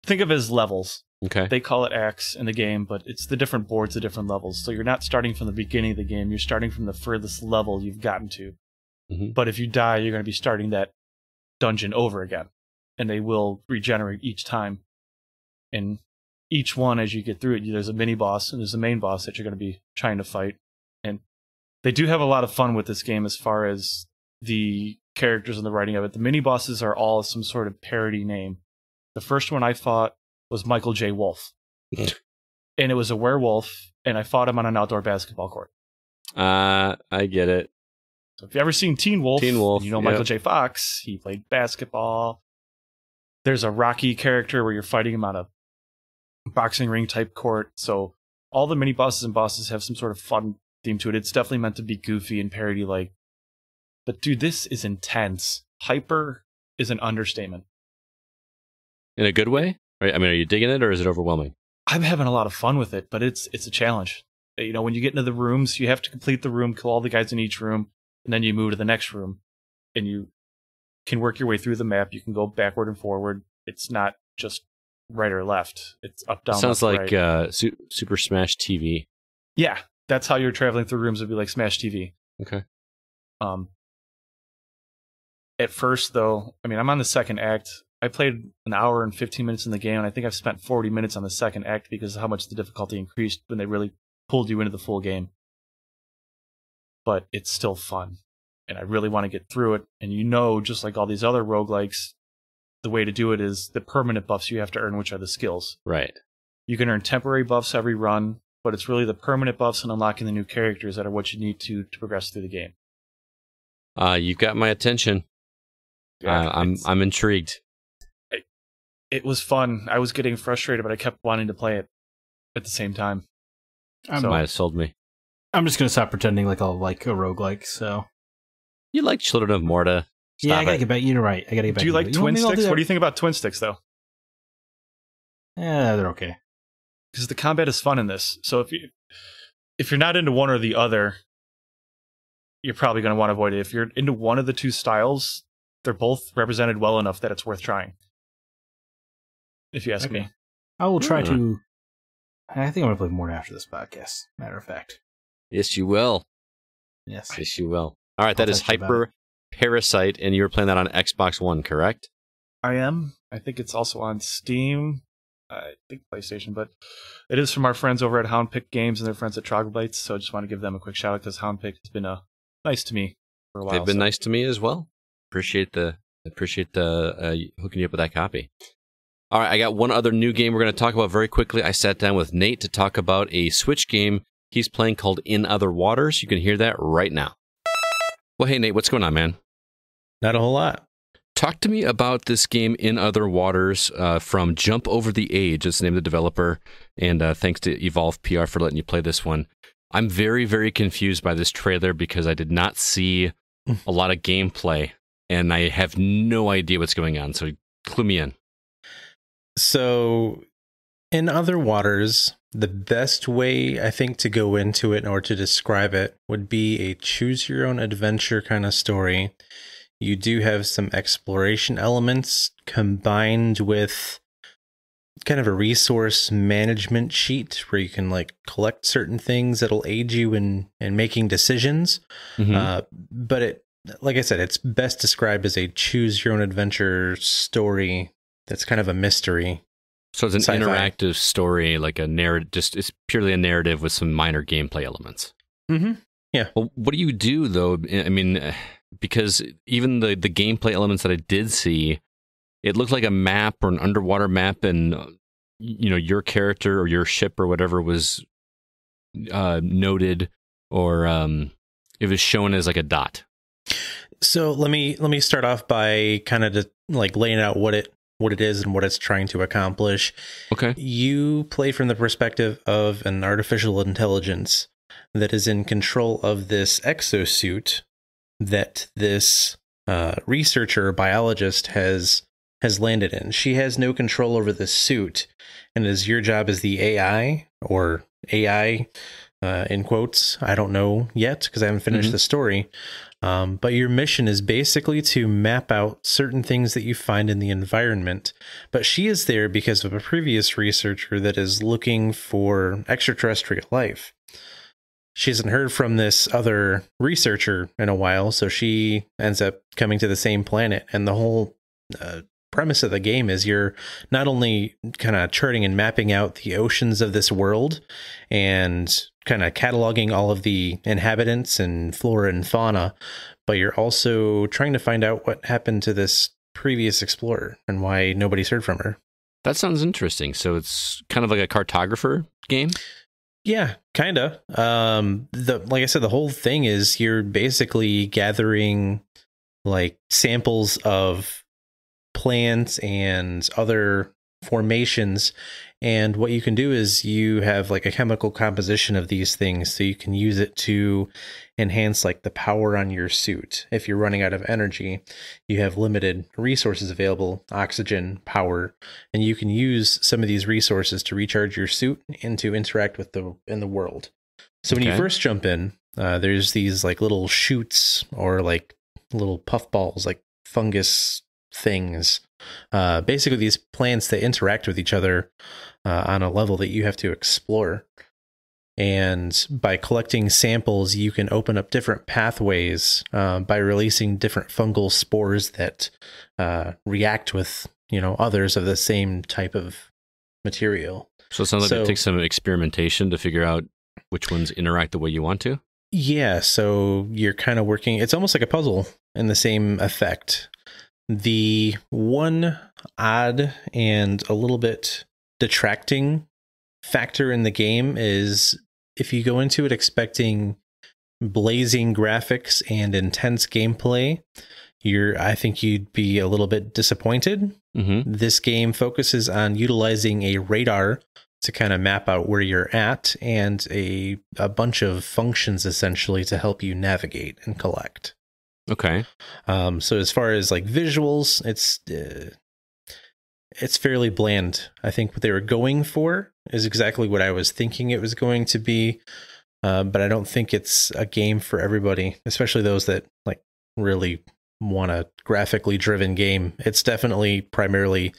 Think of it as levels. Okay. They call it acts in the game, but it's the different boards of different levels. So you're not starting from the beginning of the game. You're starting from the furthest level you've gotten to. Mm-hmm. But if you die, you're going to be starting that dungeon over again, and they will regenerate each time. And each one, as you get through it, there's a mini boss and there's a main boss that you're going to be trying to fight. And they do have a lot of fun with this game as far as the characters and the writing of it. The mini bosses are all some sort of parody name. The first one I fought was Michael J. Wolf. And it was a werewolf, and I fought him on an outdoor basketball court. I get it. So if you've ever seen Teen Wolf, you know Michael yep. J. Fox. He played basketball. There's a Rocky character where you're fighting him on a boxing ring type court. So all the mini bosses and bosses have some sort of fun theme to it. It's definitely meant to be goofy and parody like. But dude, this is intense. Hyper is an understatement. In a good way? Right? I mean, are you digging it or is it overwhelming? I'm having a lot of fun with it, but it's a challenge. You know, when you get into the rooms, you have to complete the room, kill all the guys in each room, and then you move to the next room, and you can work your way through the map. You can go backward and forward. It's not just right or left. It's up, down, Sounds left, like right. Super Smash TV. Yeah, that's how you're traveling through rooms. Would be like Smash TV. Okay. At first, though, I mean, I'm on the second act. I played an hour and 15 minutes in the game, and I think I've spent 40 minutes on the second act because of how much the difficulty increased when they really pulled you into the full game. But it's still fun, and I really want to get through it. And you know, just like all these other roguelikes, the way to do it is the permanent buffs you have to earn, which are the skills. Right. You can earn temporary buffs every run, but it's really the permanent buffs and unlocking the new characters that are what you need to progress through the game. You've got my attention. Yeah, I'm intrigued. It was fun. I was getting frustrated, but I kept wanting to play it at the same time. Might have sold me. I'm just going to stop pretending like I'll like a roguelike, so. You like Children of Morta. I gotta get back. You're right. I gotta get back. Do you like twin sticks? What do you think about twin sticks, though? Yeah, they're okay. Because the combat is fun in this. So if you're not into one or the other, you're probably going to want to avoid it. If you're into one of the two styles, they're both represented well enough that it's worth trying. If you ask me. I will try to. I think I'm going to play more after this podcast, matter of fact. Yes, you will. Yes, you will. All right, that is HyperParasite, and you're playing that on Xbox One, correct? I am. I think it's also on Steam. I think PlayStation, but it is from our friends over at Houndpick Games and their friends at Troglodytes, so I just want to give them a quick shout out because Houndpick has been nice to me for a while. They've been nice to me as well. Appreciate the hooking you up with that copy. All right, I got one other new game we're going to talk about very quickly. I sat down with Nate to talk about a Switch game he's playing called In Other Waters. You can hear that right now. Well, hey, Nate, what's going on, man? Not a whole lot. Talk to me about this game In Other Waters from Jump Over the Age. That's the name of the developer, and thanks to Evolve PR for letting you play this one. I'm very, very confused by this trailer because I did not see a lot of gameplay, and I have no idea what's going on, so clue me in. So, In Other Waters, the best way, I think, to go into it or to describe it would be a choose-your-own-adventure kind of story. You do have some exploration elements combined with kind of a resource management sheet where you can like collect certain things that'll aid you in making decisions. Mm-hmm. But it, like I said, it's best described as a choose-your-own-adventure story that's kind of a mystery. So it's an sci-fi interactive story, like a narrative. Just it's purely a narrative with some minor gameplay elements. Mm-hmm. Yeah. Well, what do you do though? I mean, because even the gameplay elements that I did see, it looked like a map or an underwater map, and you know your character or your ship or whatever was noted, or it was shown as like a dot. So let me start off by kind of like laying out what it what it is and what it's trying to accomplish. Okay. You play from the perspective of an artificial intelligence that is in control of this exosuit that this researcher or biologist has landed in. She has no control over the suit, and it is your job as the AI, or AI in quotes. I don't know yet because I haven't finished the story. But your mission is basically to map out certain things that you find in the environment. But she is there because of a previous researcher that is looking for extraterrestrial life. She hasn't heard from this other researcher in a while, so she ends up coming to the same planet. And the whole premise of the game is you're not only kind of charting and mapping out the oceans of this world and kind of cataloging all of the inhabitants and flora and fauna, but you're also trying to find out what happened to this previous explorer and why nobody's heard from her. That sounds interesting. So it's kind of like a cartographer game? Yeah, kind of. Like I said, the whole thing is you're basically gathering like samples of plants and other formations, and what you can do is you have like a chemical composition of these things, so you can use it to enhance like the power on your suit. If you're running out of energy, you have limited resources available, oxygen, power, and you can use some of these resources to recharge your suit and to interact with in the world. So when you first jump in, there's these like little shoots or like little puff balls, like fungus things. Basically these plants that interact with each other on a level that you have to explore. And by collecting samples, you can open up different pathways by releasing different fungal spores that react with, others of the same type of material. So it sounds like it takes some experimentation to figure out which ones interact the way you want to. Yeah, so you're kind of working, it's almost like a puzzle in the same effect. The one odd and a little bit detracting factor in the game is if you go into it expecting blazing graphics and intense gameplay, I think you'd be a little bit disappointed. This game focuses on utilizing a radar to kind of map out where you're at, and a bunch of functions essentially to help you navigate and collect. Okay. So as far as like visuals, it's fairly bland. I think what they were going for is exactly what I was thinking it was going to be. But I don't think it's a game for everybody, especially those that like really want a graphically driven game. It's definitely primarily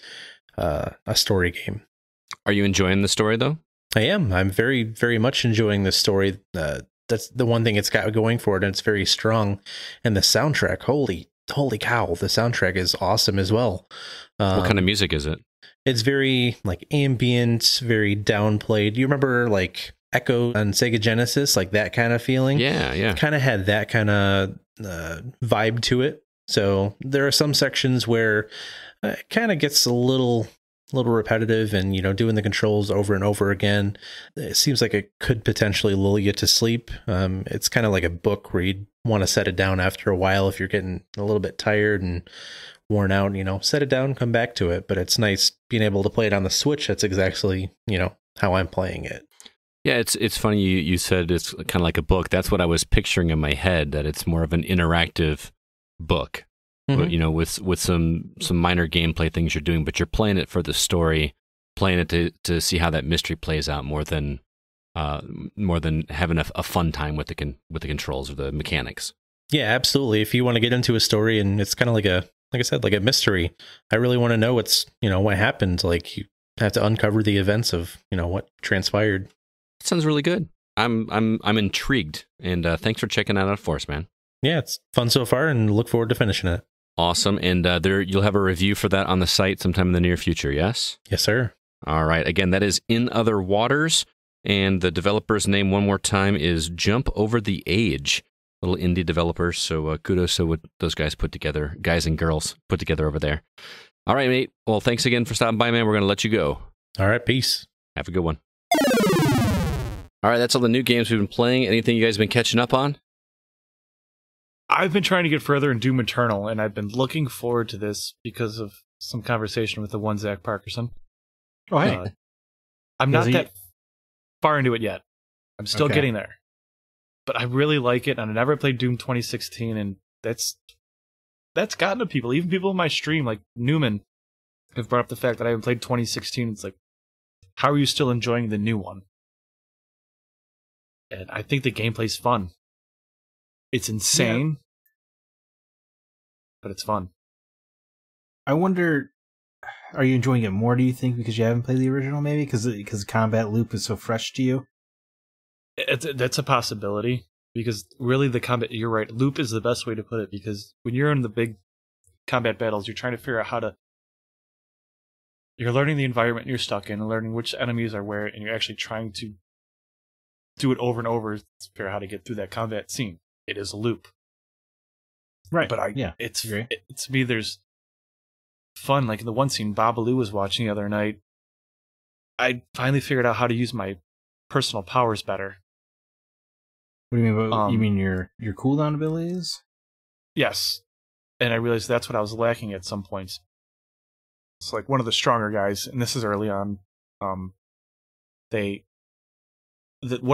a story game. Are you enjoying the story though? I am. I'm very, very much enjoying this story. That's the one thing it's got going for it, and it's very strong. And the soundtrack, holy cow, the soundtrack is awesome as well. What kind of music is it? It's very like ambient, very downplayed. You remember like Echo on Sega Genesis, like that kind of feeling? Yeah. Kind of had that kind of vibe to it. So there are some sections where it kind of gets a little repetitive, and doing the controls over and over again. It seems like it could potentially lull you to sleep. It's kind of like a book where you'd want to set it down after a while if you're getting a little bit tired and worn out. Set it down, come back to it. But it's nice being able to play it on the Switch. That's exactly how I'm playing it. Yeah, it's funny you said it's kind of like a book. That's what I was picturing in my head, that it's more of an interactive book. With some minor gameplay things you're doing, but you're playing it for the story, playing it to see how that mystery plays out more than having a fun time with the controls or the mechanics. Yeah, absolutely. If you want to get into a story, and it's kind of like I said, like a mystery. I really want to know what happened. Like you have to uncover the events of what transpired. Sounds really good. I'm intrigued, and thanks for checking that out for us, man. Yeah, it's fun so far, and look forward to finishing it. Awesome. And you'll have a review for that on the site sometime in the near future, yes? Yes, sir. All right. Again, that is In Other Waters, and the developer's name one more time is Jump Over the Age. Little indie developers, so kudos to what those guys and girls put together over there. All right, mate. Well, thanks again for stopping by, man. We're going to let you go. All right, peace. Have a good one. All right, that's all the new games we've been playing. Anything you guys have been catching up on? I've been trying to get further in Doom Eternal, and I've been looking forward to this because of some conversation with the one Zack Parkerson. Oh, hey. I'm not that far into it yet. I'm still getting there. But I really like it, and I never played Doom 2016, and that's gotten to people. Even people in my stream, like Newman, have brought up the fact that I haven't played 2016. It's like, how are you still enjoying the new one? And I think the gameplay's fun. It's insane, but it's fun. I wonder, are you enjoying it more, do you think, because you haven't played the original, maybe? Because the combat loop is so fresh to you? That's a possibility, because really the combat, you're right, loop is the best way to put it, because when you're in the big combat battles, you're trying to figure out how to... You're learning the environment you're stuck in, and learning which enemies are where, and you're actually trying to do it over and over to figure out how to get through that combat scene. It is a loop. Right. But to me, there's fun. Like in the one scene Babalu was watching the other night, I finally figured out how to use my personal powers better. What do you mean? You mean your cooldown abilities? Yes. And I realized that's what I was lacking at some points. It's like one of the stronger guys, and this is early on. One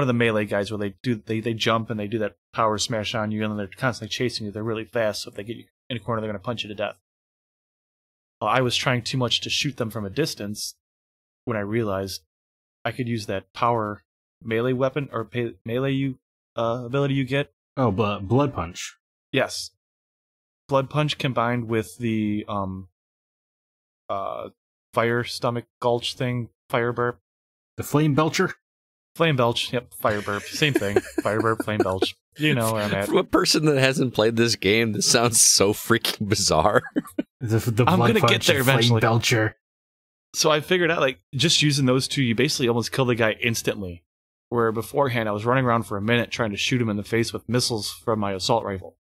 of the melee guys where they jump and they do that power smash on you, and then they're constantly chasing you. They're really fast, so if they get you in a corner, they're going to punch you to death. Well, I was trying too much to shoot them from a distance when I realized I could use that power melee weapon or melee ability you get. Oh, blood punch. Yes, blood punch combined with the fire stomach gulch thing, fire burp, the flame belcher. Flame belch, yep, fire burp, same thing. Fire burp, flame belch. You know where I'm at. For a person that hasn't played this game, this sounds so freaking bizarre. The I'm blood gonna get there eventually. Flame belcher. So I figured out, like, just using those two, you basically almost kill the guy instantly. Where beforehand, I was running around for a minute trying to shoot him in the face with missiles from my assault rifle.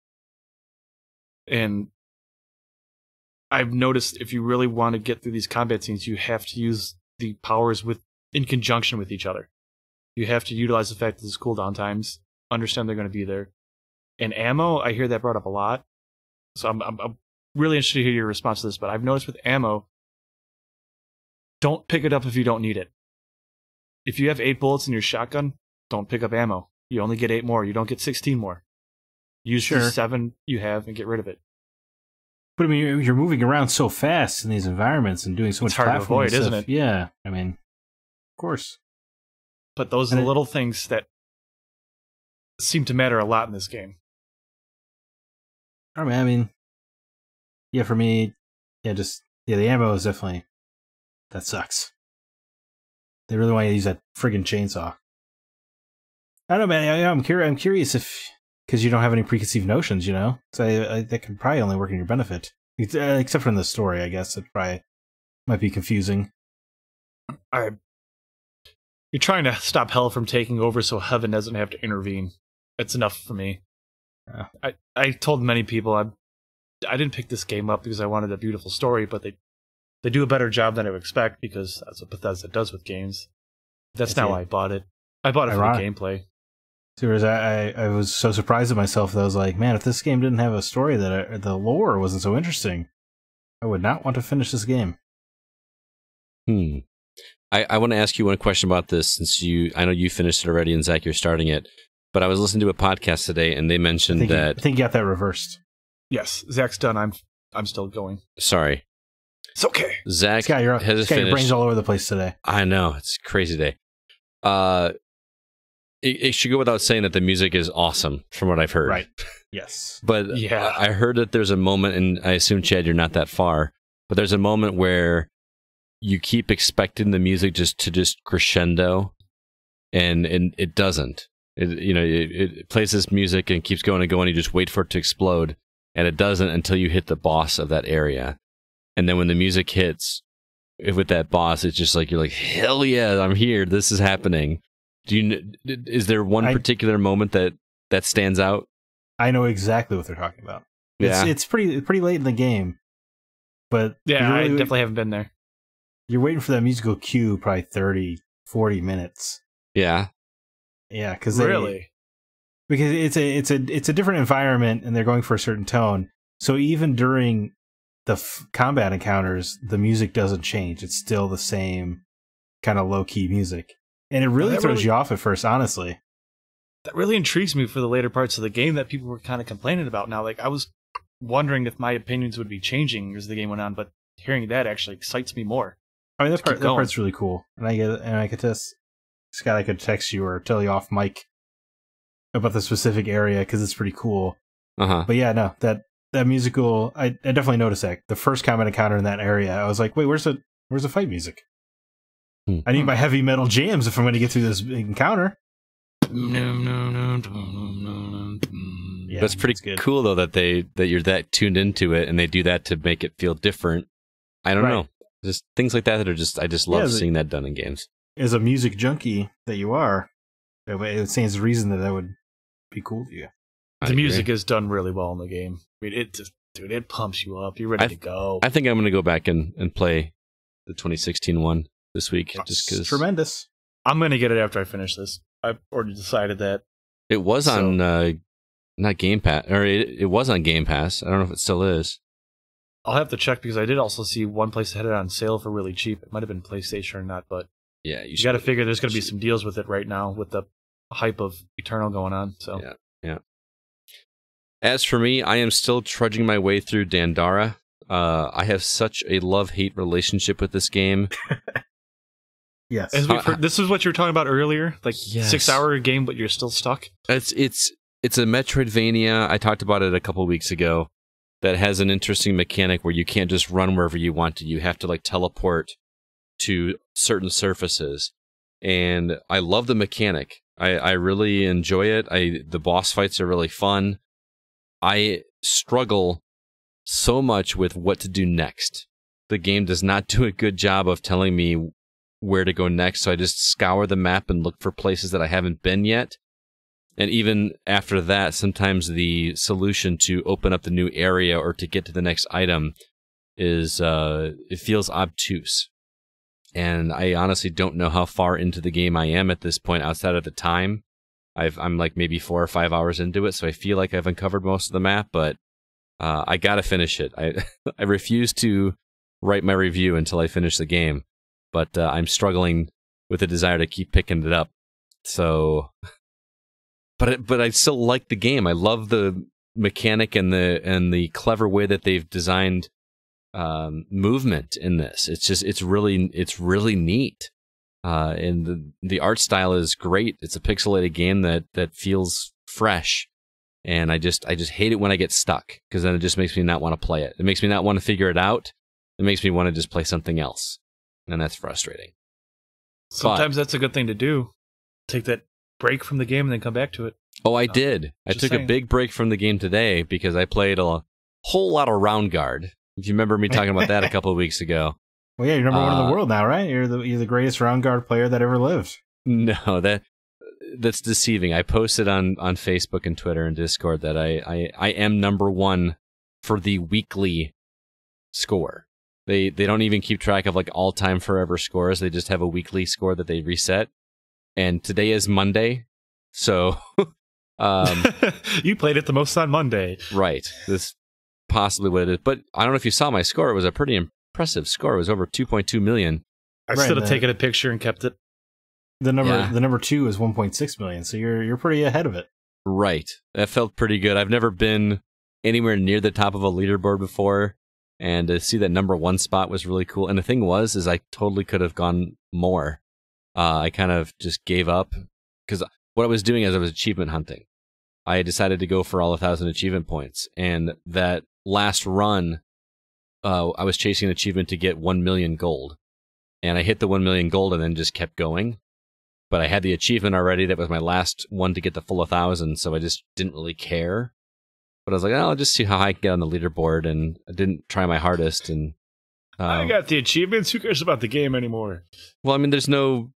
And I've noticed if you really want to get through these combat scenes, you have to use the powers in conjunction with each other. You have to utilize the fact that there's cooldown times, understand they're going to be there. And ammo, I hear that brought up a lot. So I'm really interested to hear your response to this, but I've noticed with ammo, don't pick it up if you don't need it. If you have 8 bullets in your shotgun, don't pick up ammo. You only get 8 more. You don't get 16 more. Use the 7 you have and get rid of it. But I mean, you're moving around so fast in these environments and doing so much it's hard to avoid, isn't it? Yeah, I mean, of course. But those are the little things that seem to matter a lot in this game. I mean, yeah, for me, the ammo is definitely, that sucks. They really want you to use that friggin' chainsaw. I don't know, man. I'm curious if, because you don't have any preconceived notions, you know? So that can probably only work in your benefit. Except for in the story, I guess. It probably might be confusing. You're trying to stop hell from taking over so heaven doesn't have to intervene. It's enough for me. I told many people I didn't pick this game up because I wanted a beautiful story, but they do a better job than I would expect because that's what Bethesda does with games. That's not why I bought it. I bought it for the gameplay. Whereas I was so surprised at myself that I was like, man, if this game didn't have a story the lore wasn't so interesting, I would not want to finish this game. I want to ask you one question about this since I know you finished it already and Zach, you're starting it. But I was listening to a podcast today and they mentioned I think you got that reversed. Yes, Zach's done. I'm still going. Sorry. It's okay. Zach Scott, has finished. Your brain's all over the place today. I know. It's a crazy day. It should go without saying that the music is awesome from what I've heard. Right. Yes. But yeah. I heard that there's a moment, and I assume, Chad, you're not that far, but there's a moment where you keep expecting the music to crescendo, and it doesn't. It plays this music and keeps going and going. You just wait for it to explode, and it doesn't until you hit the boss of that area. And then when the music hits with that boss, it's just like you're like, hell yeah, I'm here. This is happening. Is there one particular moment that stands out? I know exactly what they're talking about. Yeah. It's pretty late in the game, but yeah, I definitely haven't been there. You're waiting for that musical cue probably 30, 40 minutes. Yeah. Yeah, because it's a different environment and they're going for a certain tone. So even during the combat encounters, the music doesn't change. It's still the same kind of low-key music. And it really throws you off at first, honestly. That really intrigues me for the later parts of the game that people were kind of complaining about now. Like, I was wondering if my opinions would be changing as the game went on, but hearing that actually excites me more. I mean, that part's really cool. And I could test, Scott, I could text you or tell you off mic about the specific area because it's pretty cool. But yeah, no, that musical, I definitely noticed that. The first combat encounter in that area, I was like, wait, where's the fight music? I need my heavy metal jams if I'm going to get through this encounter. Yeah, that's pretty cool though that you're that tuned into it and they do that to make it feel different. I don't know, just things like that are just I just love seeing that done in games. As a music junkie that you are, it stands to reason that would be cool to you. The music is done really well in the game. I mean, it pumps you up. You're ready to go. I think I'm going to go back and play the 2016 one this week. Just because tremendous. I'm going to get it after I finish this. I've already decided that. It was on not Game Pass, or it was on Game Pass. I don't know if it still is. I'll have to check because I did also see one place that had it on sale for really cheap. It might have been PlayStation or not, but yeah, you got to figure there's going to be some deals with it right now with the hype of Eternal going on. So yeah. As for me, I am still trudging my way through Dandara. I have such a love-hate relationship with this game. Yes. As we've heard, this is what you were talking about earlier, like 6-hour game, but you're still stuck. It's a Metroidvania. I talked about it a couple weeks ago. That has an interesting mechanic where you can't just run wherever you want to. You have to like teleport to certain surfaces, and I love the mechanic. I really enjoy it. The boss fights are really fun. I struggle so much with what to do next. The game does not do a good job of telling me where to go next, so I just scour the map and look for places that I haven't been yet. And even after that, sometimes the solution to open up the new area or to get to the next item is, it feels obtuse. And I honestly don't know how far into the game I am at this point outside of the time. I'm like maybe 4 or 5 hours into it, so I feel like I've uncovered most of the map, but I gotta finish it. I refuse to write my review until I finish the game, but I'm struggling with the desire to keep picking it up. So... But I still like the game. I love the mechanic and the clever way that they've designed movement in this. It's really neat. And the art style is great. It's a pixelated game that feels fresh. And I just hate it when I get stuck because then it just makes me not want to play it. It makes me not want to figure it out. It makes me want to just play something else, and that's frustrating. Sometimes that's a good thing to do. Take that break from the game and then come back to it. Oh, I did. I took a big break from the game today because I played a whole lot of Round Guard. If you remember me talking about that a couple of weeks ago. Well, yeah, you're number one in the world now, right? You're the greatest Round Guard player that ever lived. No, that's deceiving. I posted on Facebook and Twitter and Discord that I am number one for the weekly score. They don't even keep track of like all-time forever scores. They just have a weekly score that they reset. And today is Monday, so you played it the most on Monday, right? This possibly what it is, but I don't know if you saw my score. It was a pretty impressive score. It was over 2.2 million. I should have taken a picture and kept it. The number 2 is 1.6 million, so you're pretty ahead of it. Right, that felt pretty good. I've never been anywhere near the top of a leaderboard before, and to see that number 1 spot was really cool. And the thing is I totally could have gone more. I kind of just gave up because what I was doing is I was achievement hunting. I decided to go for all 1,000 achievement points, and that last run, I was chasing an achievement to get 1 million gold, and I hit the 1 million gold and then just kept going. But I had the achievement already. That was my last one to get the full 1,000, so I just didn't really care. But I was like, I'll just see how I can get on the leaderboard, and I didn't try my hardest. And I got the achievements. Who cares about the game anymore? Well, I mean, there's no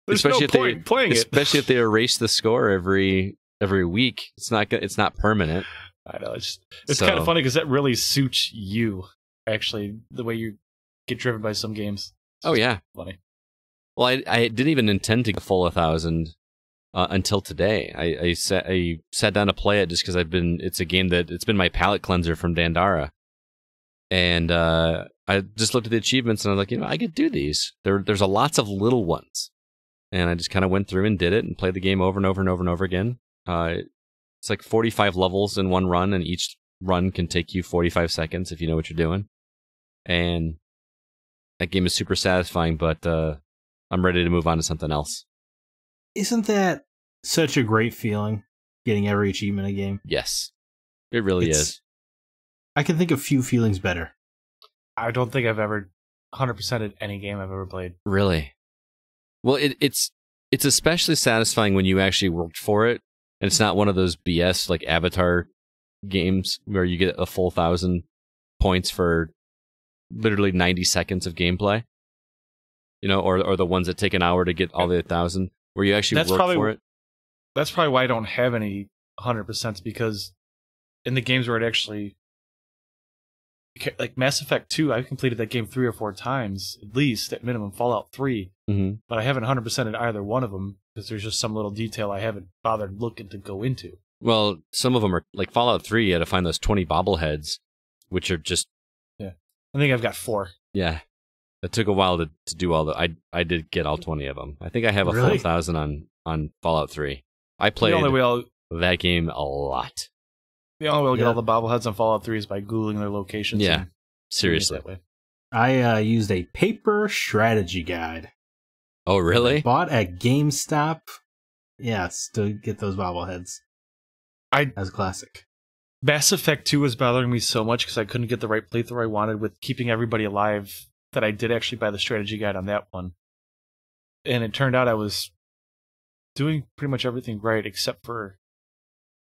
point playing it. Especially if they erase the score every week. It's not permanent. I know. It's kind of funny because that really suits you, actually, the way you get driven by some games. Oh, yeah. Funny. Well, I didn't even intend to get full 1,000 until today. I sat down to play it just because it's a game that it's been my palate cleanser from Dandara. And I just looked at the achievements and I'm like, I could do these. There's lots of little ones. And I just kind of went through and did it and played the game over and over and over and over again. It's like 45 levels in one run, and each run can take you 45 seconds if you know what you're doing. And that game is super satisfying, but I'm ready to move on to something else. Isn't that such a great feeling, getting every achievement in a game? Yes, it really is. I can think of few feelings better. I don't think I've ever 100%ed any game I've ever played. Really? Well, it's especially satisfying when you actually worked for it, and it's not one of those BS like Avatar games where you get a full 1,000 points for literally 90 seconds of gameplay. Or the ones that take an hour to get all the 1,000, where you actually work for it. That's probably why I don't have any 100%, because in the games where it actually, like Mass Effect 2, I've completed that game 3 or 4 times, at least, at minimum. Fallout 3. Mm-hmm. But I haven't 100%ed either one of them, because there's just some little detail I haven't bothered looking to go into. Well, some of them are, like Fallout 3, you had to find those 20 bobbleheads, which are just... Yeah. I think I've got 4. Yeah. It took a while to do all the... I did get all 20 of them. I think I have a full 1,000 on Fallout 3. I played that game a lot. The only way to get all the bobbleheads on Fallout 3 is by Googling their locations. Yeah, seriously. I used a paper strategy guide. Oh, really? I bought at GameStop. Yes, to get those bobbleheads. As a classic. Mass Effect 2 was bothering me so much because I couldn't get the right playthrough I wanted with keeping everybody alive, that I did actually buy the strategy guide on that one. And it turned out I was doing pretty much everything right, except for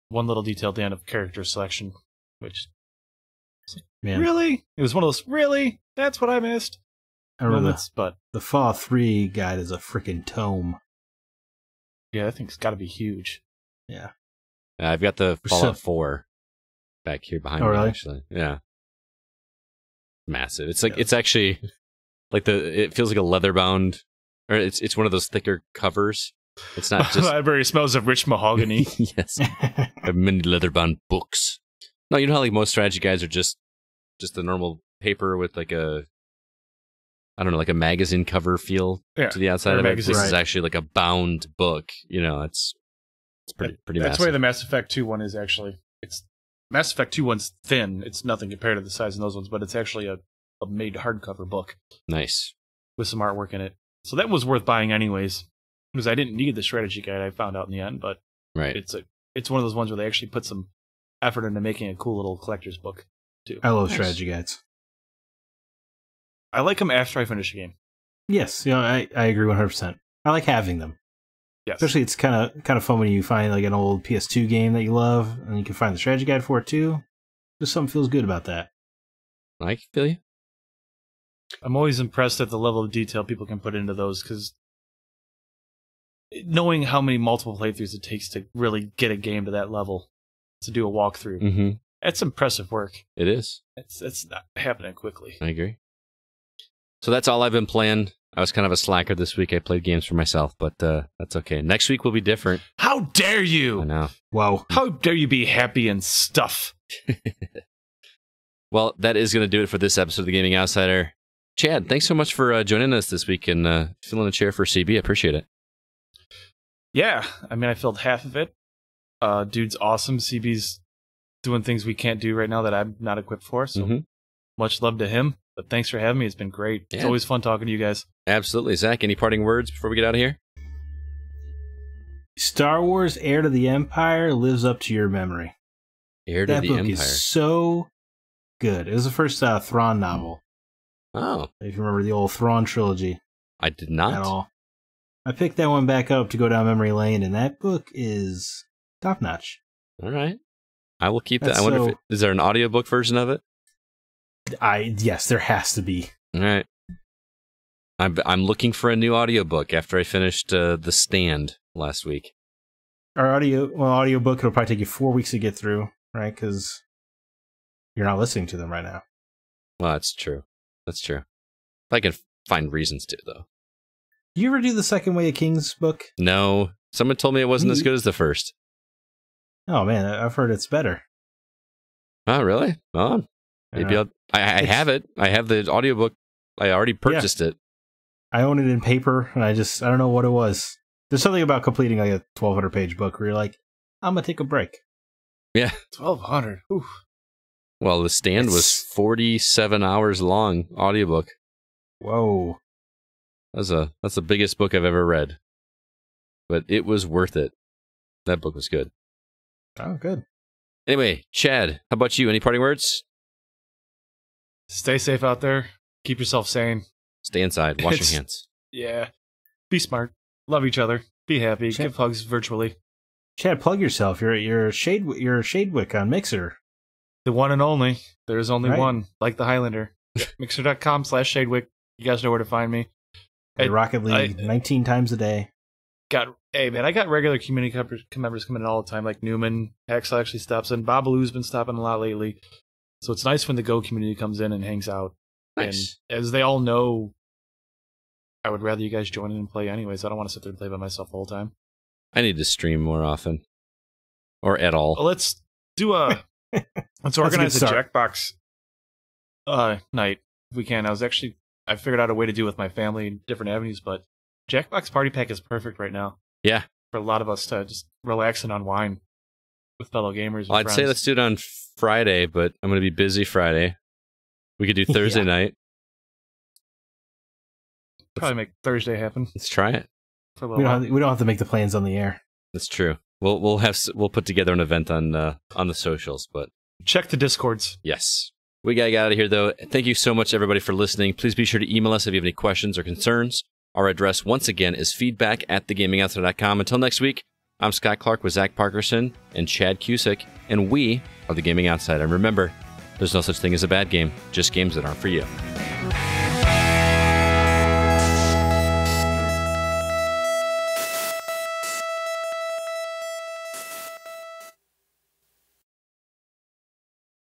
one little detail at the end of character selection, which... Man. Really? It was one of those, really? That's what I missed? I remember the Fallout 3 guide is a freaking tome. Yeah, that thing's got to be huge. Yeah. I've got the Fallout 4 back here behind me, actually. Yeah. Massive. It's like, it's actually, like it feels like a leather-bound, or it's one of those thicker covers. It's not just... The library smells of rich mahogany. Yes. Many leather-bound books. No, you know how like most strategy guides are just the normal paper with like a, I don't know, like a magazine cover feel to the outside of it. This is actually like a bound book. It's pretty massive. That's why the Mass Effect 2 one is actually, Mass Effect 2 one's thin. It's nothing compared to the size of those ones, but it's actually a made hardcover book. Nice. With some artwork in it. So that was worth buying anyways, because I didn't need the strategy guide, I found out in the end, but it's one of those ones where they actually put some effort into making a cool little collector's book, too. I love strategy guides. I like them after I finish a game. Yes, I agree 100%. I like having them. Yes. Especially it's kind of fun when you find like an old PS2 game that you love, and you can find the strategy guide for it too. Just something feels good about that. I feel you. I'm always impressed at the level of detail people can put into those, because knowing how many multiple playthroughs it takes to really get a game to that level, to do a walkthrough, that's impressive work. It is. It's not happening quickly. I agree. So that's all I've been playing. I was kind of a slacker this week. I played games for myself, but that's okay. Next week will be different. How dare you? I know. Wow. How dare you be happy and stuff? Well, that is going to do it for this episode of The Gaming Outsider. Chad, thanks so much for joining us this week and filling a chair for CB. I appreciate it. Yeah, I mean, I filled half of it. Dude's awesome. CB's doing things we can't do right now that I'm not equipped for, so much love to him. But thanks for having me. It's been great. Yeah. It's always fun talking to you guys. Absolutely. Zach, any parting words before we get out of here? Star Wars Heir to the Empire lives up to your memory. Heir to the Empire. That book is so good. It was the first Thrawn novel. Oh. If you remember the old Thrawn trilogy. I did not. At all. I picked that one back up to go down memory lane, and that book is top-notch. All right. I will keep that. I wonder is there an audiobook version of it? Yes, there has to be. All right. I'm looking for a new audiobook after I finished The Stand last week. Our audiobook, it'll probably take you 4 weeks to get through, right? Because you're not listening to them right now. Well, that's true. That's true. I can find reasons to, though. Do you ever do the Second Way of Kings book? No. Someone told me it wasn't as good as the first. Oh, man. I've heard it's better. Oh, really? Well, maybe I'll I have it. I have the audiobook. I already purchased it. I own it in paper, and I don't know what it was. There's something about completing like a 1,200-page book where you're like, I'm going to take a break. Yeah. 1,200. Oof. Well, The Stand was 47 hours long audiobook. Whoa. That's the biggest book I've ever read. But it was worth it. That book was good. Oh, good. Anyway, Chad, how about you? Any parting words? Stay safe out there. Keep yourself sane. Stay inside. Wash your hands. Yeah. Be smart. Love each other. Be happy. Chad, give hugs virtually. Chad, plug yourself. You're Shadewick on Mixer. The one and only. There's only right. one. Like the Highlander. Mixer.com/Shadewick. You guys know where to find me. Rocket League 19 times a day. Hey man, I got regular community members coming in all the time, like Newman. Axel actually stops in. Babaloo's been stopping a lot lately. So it's nice when the Go community comes in and hangs out. Nice. And as they all know, I would rather you guys join in and play anyways. I don't want to sit there and play by myself the whole time. I need to stream more often. Or at all. Well, let's organize a Jackbox night if we can. I figured out a way to do it with my family in different avenues, but Jackbox Party Pack is perfect right now. Yeah. For a lot of us to just relax and unwind with fellow gamers. Well, I'd say let's do it on Friday, but I'm going to be busy Friday. We could do Thursday night. Probably make Thursday happen. Let's try it. For a we don't have to make the plans on the air. That's true. We'll put together an event on the socials, but check the Discords. Yes. We gotta get out of here though. Thank you so much everybody for listening. Please be sure to email us if you have any questions or concerns. Our address once again is feedback@thegamingoutsider.com. Until next week, I'm Scott Clark with Zack Parkerson and Chad Cusick, and we are the Gaming Outsider. And remember, there's no such thing as a bad game, just games that aren't for you.